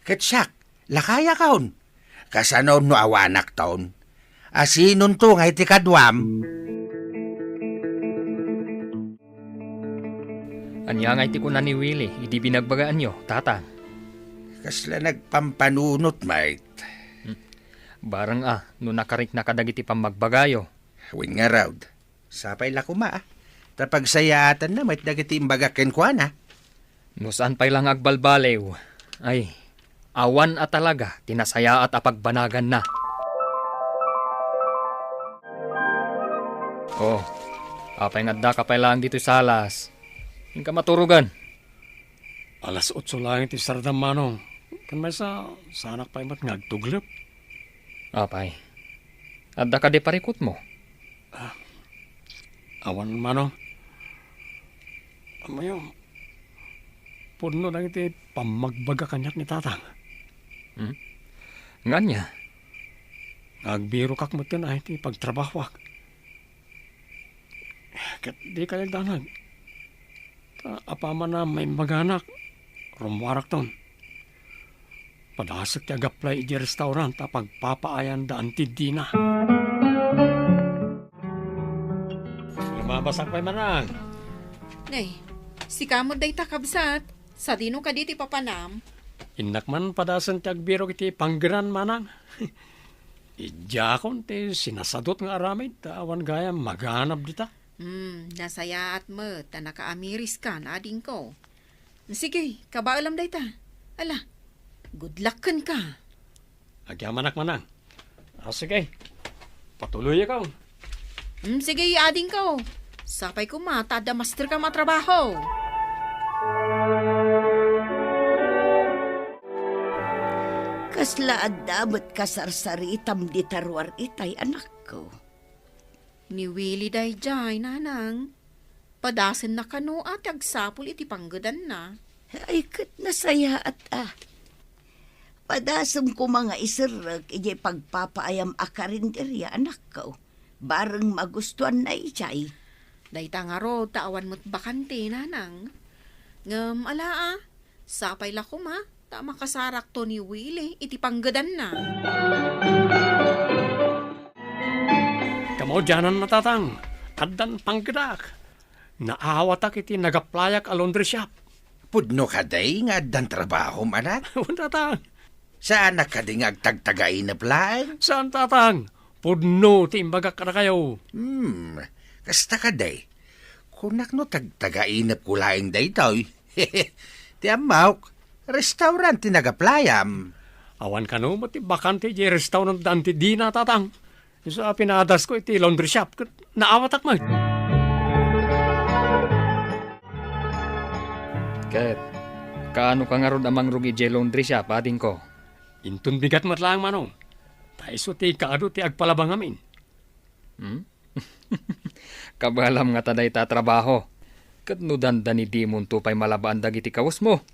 Ket siyak, lakaya kaon. Kasanaw no awanak taon. Asinon to nga iti kadwam. Anya nga iti ko na ni Willie, hindi binagbagaan nyo, tatang. Kasla nagpampanunot, mate. Barang no nakarik na kadagiti pamagbagayo. Win nga raud. Sapay la kuma Tapag sayatan na mate dagiti imbagaken ko na. No saan pa'y lang agbalbalew. Ay, awan at talaga, tinasaya at apagbanagan na. Oh, apay nga da ka pa lang dito sa alas. Yung ka maturugan. Alas 8 lang iti sardam manong. Kan may sanak pa imat ngagtuglip. Apay, at da ka di parikot mo. Awan manong. Amayo, puno lang iti pamagbaga kanyak ni tatang. Nga niya. Nagbiro kak mo tin ay iti pagtrabahwak. Kat di kayo danag. Apama na may maganak. Rumwarak ton. Padasag ti agaplay iti restaurant tapag papaayan daan ti dina. Lumabasak pa'y manang. Nay, si kamod day takabsat. Sa dino ka diti papanam. Inak man padasan ti agbiro iti panggiran manang. Idya kon ti sinasadot nga aramid. Awan gaya maganap dita. Nasaya at mo, ta nakaamiris ka na ading ko. Sige, kabaalam day ta. Ala, good luck ka. Agyaman manang. Sige, patuloy ikaw. Sige, ading ko. Sapay ko tada master ka matrabaho. Kasla adamot kasarsaritam di tarwar itay anak ko. Ni Willie day jay, nanang. Padasan na kano at agsapol iti panggadan na. Ay, kat nasaya at Padasam ko mga isirag, ije pagpapaayam akarinderya anak ko. Bareng magustuhan na ijay. Dayta nga ro, taawan mo't bakante, nanang. Ngam, sapay la kuma, ta makasarak to ni Willie, iti panggadan na. Kamo dyanan na tatang, kaddan panggadak. Naawatak iti nagaplayak a laundry shop. Pudno ka day nga dan trabaho manak. Tatang. Saan na ka di nga agtagtagay na plan? Saan tatang? Pudno, timbaga ka na kayo. Kasta ka day. Kunak no tagtagainap ko laing day toy. Ti amaw, restaurant tinagaplayam. Awan ka no, mati bakante di restaurant danti di na tatang. Isa pinadas ko iti laundry shop. Naawatak mo. Ket, kaano ka nga ron amang rugi di laundry shop, ading ko? Intun bigat mat lang manong. Taiso ti kaado ti agpalabang amin. Kabalam nga taday tatrabaho. Kat no dandan ni Dimon to pa'y malabaan dagiti kawas mo.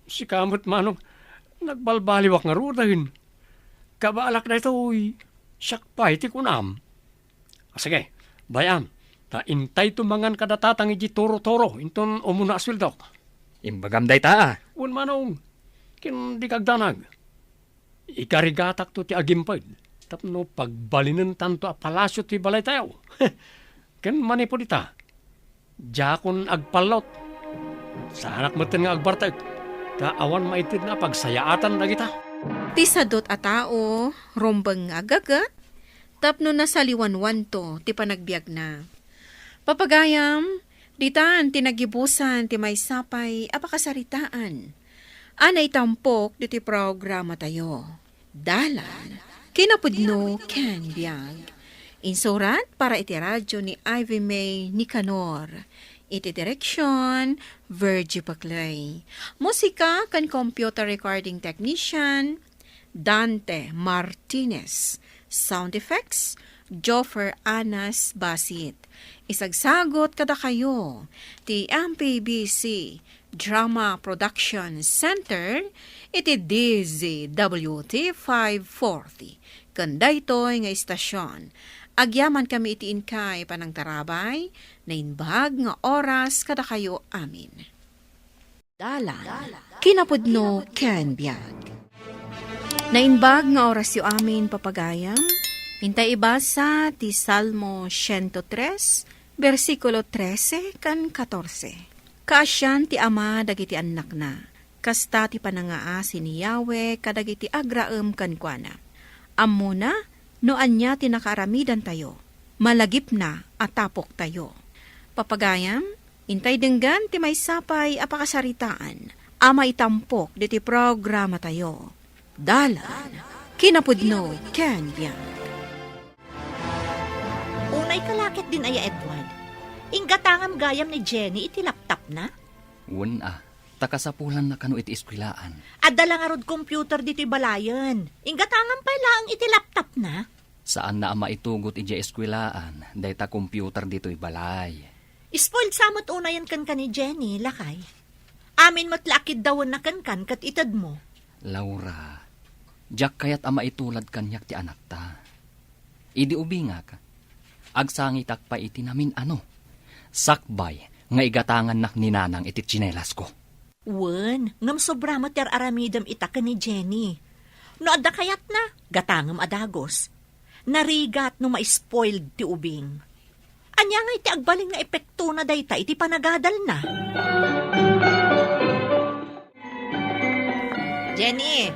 Si kamot manong. nagbalbaliwak nga rudahin. Kabalak na ito'y siyakpay ti kunam. Sige, bayam, ta intay tumangan kadatatang iji toro-toro, inton umuna aswildok. Imbagam day ta. Un manong, kin di kagdanag. Ikarigatak to ti agimpad. Tapno pagbalinan tanto a palasyo ti balay tayo. Ken manipo dita. Jakon agpalot. Sa anak matin nga agbartag. Ta awan maitid na pagsayaatan na kita. Ti sadot a tao, rombang nga agagat, tapno na saliwanwan to, ti panagbiag na. Papagayam, ditan tinagibusan ti may sapay apakasaritaan. Anay tampok di ti programa tayo. Dalan, kinapudno ken biag. Insurat para iti radyo ni Ivy May Nicanor. Iti direksyon, Virgie Paclay. Musika kan computer recording technician, Dante Martinez. Sound effects, Joffer Anas Basit. Isagsagot kada kayo, ti MPBC Drama Production Center, iti DZWT 540. Kanda ito'y nga istasyon. Agyaman kami iti inkay panang tarabay, na inbag nga oras kada kayo amin. Dalan, kinapudno ken biag. Nainbag nga oras yu amin papagayam, hintay ibasa ti Salmo 103, versikulo 13 kan 14. Kaasyan ti ama dagiti anak na, kasta ti panangaasi ni Yahweh kadagiti agraem kankwana. Ammo na, no anya ti nakaaramidan tayo, malagip na atapok tayo. Papagayam, intay denggan ti may sapay apakasaritaan, ama itampok diti programa tayo. Dalan, kinapudno ken biag. Unay kalakit din aya Edward. Inggatangam gayam ni Jenny iti laptop na. Takasapulan na kanu iti iskwilaan. Adala nga rod computer dito'y balayan. Inggatangam pala ang iti laptop na. Saan na ama itugot iti iskwilaan, dayta computer dito'y balay. Spoiled samot unayan kan ni Jenny, lakay. Amin mo't lakid dawon na kan kat itad mo. Laura, jak kayat ama itulad kanyak ti anak ta. Idi ubingak, agsangitak pa iti namin sakbay nga igatangan nak ni nanang iti tsinelas ko. Wen, ngam sobra mo ter aramidam ita ni Jenny. No adda kayat na, gatangam adagos. Narigat no ma-spoiled ti ubing. Anya nga iti agbaling nga epekto na dayta iti panagadal na. Jenny!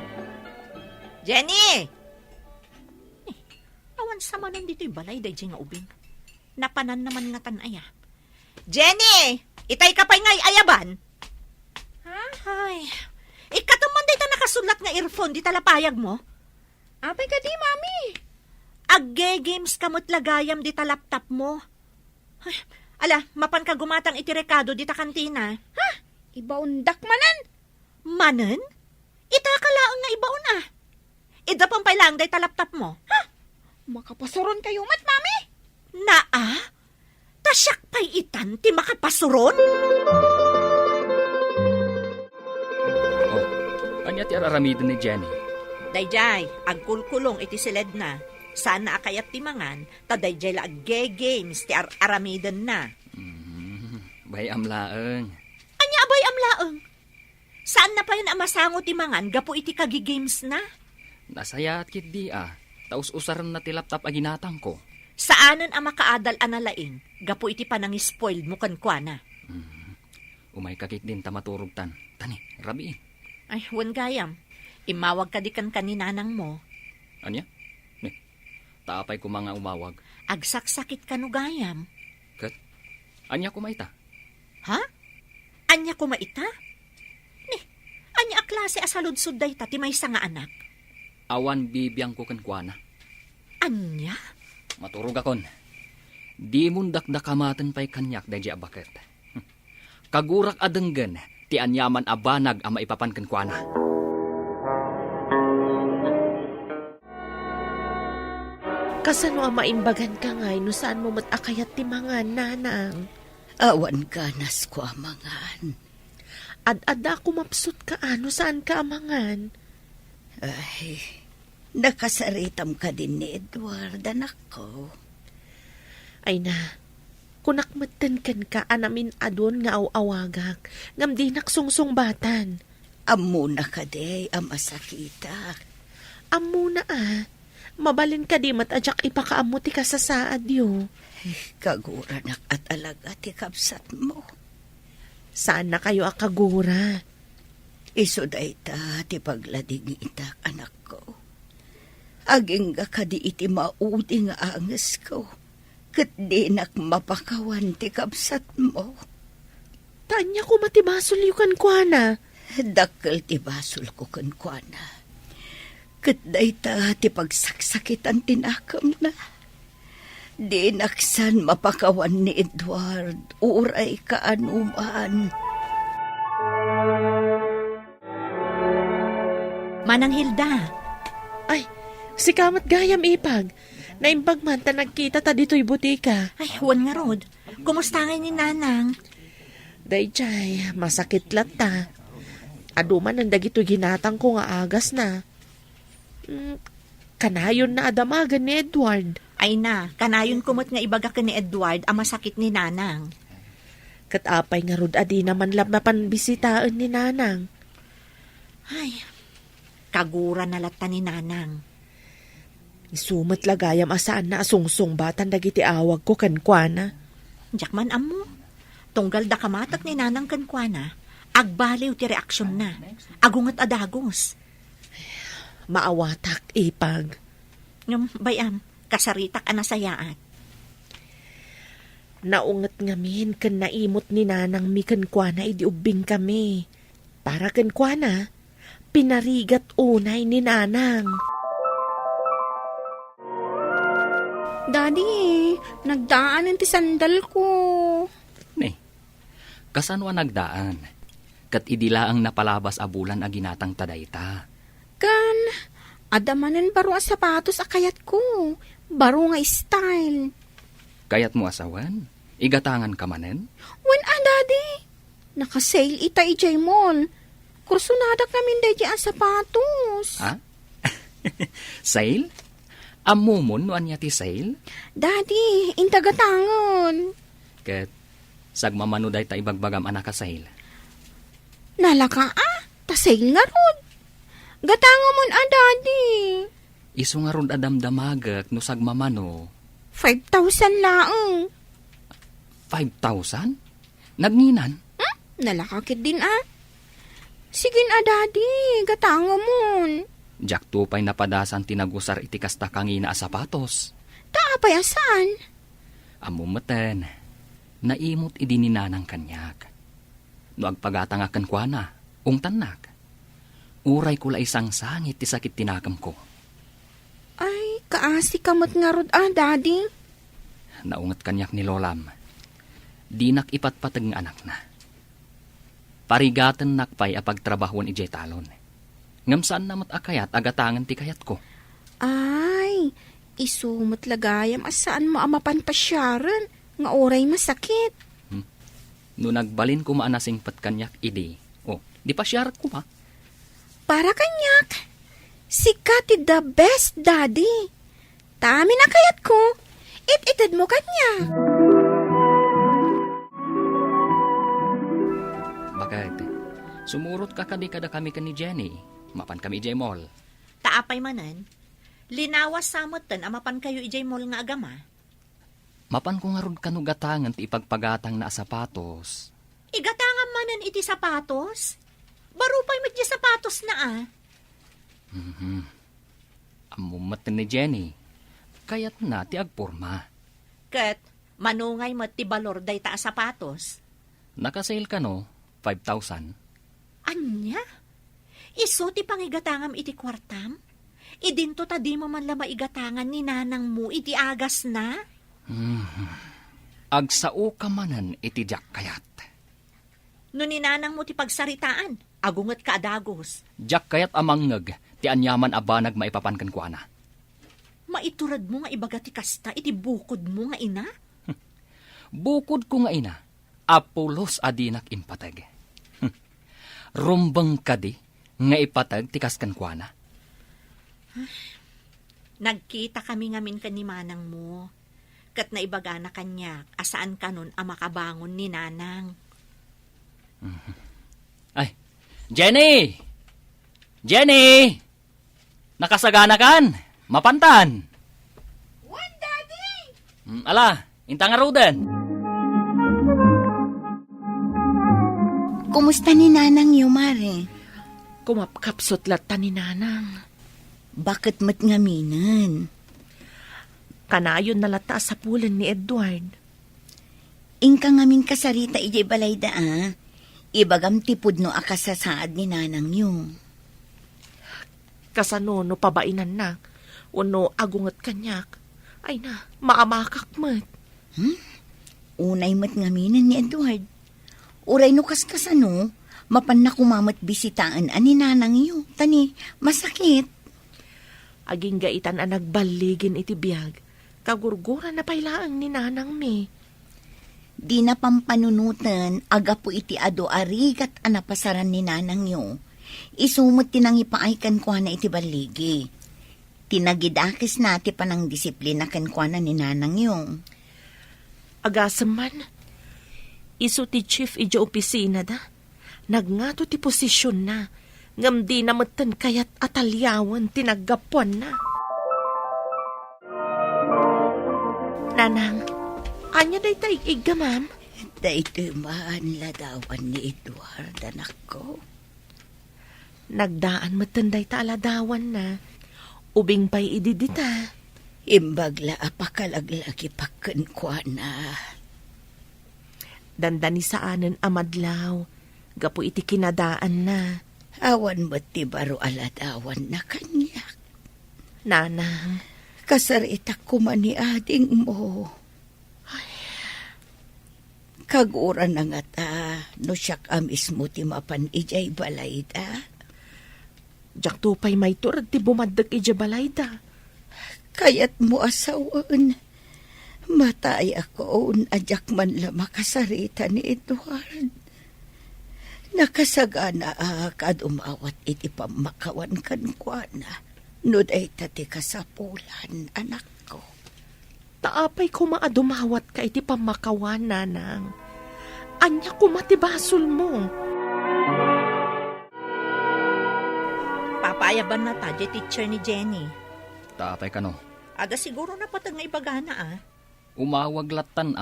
Jenny! Awan sa manon dito'y balay day nga ubing. Napanan naman nga tanaya. Jenny! Itay ka pa'y ngay ayaban? Ha? Ay, ikatuman day ta nakasulat nga earphone di talapayag mo? Apay ka di, mami. Agge-games kamot lagayam di ta laptop mo. Ay, ala, mapan ka gumatang iti rekado di ta kantina. Ha? Ibaundak manan. Manan? Ita ka laang nga ibaon ah. Ida pang pailang day ta laptop mo. Ha? Makapasuron kayo mat, mami. Naa? Tasyak pa'y itan ti makapasuron? Anya ti araramidin ni Jenny. Dayjay, agkulkulong iti siled na. Saan na akayat ti mangan, ta dayjay la agge-games ti aramidan na. Bay amlaeng. Anya abay amlaeng? Saan na pa yun amasango ti mangan, gapo iti kagi-games na? Nasayat kit di taus usaran na ti laptop aginatang ko. Saanan ang makaadal analaing, gapo iti panang-spoiled mo kankwana. Umay kakit din tamaturog tan. Tani, rabiin. Ay, wan gayam. Imawag ka di kan kaninanang mo. Anya? Taapay ko mga umawag. Agsaksakit ka no gayam. Kat, anya ko maita. Ha? Anya ko maita? Anya a klase asaludsud day ta ti maysa nga anak. Awan bibiyang ko kankwana. Anya? Maturog akon. Di mundak da kamatan pa'y kanyak da abaket. Kagurak adenggen, ti anyaman abanag ama ipapan kankwana. Kasano ang maimbagan ka ngay, no saan mo matakayat ti mga nanang? Awan ka nas ko amangan. Ad-ada kumapsut ka ano saan ka amangan? Ay, nakasaritam ka din ni Edward, anak ko. Ay na, kunakmatan kan ka anamin adon nga awawagak, ngam di naksungsung-batan. Amo na ka day, ama sakita. Amo na mabalin ka di matadyak ipakaamuti ka sa saad yo. Kaguranak at alaga ti kapsat mo. Saan na kayo akagura? Iso day ta ti paglading itak, anak ko. Aging ka di iti maudi nga anges ko. Kat di nak mapakawan ti kapsat mo. Tanya ko matibasol yukan kwa na. Dakkel ti basol ko kan kwa na. Kat day ta ti pagsaksakitan tinakam na. Di naksan mapakawan ni Edward, uray kaanuman. Manang Hilda, Ay, si kamat gayam ipag. Naimbag man ta nagkita ta dito'y butika. ay, huwan nga rod. Kumusta nga ni Nanang? Day chay, masakit lat ta. Aduman ang dagito'y ginatang ko nga agas na. Kanayon na adamagan ni Edward. Ay na, kanayon kumot nga ibaga ka ni Edward ang masakit ni Nanang. Katapay nga rod adi naman lab na panbisitaan ni Nanang. Ay, kagura na lata ni Nanang. Isumat lagayam asaan na asungsong batan dagiti awag ko kankwana. Jakman amo, tunggal da kamatak ni Nanang kankwana, agbaliw ti reaksyon na, agungat adagos. Maawatak ipag. Ngam, bayam, kasaritak anasayaat. Naungat ngamin kan naimot ni Nanang mi kankwana idi ubing kami. Para kankwana, pinarigat unay ni Nanang. Daddy, nagdaanan ti sandal ko. Ni, kasanwa nagdaan. Kat idila ang napalabas a bulan a ginatang tadayta. Kan, adamanan baro a sapatos a kayat ko. Baro nga style. Kayat mo asawan? Igatangan ka manen? When Daddy? Naka-sale ita ijay mall. Kursunadak namin day ang sapatos. Ha? Sale? Amumon no anya ti sale? Daddy, intagatangon. Kat sagmamano day ta ibagbagam anak ka sale. Nalaka ta sale nga rod. Gatangon Daddy. Isu nga ron adamdamagak no sagmamano. 5,000 laang. 5,000? Nagninan? Nalakakit din Sige Daddy, gatangamon. Jak tupay napadasan tinagusar iti kasta kangina a sapatos. Taapay asan? Amumeten, naimot idininanang kanyak. No agpagatang kwa na, ungtanak. Uray ko la isang sangit ti sakit tinakam ko. Ay, kaasi kamot nga rod Daddy. Naungat kanyak ni Lolam. Di nak ipatpatag ng anak na. Parigatan nakpay apagtrabahon ijay talon. Ngam saan namat akayat agatangan ti kayat ko. Ay, isumot lagayam asaan mo amapan pasyaran nga oray masakit. No nagbalin ko maanasing patkanyak idi. O, di pasyar ko pa. Para kanyak, sikati the best Daddy. Tami na kayat ko, ititid mo kanya. Bakit? Sumurot ka kadi kada kami ka ni Jenny. Mapan kami ijay mall. Taapay manan, linawas samotan amapan kayo ijay mall nga agama. Mapan ko nga rod kanugatangan ti ipagpagatang na sapatos. Igatangan manan iti sapatos? Barupay met di sapatos na Amumat ni Jenny. Kayat na ti agporma. Kat, manungay met ti balor day ta sapatos. Nakasale ka no, 5,000. Anya? Iso ti pangigatangam iti kwartam? Idinto ta di mo man la maigatangan ni Nanang mo iti agas na? Agsao ka manan iti jak kayat. No ni Nanang mo ti pagsaritaan, agungat ka adagos. Jak kayat amangngag, ti anyaman abanag maipapankan ko ana. Maiturad mo nga ibaga ti kasta iti bukod mo nga ina? Bukod ko nga ina, apulos adinak impatag. Rumbang kadi, nga ipatag ti kaskan ko ana. Nagkita kami ngamin ka ni manang mo. Kat na ibaga na kanya, asaan ka nun ang makabangon ni nanang. Ay, Jenny! Jenny! Nakasagana kan? Mapantan! Wan, Daddy! Ala, intang arudan. Kumusta ni Nanang Yumare? Kumapkapsot lata ni nanang. Bakit mat ngaminan? Kanayon na lata sa pulan ni Edward. Ingka ngamin kasarita ijay balay da Ibagam tipod no akasasaad ni Nanang yu. Kasano no pabainan na. Uno agungat kanyak. Ay na, maamakak mat. Unay mat ngaminan ni Edward. Uray no kaskasano, mapan na kumamat bisitaan ani Nanang yu. Tani, masakit. Aging gaitan ang nagbaligin iti biyag. Kagurgura na pailaang ni nanang mi. Di na pampanunutan, aga po iti ado arigat anapasaran ni Nanang yu. Isumot tinangipaaykan ko na iti baligi. Tinagidakis na ti panang disiplina kan ko na ni Nanang yu. Agasaman, iso ti chief ija opisina da. Nagngato ti posisyon na. Ngam di namatan kayat atalyawan tinaggapuan na. Nanang, anya day taig ka, ma'am? Dahito maan ladawan ni Edward, anak ko. Nagdaan matanday ta aladawan na. Ubing pa'y ididita. Imbagla apakalaglagi pakken kwa na. Dandani saanen amadlaw. Gapo iti kinadaan na. Awan ba't ti baro aladawan na kanyak? Nanang, kasaritak ko man ni ading mo. Kaguran na nga ta, no siyak amis mo ti mapan ijay balay da. jak tupay may turad ti bumaddag ija balay da. Kayat mo asawan. Matay ako adyak man lama kasarita ni Edward. Nakasagana kad umawat iti pamakawan kan kwa na. No day tati kasapulan, anak ko. Taapay ko maadumawat ka iti pamakawan, nanang. Anya ko matibasol mo. Papayaban na ta, teacher ni Jenny. Tapay ka no. Aga siguro na patag nga ibagana Umawag latan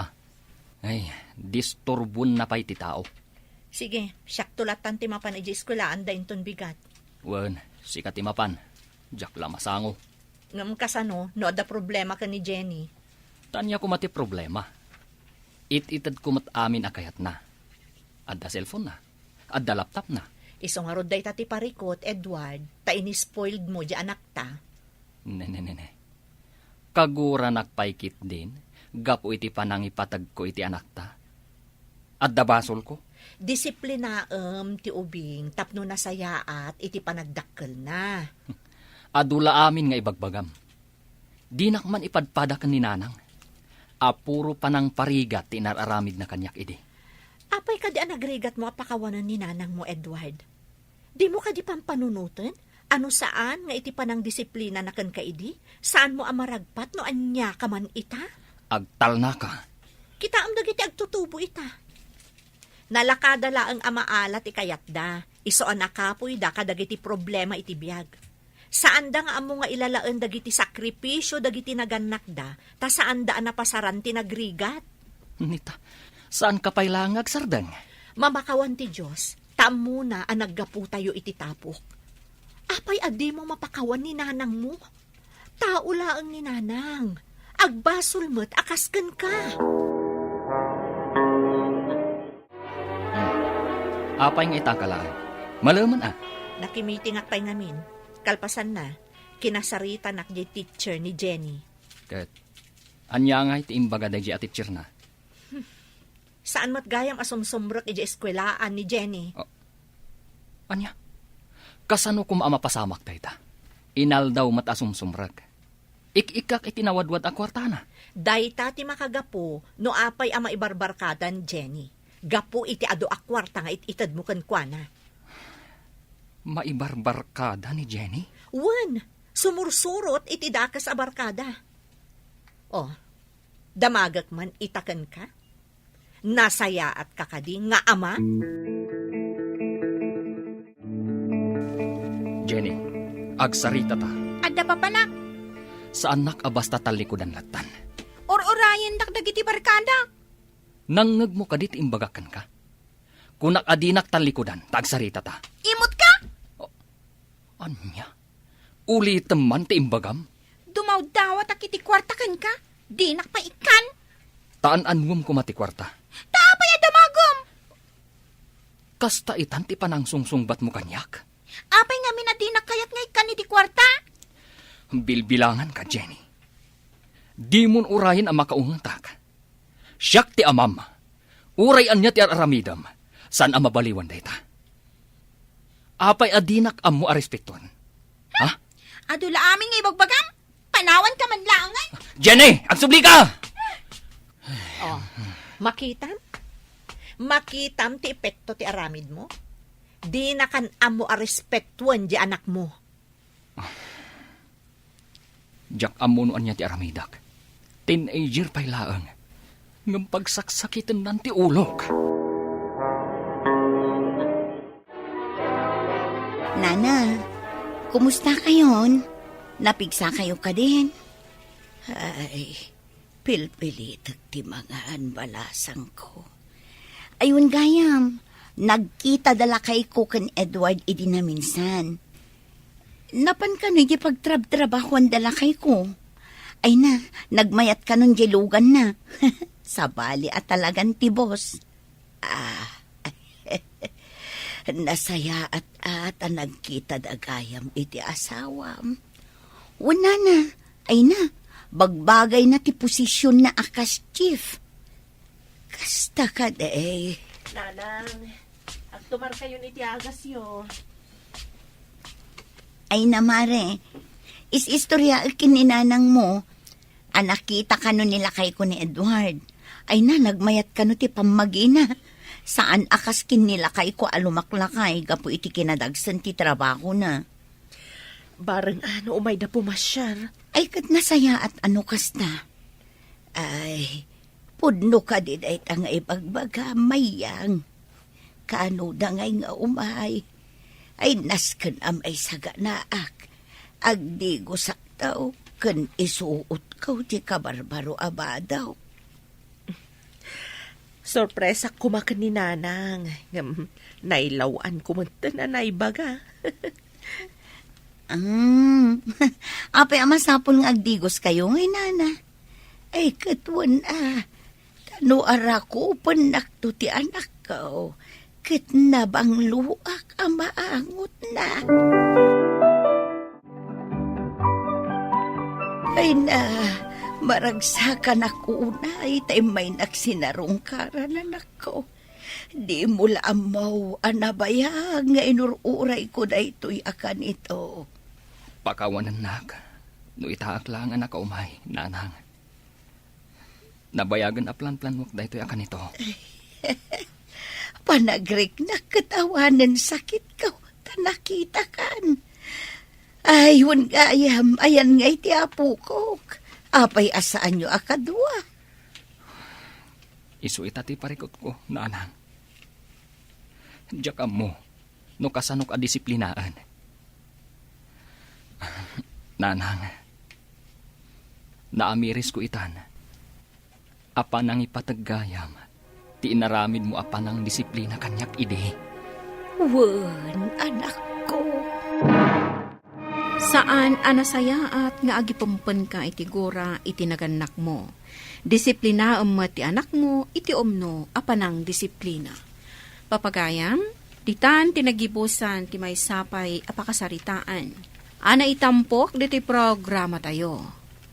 Ay, disturbon na pa'y ti tao. Sige, siyak tulatan ti mapan iji eskwelahan da inton bigat. Wen, sikat timapan. Jak lamasango. Ngam kasano, no ada problema ka ni Jenny. Tanya ko mati problema. It-itad ko mat amin akayat na. Adda cellphone na. Adda laptop na. Isong arod day tati parikot, Edward. Ta ini-spoiled mo di anak ta. Ne. Kagura nakpaikit din. Gapo iti panang ipatag ko iti anak ta. Adda basol ko. Disiplinaem ti ubing tapno nasayaat iti panagdakkel na. Adula amin nga ibagbagam. Dinak man ipadpadak ni nanang. Apuro panang parigat ti nararamid na kanyak idi. Apay ka di anagrigat mo apakawanan ni nanang mo, Edward? Di mo ka di pampanunutan? Ano saan nga iti panang disiplina na kan kaidi? Saan mo amaragpat no anya ka man ita? Agtal na ka. Kita am dagiti agtutubo ita. Nalakadala ang amaala ti kayatda. Iso anakapoy da kadagiti problema iti biyag. Saan da nga amo nga ilalaan dagiti sakripisyo dagiti naganak da, ta saan da napasaran ti nagrigat? Nita, saan ka pa'y langag, sardang? Mamakawan ti Diyos, taam muna ang naggapu tayo iti tapok. Apay adi mo mapakawan ni nanang mo? Tao laang ni nanang. Agbasol mo't akasken ka. Apay nga itakalaan. Malaman Nakimiting at pa'y ngamin. Kalpasan na, kinasarita nak di teacher ni Jenny. Kat, anya nga iti imbaga da di a teacher na. Saan mat gayam asumsumbrok iti eskwelaan ni Jenny? Anya? Kasano kum amapasamak dayta? Inal daw mat asumsumrag. Ik-ikak itinawadwad ang kwartana. Dayta ti makagapo, no apay ama ibarbarkadan Jenny. Gapo iti ado akwarta nga ititad mo kan kwa na. Maibarbarkada ni Jenny? Wan, Sumursurot iti dakas a barkada. Oh, damagak man itaken ka? Nasaya at kakadi nga ama? Jenny, agsarita ta. Adda pa panak. Saan nakabasta talikudan latan? Or-orayan dakdag iti barkada. Nangngeg mo kadit imbagakan ka. Kung nakadinak talikudan, tagsarita ta. Imot ka? Anya? Uli teman ti imbagam? Dumaw-dawat ak iti kwartakan ka. Di nakpaikan. Taan anwam kumati kwarta. Taapay adamagom. Kasta itan ti panangsungsungbat mo kanyak. Apay nga minadinak kayat nga ikan iti kwarta. Bilbilangan ka, Jenny. Di mon urayin ang makaungantak. Siyak ti amam. Urayan niya ti aramidam. San ang mabaliwan dayta? Apay adinak am mo arespekton. Ha? Adula aming nga ibagbagam. Panawan ka man laangan. Jenny! Agsubli ka! Oh, makitam? Makitam ti epekto ti aramid mo? Di na kan amo a respektuan di anak mo. Jak amunuan niya ti aramidak. Teenager pa'y laang. Ngam pagsaksakitan nan ti ulok. Nana, kumusta kayon? Napigsa kayo ka din? Ay, pilpilit ti mga anbalasang ko. Ayun gayam, nagkita dala kay ko kan Edward idi na minsan. Napan ka nun di pagtrab-trabahuan dala kay ko. Ay na, nagmayat ka nun di lugan na. Sabali at talagang tibos. Nasaya at nagkita dagayam iti asawam. Wala na, ay na, bagbagay na ti posisyon na akas chief. Kasta ka day. Nanang, agtumar kayo ni Tiagas yo. Ay na mare, is-istorya kininanang mo. Anakita ka nun nila kay ko ni Edward. Ay na, nagmayat ka nun ti pamagina. Saan akas kinila kay ko alumaklakay, gapo iti kinadagsan ti trabaho na. Bareng ano umay da pumasyar. Ay kat nasaya at ano kasta. Ay, pudno ka din ay tanga ipagbaga mayang. Kaano da ngay nga umay. Ay nasken am ay saga naak. Agdigo sa tao, ken isuot ko ti kabarbaro abadaw. Sorpresa kumakan ni Nanang. Nailawan kumanta na naibaga. Apay amasapon nga agdigos kayo ngay nana. Ay katwan tano ara ko panakto ti anak ko. Ket nabang luak ang maangot na. Ay na, maragsakan ako unay, tay may naksinarong karanan ako. Di mula amaw, anabayag nga inururay ko na ito'y akan ito. Pakawanan nak, no itaak lang anak umay, nanang. Nabayagan a plan-plan mo dahito akan ito. Panagrik na katawanan sakit ko, tanakita kan. Ayun gayam, ayan nga iti apo ko. Apay asaan nyo akadwa. Isu itati parikot ko, nanang. Diyak mo, no kasanok a disiplinaan. Nanang, naamiris ko itan. Apa nang ipataggayam, ti inaramid mo apa nang disiplina kanyak ide. Wan, anak ko. Saan anasaya at nga agipumpen ka iti gura iti naganak mo. Disiplina mo ti anak mo, iti omno apanang disiplina. Papagayam, ditan tinagibusan ti may sapay apakasaritaan. Ana itampok diti programa tayo.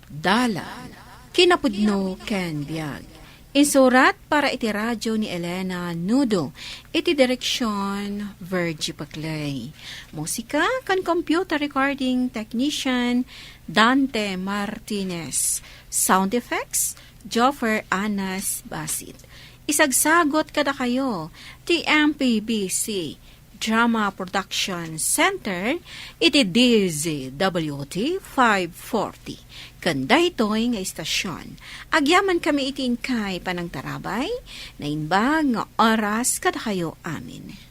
Dalan, kinapudno ken biag. Insurat para iti radyo ni Elena Nudo, iti direksyon Virgie Paclay. Musika kan computer recording technician Dante Martinez. Sound effects Joffer Anas Basit. Isagsagot kada kayo ti MPBC Drama Production Center, iti DZWT 540. Kanda ito'y nga istasyon. Agyaman kami itin kay Panang Tarabay, na inbag nga oras kada kayo amin.